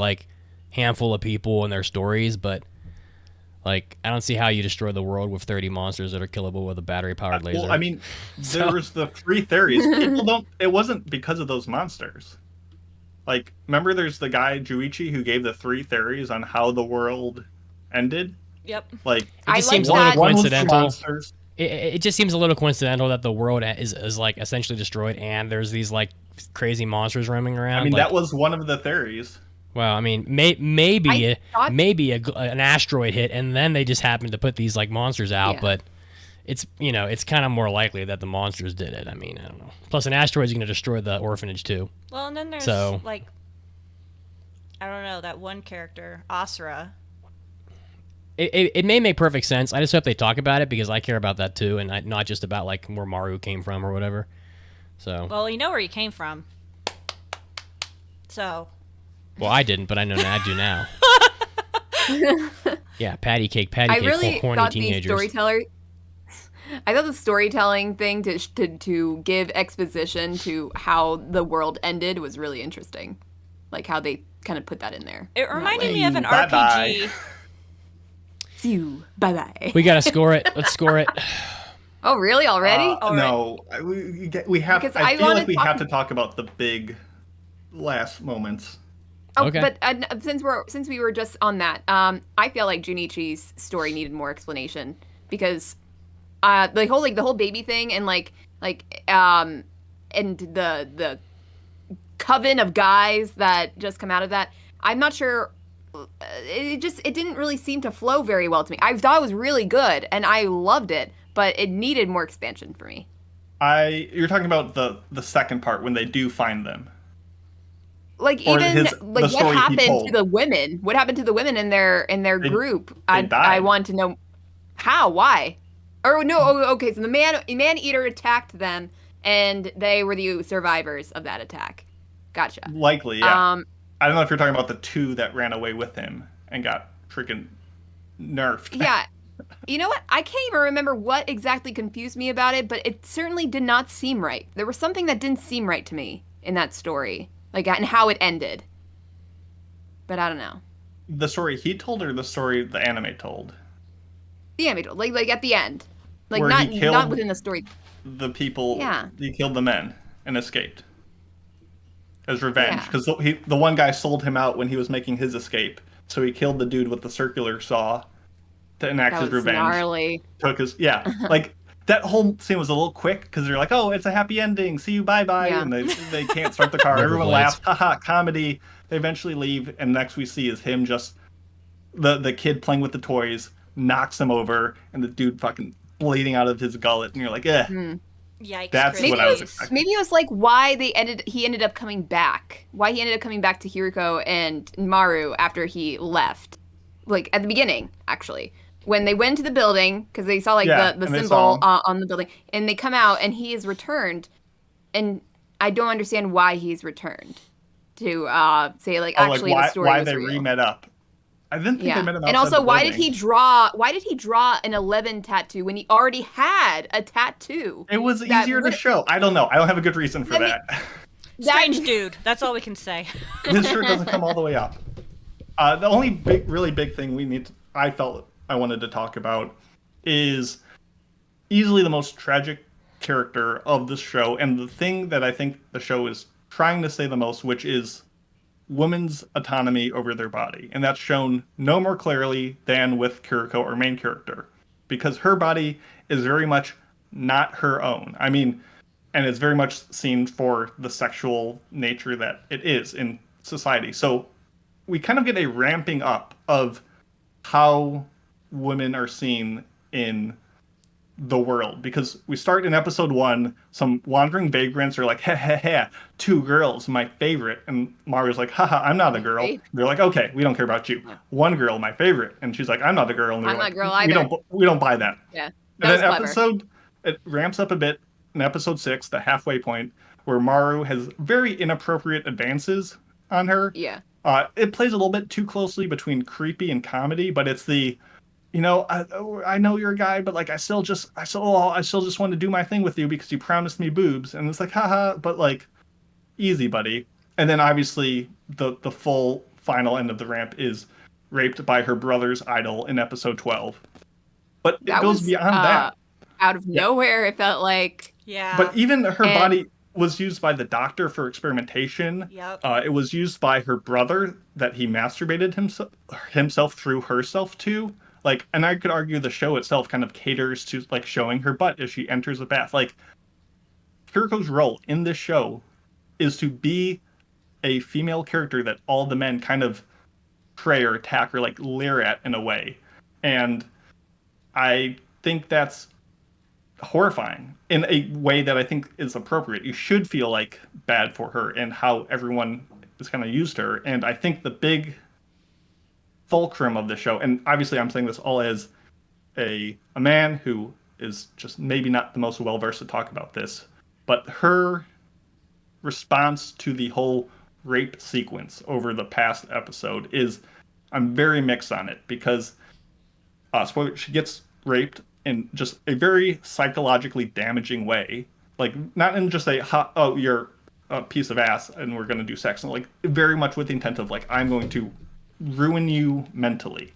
S1: handful of people and their stories, but I don't see how you destroy the world with 30 monsters that are killable with a battery-powered laser.
S5: Well, I mean, there was the 3 theories. It wasn't because of those monsters. Remember there's the guy, Juichi, who gave the 3 theories on how the world ended?
S4: Yep.
S1: It just seems a little coincidental. It just seems a little coincidental that the world is essentially destroyed and there's these crazy monsters roaming around.
S5: I mean, that was one of the theories.
S1: Well, I mean, maybe an asteroid hit and then they just happened to put these monsters out, but it's it's kind of more likely that the monsters did it. I mean, I don't know. Plus, an asteroid's going to destroy the orphanage too.
S4: Well, and then there's I don't know, that one character, Asura.
S1: It may make perfect sense. I just hope they talk about it because I care about that too, and not just about where Maru came from or whatever. So.
S4: Well, you know where he came from. So.
S1: Well, I didn't, but I know I do now. Yeah, patty cake, horny teenagers.
S3: I thought the storytelling thing to give exposition to how the world ended was really interesting. How they kind of put that in there.
S4: It reminded me of an RPG.
S3: Phew, bye-bye.
S1: We got to score it. Let's score it.
S3: Oh, really? Already?
S5: No, we have.
S3: Because
S5: I
S3: I
S5: feel
S3: wanna
S5: like we
S3: talk-
S5: have to talk about the big last moments.
S3: Oh,
S1: Okay.
S3: but since we were just on that, I feel like Junichi's story needed more explanation because, the whole baby thing and and the coven of guys that just come out of that. I'm not sure. It didn't really seem to flow very well to me. I thought it was really good and I loved it, but it needed more expansion for me.
S5: You're talking about the second part when they do find them.
S3: Like
S5: Or
S3: even
S5: the
S3: like
S5: story
S3: what
S5: he
S3: happened
S5: told.
S3: to the women? What happened to the women in their group? I
S5: died.
S3: want to know how, why, or no? Okay, so the man eater attacked them, and they were the survivors of that attack. Gotcha.
S5: Likely, yeah. I don't know if you're talking about the two that ran away with him and got freaking nerfed.
S3: Yeah. You know what? I can't even remember what exactly confused me about it, but it certainly did not seem right. There was something that didn't seem right to me in that story, like and how it ended. But I don't know.
S5: The story he told or the story the anime told?
S3: The anime told, like at the end, like
S5: Where he killed
S3: not within the story.
S5: The people,
S3: Yeah.
S5: he killed the men and escaped as revenge.
S3: Yeah.
S5: Because the one guy sold him out when he was making his escape. So he killed the dude with the circular saw to enact
S3: That
S5: his
S3: was
S5: revenge.
S3: gnarly.
S5: Took his, like, that whole scene was a little quick because they're like, oh, it's a happy ending. See you, bye-bye.
S3: Yeah.
S5: And they can't start the car. Everyone
S1: Rollerblades.
S5: laughs. Haha, comedy. They eventually leave. And next we see is him just, the kid playing with the toys, knocks him over. And the dude fucking bleeding out of his gullet. And you're like,
S4: Yikes.
S5: That's
S4: Chris.
S5: what I was expecting.
S3: Maybe it was like why he ended up coming back. Why he ended up coming back to Hiriko and Maru after he left. Like at the beginning, actually. When they went to the building, because they saw the
S5: and they
S3: symbol
S5: saw him.
S3: on the building, and they come out and he is returned, and I don't understand why he's returned to say like actually the story
S5: why
S3: was
S5: they
S3: real.
S5: re-met up. I didn't think they met him outside
S3: And also,
S5: the
S3: why did
S5: building.
S3: he draw an 11 tattoo when he already had a tattoo?
S5: It was
S3: that
S5: easier to
S3: would-
S5: show. I don't know. I don't have a good reason for
S3: I mean-
S5: that.
S4: Strange dude. That's all we can say.
S5: His shirt doesn't come all the way up. The only really big thing I felt I wanted to talk about is easily the most tragic character of the show, and the thing that I think the show is trying to say the most, which is women's autonomy over their body. And that's shown no more clearly than with Kiriko, our main character, because her body is very much not her own. I mean, and it's very much seen for the sexual nature that it is in society. So we kind of get a ramping up of how women are seen in the world, because we start in episode 1, some wandering vagrants are like, heh heh heh, 2 girls, my favorite, and Mario's like, haha, I'm not a girl. They're like, okay, we don't care about you. 1 girl, my favorite, and she's like, I'm not a girl. And they're
S3: I'm not
S5: like,
S3: a girl either.
S5: we don't buy that.
S3: Yeah,
S5: And
S3: that
S5: then
S3: was clever.
S5: it ramps up a bit in episode 6, the halfway point, where Maru has very inappropriate advances on her.
S3: Yeah.
S5: It plays a little bit too closely between creepy and comedy, but it's the, I know you're a guy, but like I still just want to do my thing with you because you promised me boobs, and it's like, haha, but like, easy, buddy. And then obviously the full final end of the ramp is raped by her brother's idol in episode 12. But it goes beyond that.
S3: Out of nowhere, it felt like.
S4: Yeah.
S5: But even her body was used by the doctor for experimentation.
S4: Yep.
S5: It was used by her brother that he masturbated himself through herself to. Like, and I could argue the show itself kind of caters to like showing her butt as she enters a bath. Like, Kiriko's role in this show is to be a female character that all the men kind of pray or attack or like leer at in a way. And I think that's horrifying in a way that I think is appropriate. You should feel like bad for her and how everyone has kind of used her. And I think the big fulcrum of the show, and obviously I'm saying this all as a man who is just maybe not the most well-versed to talk about this, but her response to the whole rape sequence over the past episode is, I'm very mixed on it, because spoiler, she gets raped in just a very psychologically damaging way. Like, not in just oh, you're a piece of ass and we're going to do sex. And like, very much with the intent of like, I'm going to ruin you mentally.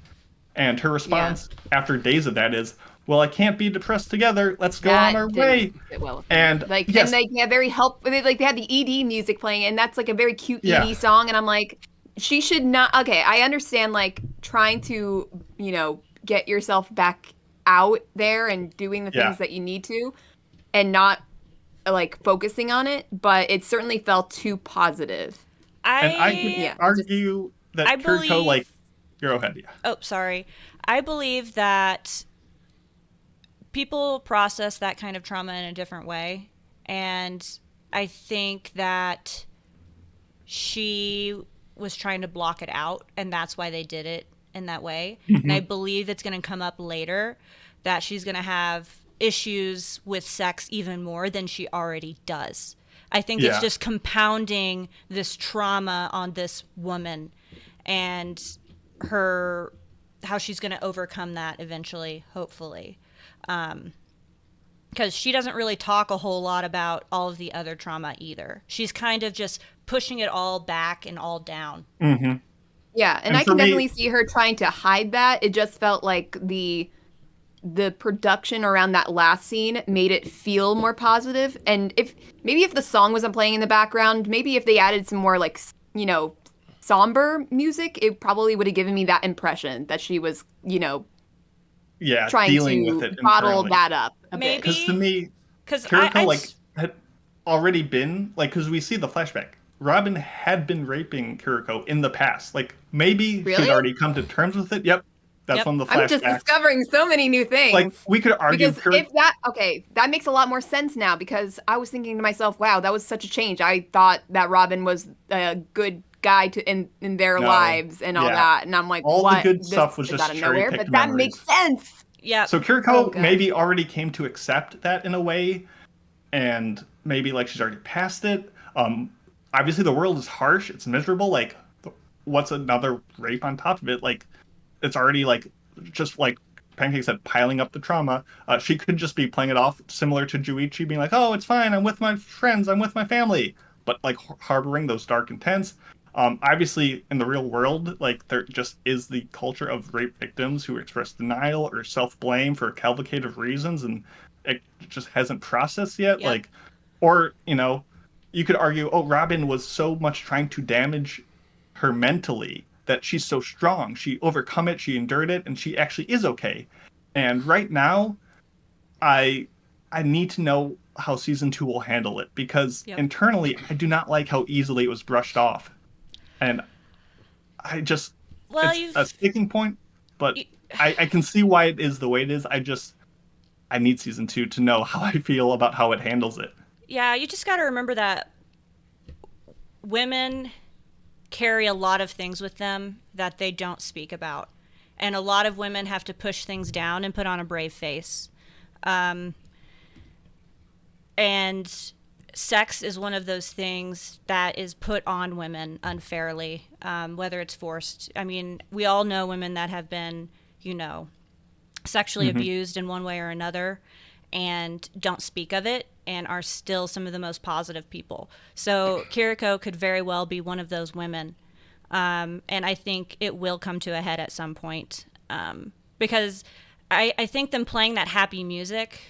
S5: And her response after days of that is, well, I can't be depressed together. Let's go on our way.
S3: Sit well with me.
S5: And
S3: like,
S5: yes,
S3: and they have very they had the ED music playing, and that's like a very cute
S5: Yeah.
S3: ED song. And I'm like, she should not. Okay, I understand like trying to, you know, get yourself back out there and doing the things that you need to, and not like focusing on it. But it certainly felt too positive.
S5: I could argue that Kiriko, like, go ahead. Yeah.
S4: Oh, sorry. I believe that people process that kind of trauma in a different way. And I think that she was trying to block it out, and that's why they did it in that way. And I believe it's going to come up later that she's going to have issues with sex even more than she already does. I think it's just compounding this trauma on this woman, and how she's going to overcome that eventually, hopefully. Because she doesn't really talk a whole lot about all of the other trauma either. She's kind of just pushing it all back and all down.
S5: Mm-hmm.
S3: Yeah, and I can definitely see her trying to hide that. It just felt like the production around that last scene made it feel more positive. And if the song wasn't playing in the background, maybe if they added some more like, you know, somber music, it probably would have given me that impression that she was, you know, trying
S5: dealing
S3: to
S5: with it
S3: bottle
S5: internally.
S3: that up a
S4: Maybe.
S3: bit.
S5: Because to me, Kiriko had already been like, because we see the flashback. Robin had been raping Kiriko in the past. Like maybe she'd already come to terms with it. Yep, that's one of the flashbacks.
S3: I'm just discovering so many new things.
S5: Like we could argue
S3: because that makes a lot more sense now, because I was thinking to myself, wow, that was such a change. I thought that Robin was a good guy in their lives and all that, and I'm like,
S5: all
S3: what?
S5: the good stuff was just
S3: out of nowhere, but
S5: memories.
S3: that makes sense.
S4: Yeah.
S5: So Kiriko maybe already came to accept that in a way, and maybe like she's already past it. Obviously the world is harsh, it's miserable. Like, what's another rape on top of it? Like, it's already like just like Pancake said, piling up the trauma. She could just be playing it off similar to Juichi, being like, "Oh, it's fine. I'm with my friends. I'm with my family," but like harboring those dark intents. Obviously, in the real world, like there just is the culture of rape victims who express denial or self-blame for cavalcade reasons, and it just hasn't processed yet.
S4: Yep.
S5: Like, or you know, you could argue, oh, Robin was so much trying to damage her mentally that she's so strong. She overcome it, she endured it, and she actually is okay. And right now, I need to know how season 2 will handle it, because internally, I do not like how easily it was brushed off. And I just, it's a sticking point, but I can see why it is the way it is. I need season 2 to know how I feel about how it handles it.
S4: Yeah, you just got to remember that women carry a lot of things with them that they don't speak about. And a lot of women have to push things down and put on a brave face. And sex is one of those things that is put on women unfairly, whether it's forced. I mean, we all know women that have been, you know, sexually abused in one way or another and don't speak of it and are still some of the most positive people. So Kiriko could very well be one of those women. And I think it will come to a head at some point. Because I think them playing that happy music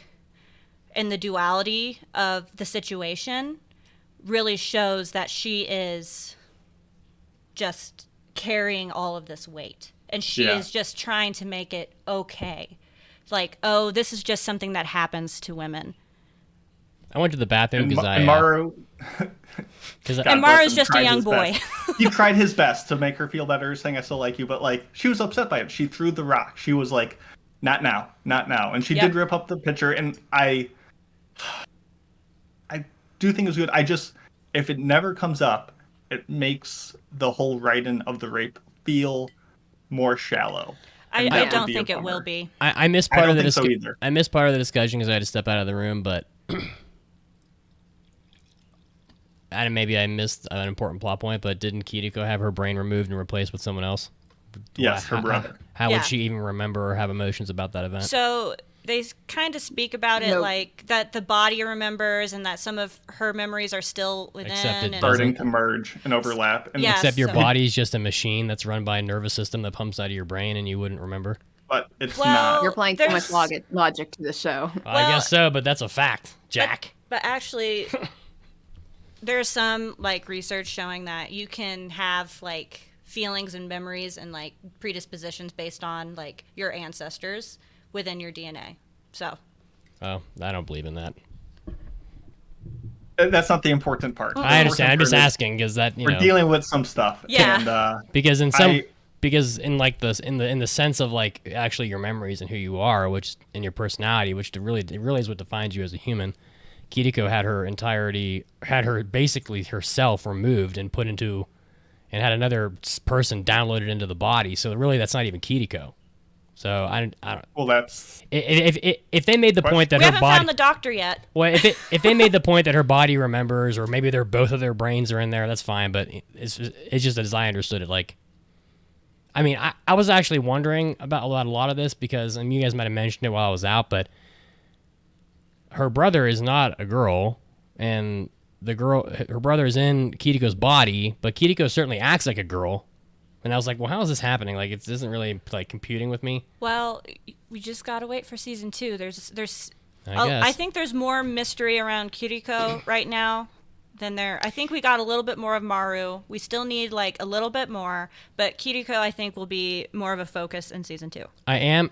S4: and the duality of the situation really shows that she is just carrying all of this weight. And she is just trying to make it okay. Like, oh, this is just something that happens to women.
S1: I went to the bathroom because
S5: and Maru...
S4: and Maru's just a young boy.
S5: He tried his best to make her feel better, saying, "I still like you," but like she was upset by it. She threw the rock. She was like, "Not now, not now." And she did rip up the picture, and I do think it was good. If it never comes up, it makes the whole writing of the rape feel more shallow.
S4: I don't think it will be.
S1: I missed part of the discussion.
S5: Either.
S1: I missed part of the discussion because I had to step out of the room, but maybe I missed an important plot point. But didn't Kiriko have her brain removed and replaced with someone else?
S5: Yes, her brother.
S1: How would she even remember or have emotions about that event?
S4: So they kind of speak about it like that the body remembers and that some of her memories are still within.
S1: Except it
S5: starting to merge and overlap. And
S4: Yeah.
S1: Except your
S4: so-
S1: body's just a machine that's run by a nervous system that pumps out of your brain, and you wouldn't remember.
S5: But it's
S4: Well,
S5: not.
S3: You're applying too much
S4: there's-
S3: logic to the show.
S1: I guess so, but that's a fact, Jack.
S4: But actually, there's some like research showing that you can have like feelings and memories and like predispositions based on like your ancestors within your DNA. So
S1: Oh, I don't believe in that.
S5: That's not the important part. The
S1: I understand. I'm
S5: important
S1: just
S5: part is
S1: asking because that
S5: we're dealing with some stuff.
S4: Yeah.
S5: And,
S1: because in some
S5: I-
S1: because in like this in the sense of like actually your memories and who you are, which in your personality, which it really is what defines you as a human. Kiriko had her basically herself removed and put into, and had another person downloaded into the body. So really, that's not even Kiriko. So I don't.
S5: well, that's
S1: If they made the point that
S4: we
S1: her
S4: haven't
S1: body,
S4: found the doctor yet.
S1: well, if they made the point that her body remembers, or maybe both of their brains are in there, that's fine. But it's just as I understood it, like. I mean, I was actually wondering about a lot of this because, and you guys might have mentioned it while I was out, but her brother is not a girl, and her brother is in Kiriko's body, but Kiriko certainly acts like a girl. And I was like, well, how is this happening? Like, it isn't really like computing with me.
S4: Well, we just gotta wait for season 2. There's
S1: I guess.
S4: I think there's more mystery around Kiriko right now than there. I think we got a little bit more of Maru. We still need like a little bit more, but Kiriko I think will be more of a focus in season 2.
S1: I am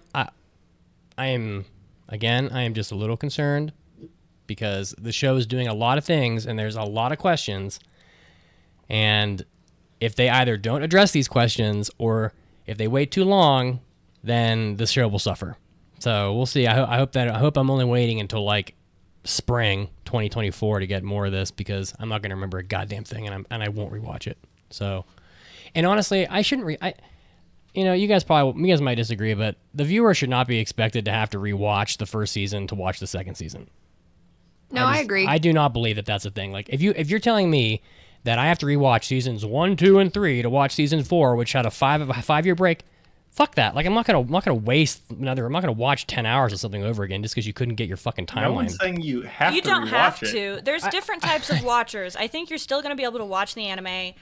S1: just a little concerned because the show is doing a lot of things and there's a lot of questions. And if they either don't address these questions or if they wait too long, then the show will suffer. So we'll see. I hope I'm only waiting until like spring 2024 to get more of this because I'm not going to remember a goddamn thing and I won't rewatch it. So, and honestly, I shouldn't you guys might disagree, but the viewer should not be expected to have to rewatch the first season to watch the second season.
S3: No, I agree.
S1: I do not believe that that's a thing. Like if you're telling me that I have to rewatch seasons 1, 2, and 3 to watch season 4, which had a 5-year break, fuck that. Like I'm not gonna watch 10 hours of something over again just because you couldn't get your fucking timeline.
S5: no one's saying you have
S4: You
S5: to
S4: don't
S5: rewatch
S4: have
S5: it.
S4: to. There's different types of watchers. I think you're still going to be able to watch the anime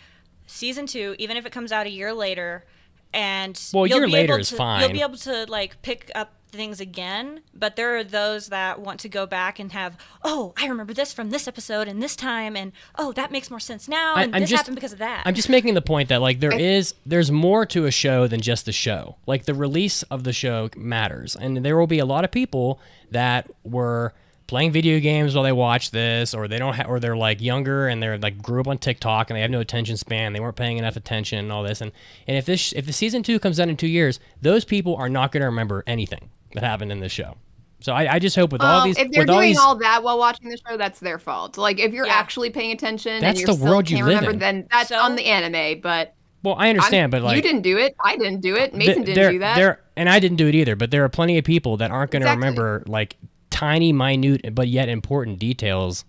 S4: season 2 even if it comes out a year later, and
S1: Well, a
S4: you'll
S1: year
S4: be
S1: later
S4: able
S1: is
S4: to,
S1: fine.
S4: You'll be able to like pick up things again, but there are those that want to go back and have, oh, I remember this from this episode and this time, and oh, that makes more sense now, and this happened because of that.
S1: I'm just making the point that like there's more to a show than just the show. Like the release of the show matters, and there will be a lot of people that were playing video games while they watch this, or they don't or they're like younger and they're like grew up on TikTok and they have no attention span. They weren't paying enough attention and all this. And if the season 2 comes out in 2 years, those people are not going to remember anything that happened in this show. So I just hope with all these,
S3: if they're
S1: with all
S3: doing
S1: these,
S3: all that while watching the show, that's their fault. Like if you're
S4: Yeah.
S3: actually paying attention
S1: That's
S3: and you
S1: the
S3: still
S1: world you
S3: can't
S1: live
S3: remember,
S1: in.
S3: then that's
S4: So-
S3: on the anime. But
S1: well, I understand, but like
S3: you didn't do it. I didn't do it. Mason didn't do that.
S1: And I didn't do it either. But there are plenty of people that aren't going to
S3: Exactly.
S1: remember like tiny, minute, but yet important details.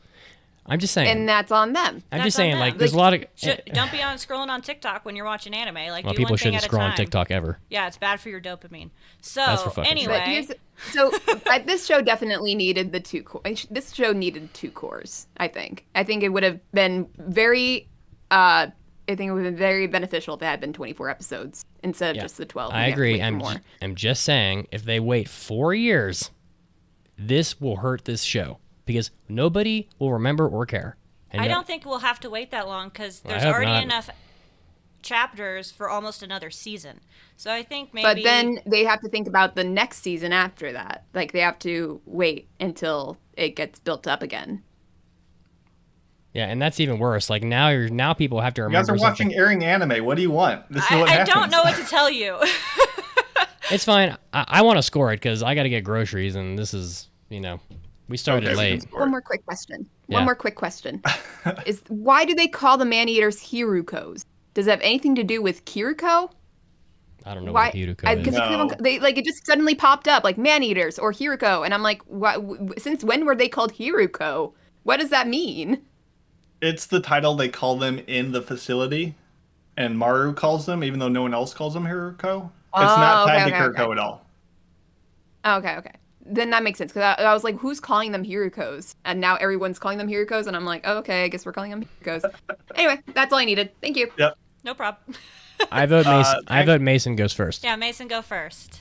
S1: I'm just saying.
S3: And that's on them.
S1: I'm
S4: That's
S1: just
S4: on
S1: saying,
S4: them.
S1: like, there's a lot of.
S4: Don't be scrolling on TikTok when you're watching anime. Like,
S1: Well,
S4: do
S1: people
S4: one thing
S1: shouldn't
S4: at a
S1: scroll on
S4: time.
S1: TikTok ever.
S4: Yeah, it's bad for your dopamine. So
S1: That's for fucking sure.
S3: But
S4: anyway,
S3: this show definitely needed the two. This show needed 2 cores. I think it would have been very. I think it would have been very beneficial if it had been 24 episodes instead of just the 12.
S1: I
S3: We have to
S1: agree.
S3: wait for more.
S1: I'm just saying, if they wait 4 years, this will hurt this show because nobody will remember or care. And
S4: I
S1: no-
S4: don't think we'll have to wait that long because
S1: I
S4: there's
S1: hope
S4: already
S1: not.
S4: enough chapters for almost another season. So I think maybe.
S3: But then they have to think about the next season after that. Like they have to wait until it gets built up again.
S1: Yeah, and that's even worse. Like now people have to
S5: You guys
S1: remember
S5: are
S1: something.
S5: watching airing anime. What do you want? This is what
S4: I
S5: happens.
S4: don't know what to tell you.
S1: It's fine. I want to score it because I got to get groceries, and this is, we started
S5: Okay, we
S1: late.
S5: can score.
S3: One more quick question.
S1: Yeah.
S3: One more quick question. Is why do they call the man-eaters Hirukos? Does it have anything to do with Kiriko?
S1: I don't know
S3: Why?
S1: what Hiroko is.
S3: Because
S5: No.
S3: it just suddenly popped up like man-eaters or Hiriko, and I'm like, since when were they called Hiruko? What does that mean?
S5: It's the title they call them in the facility, and Maru calls them, even though no one else calls them Hiruko. It's not tied to Kiriko at all.
S3: Okay. then that makes sense because I was like, who's calling them Hirukos? And now everyone's calling them Hirukos, and I'm like, oh, okay, I guess we're calling them Hirukos. Anyway, that's all I needed. Thank you.
S5: Yep.
S4: No problem.
S1: I vote Mason. I vote Mason goes first.
S4: Yeah, Mason, go first.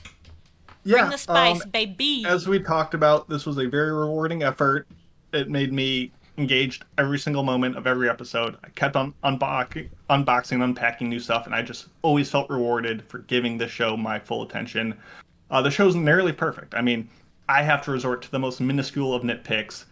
S5: Yeah.
S4: Bring the spice, baby.
S5: As we talked about, this was a very rewarding effort. It made me engaged every single moment of every episode. I kept on unboxing, unpacking new stuff, and I just always felt rewarded for giving the show my full attention. The show's nearly perfect. I mean, I have to resort to the most minuscule of nitpicks.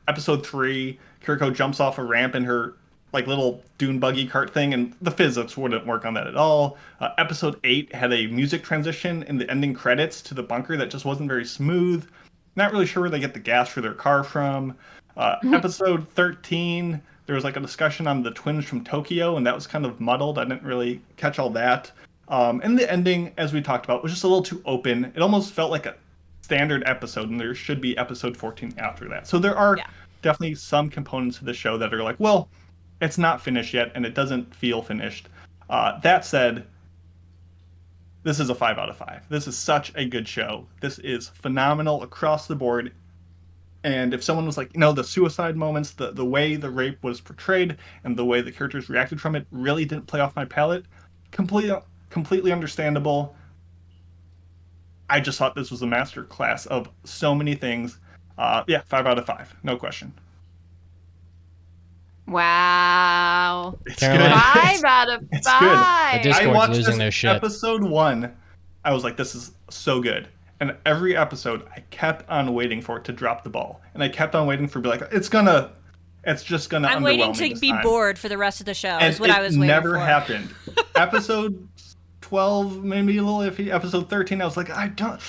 S5: Episode 3, Kiriko jumps off a ramp in her like little dune buggy cart thing, and the physics wouldn't work on that at all. Episode 8 had a music transition in the ending credits to the bunker that just wasn't very smooth. Not really sure where they get the gas for their car from. Episode 13, there was like a discussion on the twins from Tokyo, and that was kind of muddled. I didn't really catch all that. And the ending, as we talked about, was just a little too open. It almost felt like a standard episode, and there should be episode 14 after that. So there are definitely some components of the show that are like, well, it's not finished yet, and it doesn't feel finished. That said, this is a 5 out of 5. This is such a good show. This is phenomenal across the board. And if someone was like, the suicide moments, the way the rape was portrayed, and the way the characters reacted from it really didn't play off my palate, completely understandable. I just thought this was a master class of so many things. 5 out of 5, no question.
S3: Wow.
S5: It's
S1: Caroline?
S5: good.
S3: 5 out of 5.
S5: It's good.
S1: The Discord's
S5: I watched
S1: losing
S5: this
S1: their shit.
S5: episode 1. I was like, this is so good. And every episode, I kept on waiting for it to drop the ball. And I kept on waiting for it to be like, it's just gonna
S4: I'm
S5: underwhelm
S4: waiting
S5: me
S4: to
S5: this
S4: be
S5: time.
S4: bored for the rest of the show.
S5: And
S4: Is what I was waiting for.
S5: It never happened. Episode 12, maybe a little iffy. Episode 13, I was like, I don't.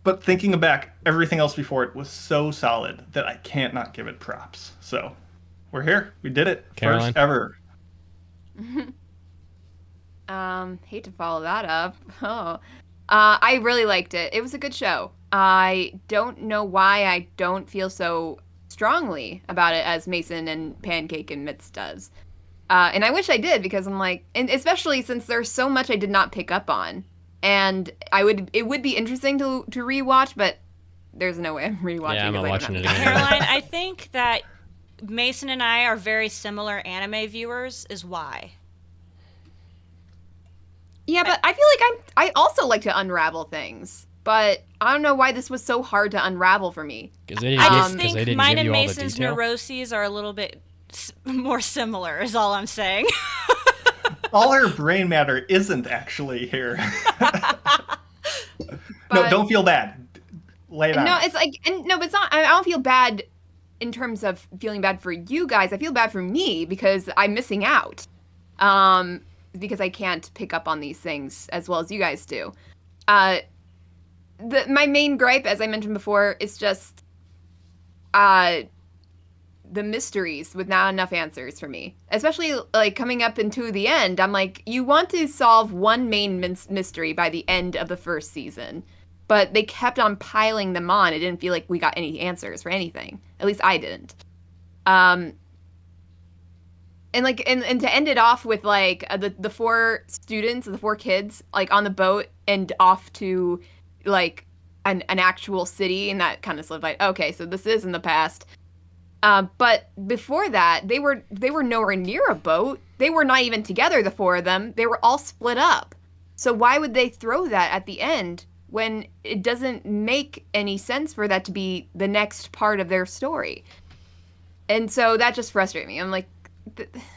S5: But thinking back, everything else before it was so solid that I can't not give it props. So, we're here. We did it.
S1: Caroline?
S5: First ever.
S3: Hate to follow that up. Oh. I really liked it. It was a good show. I don't know why I don't feel so strongly about it as Mason and Pancake and Mitz does. And I wish I did, because I'm like, and especially since there's so much I did not pick up on. And it would be interesting to rewatch, but there's no way I'm rewatching it.
S1: Yeah, I'm not watching it again.
S4: Caroline, I think that Mason and I are very similar anime viewers, is why.
S3: Yeah, but I feel like I also like to unravel things. But I don't know why this was so hard to unravel for me.
S4: I just think mine and Mason's neuroses are a little bit more similar, is all I'm saying.
S5: All her brain matter isn't actually here. No, don't feel bad. Lay it on.
S3: No, it's like, but it's not. I don't feel bad in terms of feeling bad for you guys. I feel bad for me because I'm missing out. Because I can't pick up on these things as well as you guys do. My main gripe, as I mentioned before, is just the mysteries with not enough answers for me. Especially like coming up into the end, I'm like, you want to solve one main mystery by the end of the first season, but they kept on piling them on. It didn't feel like we got any answers for anything. At least I didn't. And to end it off with like the 4 students, the 4 kids, like on the boat and off to like an actual city, and that kind of solidified, okay, so this is in the past. But before that, they were nowhere near a boat. They were not even together, the 4 of them. They were all split up. So why would they throw that at the end when it doesn't make any sense for that to be the next part of their story? And so that just frustrated me. I'm like,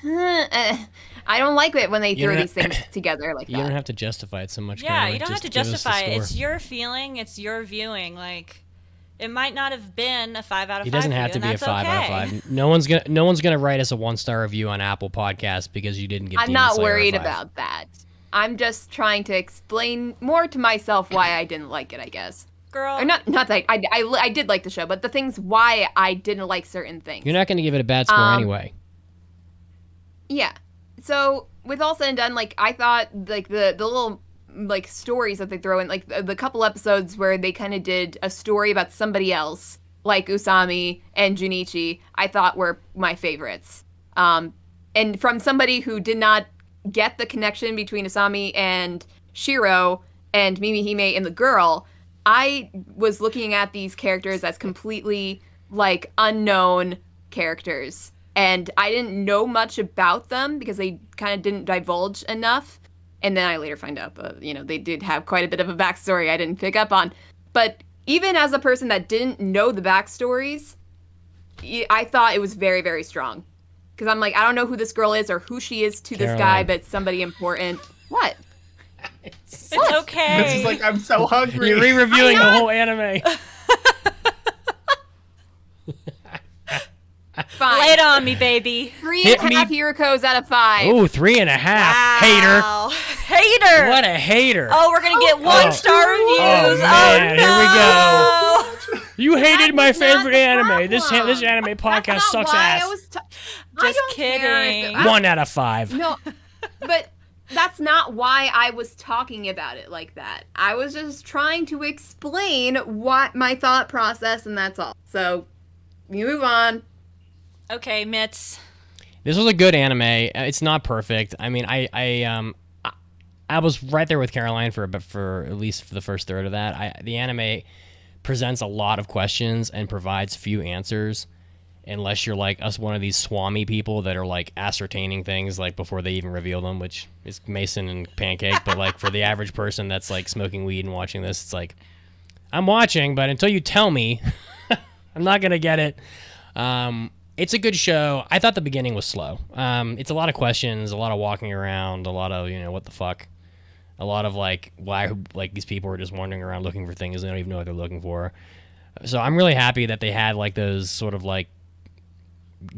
S3: I don't like it when they throw these things together like that.
S1: You don't have to justify it so much.
S4: Yeah,
S1: Caroline.
S4: you don't have to justify it. It's your feeling. It's your viewing. Like, it might not have been a 5 out of 5.
S1: He doesn't have to be a 5 out of 5. No one's gonna write us a 1-star review on Apple Podcasts because you didn't get.
S3: I'm not worried about that. I'm just trying to explain more to myself why I didn't like it, I guess.
S4: Girl.
S3: Or not that I did like the show, but the things why I didn't like certain things.
S1: You're not going to give it a bad score anyway.
S3: Yeah. So with all said and done, like I thought, like the little like stories that they throw in, like the couple episodes where they kind of did a story about somebody else, like Usami and Junichi, I thought were my favorites. And from somebody who did not get the connection between Usami and Shiro and Mimihime and the girl, I was looking at these characters as completely like unknown characters, and I didn't know much about them because they kind of didn't divulge enough. And then I later find out, they did have quite a bit of a backstory I didn't pick up on. But even as a person that didn't know the backstories, I thought it was very, very strong. Because I'm like, I don't know who this girl is or who she is to this guy, but somebody important. What?
S4: It's okay.
S5: This is like, I'm so hungry.
S8: You're re-reviewing the whole anime.
S3: Fine.
S4: Lay it on me, baby.
S3: 3.5 Hirokos out of 5.
S8: Ooh, 3.5.
S4: Wow. Hater.
S8: What a hater.
S4: Oh, we're going to get 1-star reviews.
S8: Oh, man.
S4: No.
S8: Here we go. You hated my
S3: That was not
S8: favorite
S3: the
S8: anime. This
S3: problem.
S8: anime podcast
S3: That's not
S8: sucks
S3: why
S8: ass.
S3: I was I
S4: Just
S3: don't care.
S4: kidding.
S8: 1 out of 5.
S3: No, but that's not why I was talking about it like that. I was just trying to explain what my thought process, and that's all. So, you move on.
S4: Okay, Mitz.
S1: This was a good anime. It's not perfect. I mean, I was right there with Caroline for at least for the first third of that. The anime presents a lot of questions and provides few answers, unless you're like us, one of these Swami people that are like ascertaining things like before they even reveal them, which is Mason and Pancake. But like for the average person that's like smoking weed and watching this, it's like, I'm watching, but until you tell me, I'm not gonna get it. It's a good show. I thought the beginning was slow. It's a lot of questions, a lot of walking around, a lot of, what the fuck. A lot of, like, why, like, these people are just wandering around looking for things they don't even know what they're looking for. So I'm really happy that they had, like, those sort of, like,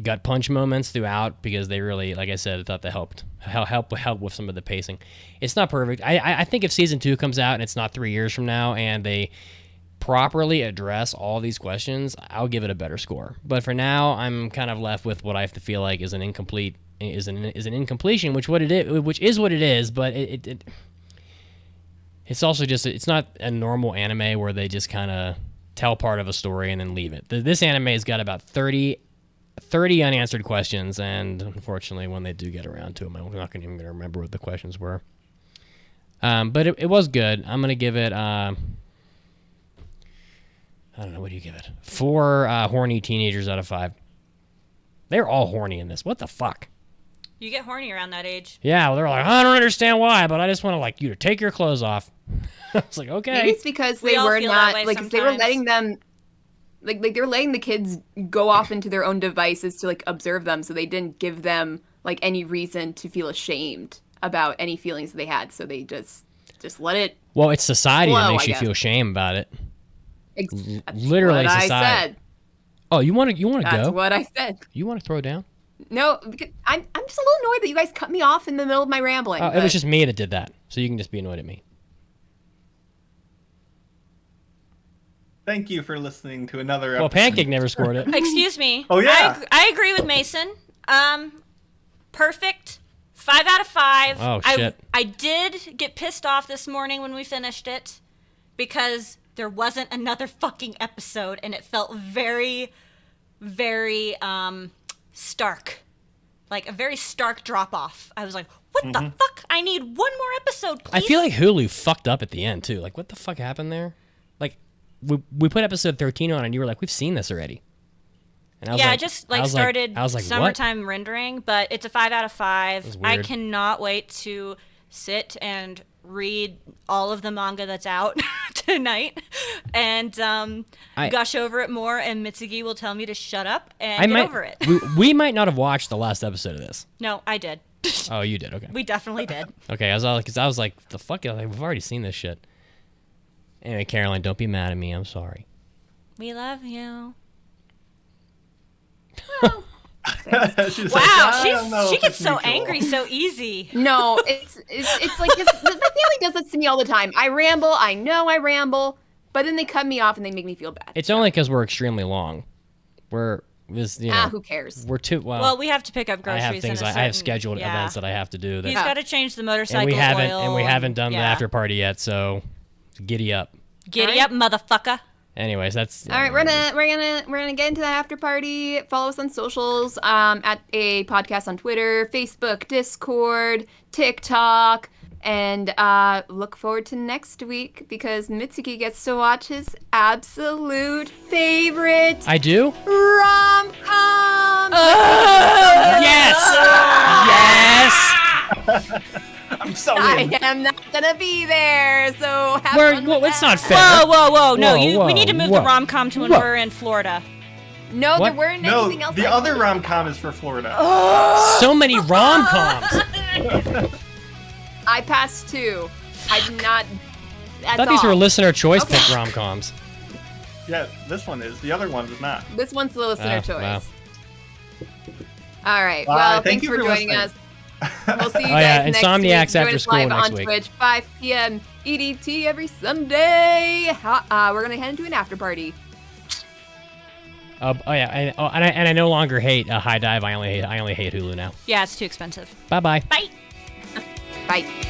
S1: gut punch moments throughout, because they really, like I said, I thought they helped with some of the pacing. It's not perfect. I think if Season 2 comes out and it's not 3 years from now and they properly address all these questions, I'll give it a better score. But for now, I'm kind of left with what I have to feel like is an incompletion, which is what it is. But it's also just, it's not a normal anime where they just kind of tell part of a story and then leave it. This anime has got about 30 unanswered questions, and unfortunately, when they do get around to them, I'm not going to even remember what the questions were. But it was good. I'm going to give it. I don't know. What do you give it? 4 horny teenagers out of 5. They're all horny in this. What the fuck?
S4: You get horny around that age.
S1: Yeah, well, they're like, I don't understand why, but I just want to like you to take your clothes off. I was like, okay.
S3: Maybe it's because
S4: We
S3: they
S4: all
S3: were
S4: feel that
S3: not
S4: way
S3: like they were
S4: sometimes.
S3: letting them like they were letting the kids go off into their own devices to like observe them, so they didn't give them like any reason to feel ashamed about any feelings they had. So they just let it.
S1: Well, it's society that
S3: Flow,
S1: makes
S3: I
S1: you
S3: guess.
S1: feel shame about it.
S3: That's
S1: Literally
S3: what
S1: society.
S3: I said.
S1: Oh, you want to
S3: That's
S1: go?
S3: what I said.
S1: You want to throw down?
S3: No, because I'm just a little annoyed that you guys cut me off in the middle of my rambling.
S1: It was just me that did that, so you can just be annoyed at me.
S5: Thank you for listening to another episode.
S1: Well, Pancake never scored it.
S4: Excuse me.
S5: Oh, yeah.
S4: I agree with Mason. Perfect. 5 out of 5.
S1: Oh, shit.
S4: I did get pissed off this morning when we finished it because there wasn't another fucking episode, and it felt very, very stark. Like a very stark drop off. I was like, what the fuck? I need one more episode, please.
S1: I feel like Hulu fucked up at the end too. Like, what the fuck happened there? Like, we put episode 13 on, and you were like, we've seen this already. And I was
S4: yeah,
S1: like,
S4: I just like started
S1: I was like,
S4: summertime rendering, but it's a 5 out of 5.
S1: That's
S4: I
S1: weird.
S4: cannot wait to sit and read all of the manga that's out tonight and gush over it more, and Mitsugi will tell me to shut up and get over it.
S1: we might not have watched the last episode of this.
S4: No, I did.
S1: Oh, you did. Okay.
S4: We definitely did.
S1: Okay, I was like, the fuck? Like, we've already seen this shit. Anyway, Caroline, don't be mad at me. I'm sorry.
S4: We love you.
S5: She's
S4: Wow,
S5: like, I don't know
S4: she
S5: if
S4: gets
S5: it's
S4: so
S5: mutual.
S4: angry so easy.
S3: No, it's like this, my family does this to me all the time. I ramble. I know I ramble, but then they cut me off and they make me feel bad.
S1: It's only because we're extremely long. Who cares? We're too
S4: Well, we have to pick up
S1: I
S4: groceries.
S1: have things.
S4: in a
S1: I have
S4: certain-
S1: scheduled
S4: yeah.
S1: events that I have to do. That,
S4: He's got to change the motorcycle
S1: and we
S4: oil.
S1: haven't done the
S4: yeah.
S1: after party yet. So, giddy up.
S4: Giddy up, motherfucker.
S1: Anyways, that's
S3: All right, we're gonna get into that after party. Follow us on socials, at AAA Podcast on Twitter, Facebook, Discord, TikTok, And look forward to next week because Mitsuki gets to watch his absolute favorite
S1: I do?
S3: rom-com.
S1: Yes! Yes!
S5: I'm so
S3: I
S5: in.
S3: am not gonna be there, so have
S1: We're,
S3: fun
S1: well,
S3: with
S1: it's
S3: that.
S1: not fair.
S4: Whoa. No,
S1: Whoa,
S4: we need to move the rom-com to when
S1: whoa.
S4: we're in Florida.
S3: No,
S1: What?
S3: there weren't
S5: No,
S3: anything else.
S5: the
S3: I
S5: other
S3: wanted.
S5: rom-com is for Florida.
S1: So many rom-coms.
S3: I passed 2. I did not. That's
S1: I thought these
S3: all.
S1: were listener choice
S3: Okay.
S1: pick rom-coms.
S5: Yeah, this one is. The other one is not.
S3: This one's the listener
S1: Oh,
S3: choice.
S1: wow.
S3: All right.
S5: Bye.
S3: Well,
S5: Thank
S3: thanks
S5: you
S3: for
S5: for
S3: joining
S5: listening.
S3: us. We'll see you
S1: Oh,
S3: guys
S1: yeah,
S3: next
S1: Insomniacs
S3: week.
S1: after
S3: Join us
S1: school
S3: live
S1: next
S3: on
S1: week.
S3: Twitch, 5 p.m. EDT every Sunday. We're gonna head into an after party.
S1: Oh yeah, and I no longer hate High Dive. I only hate Hulu now.
S4: Yeah, it's too expensive.
S1: Bye bye.
S4: Bye.
S3: Bye.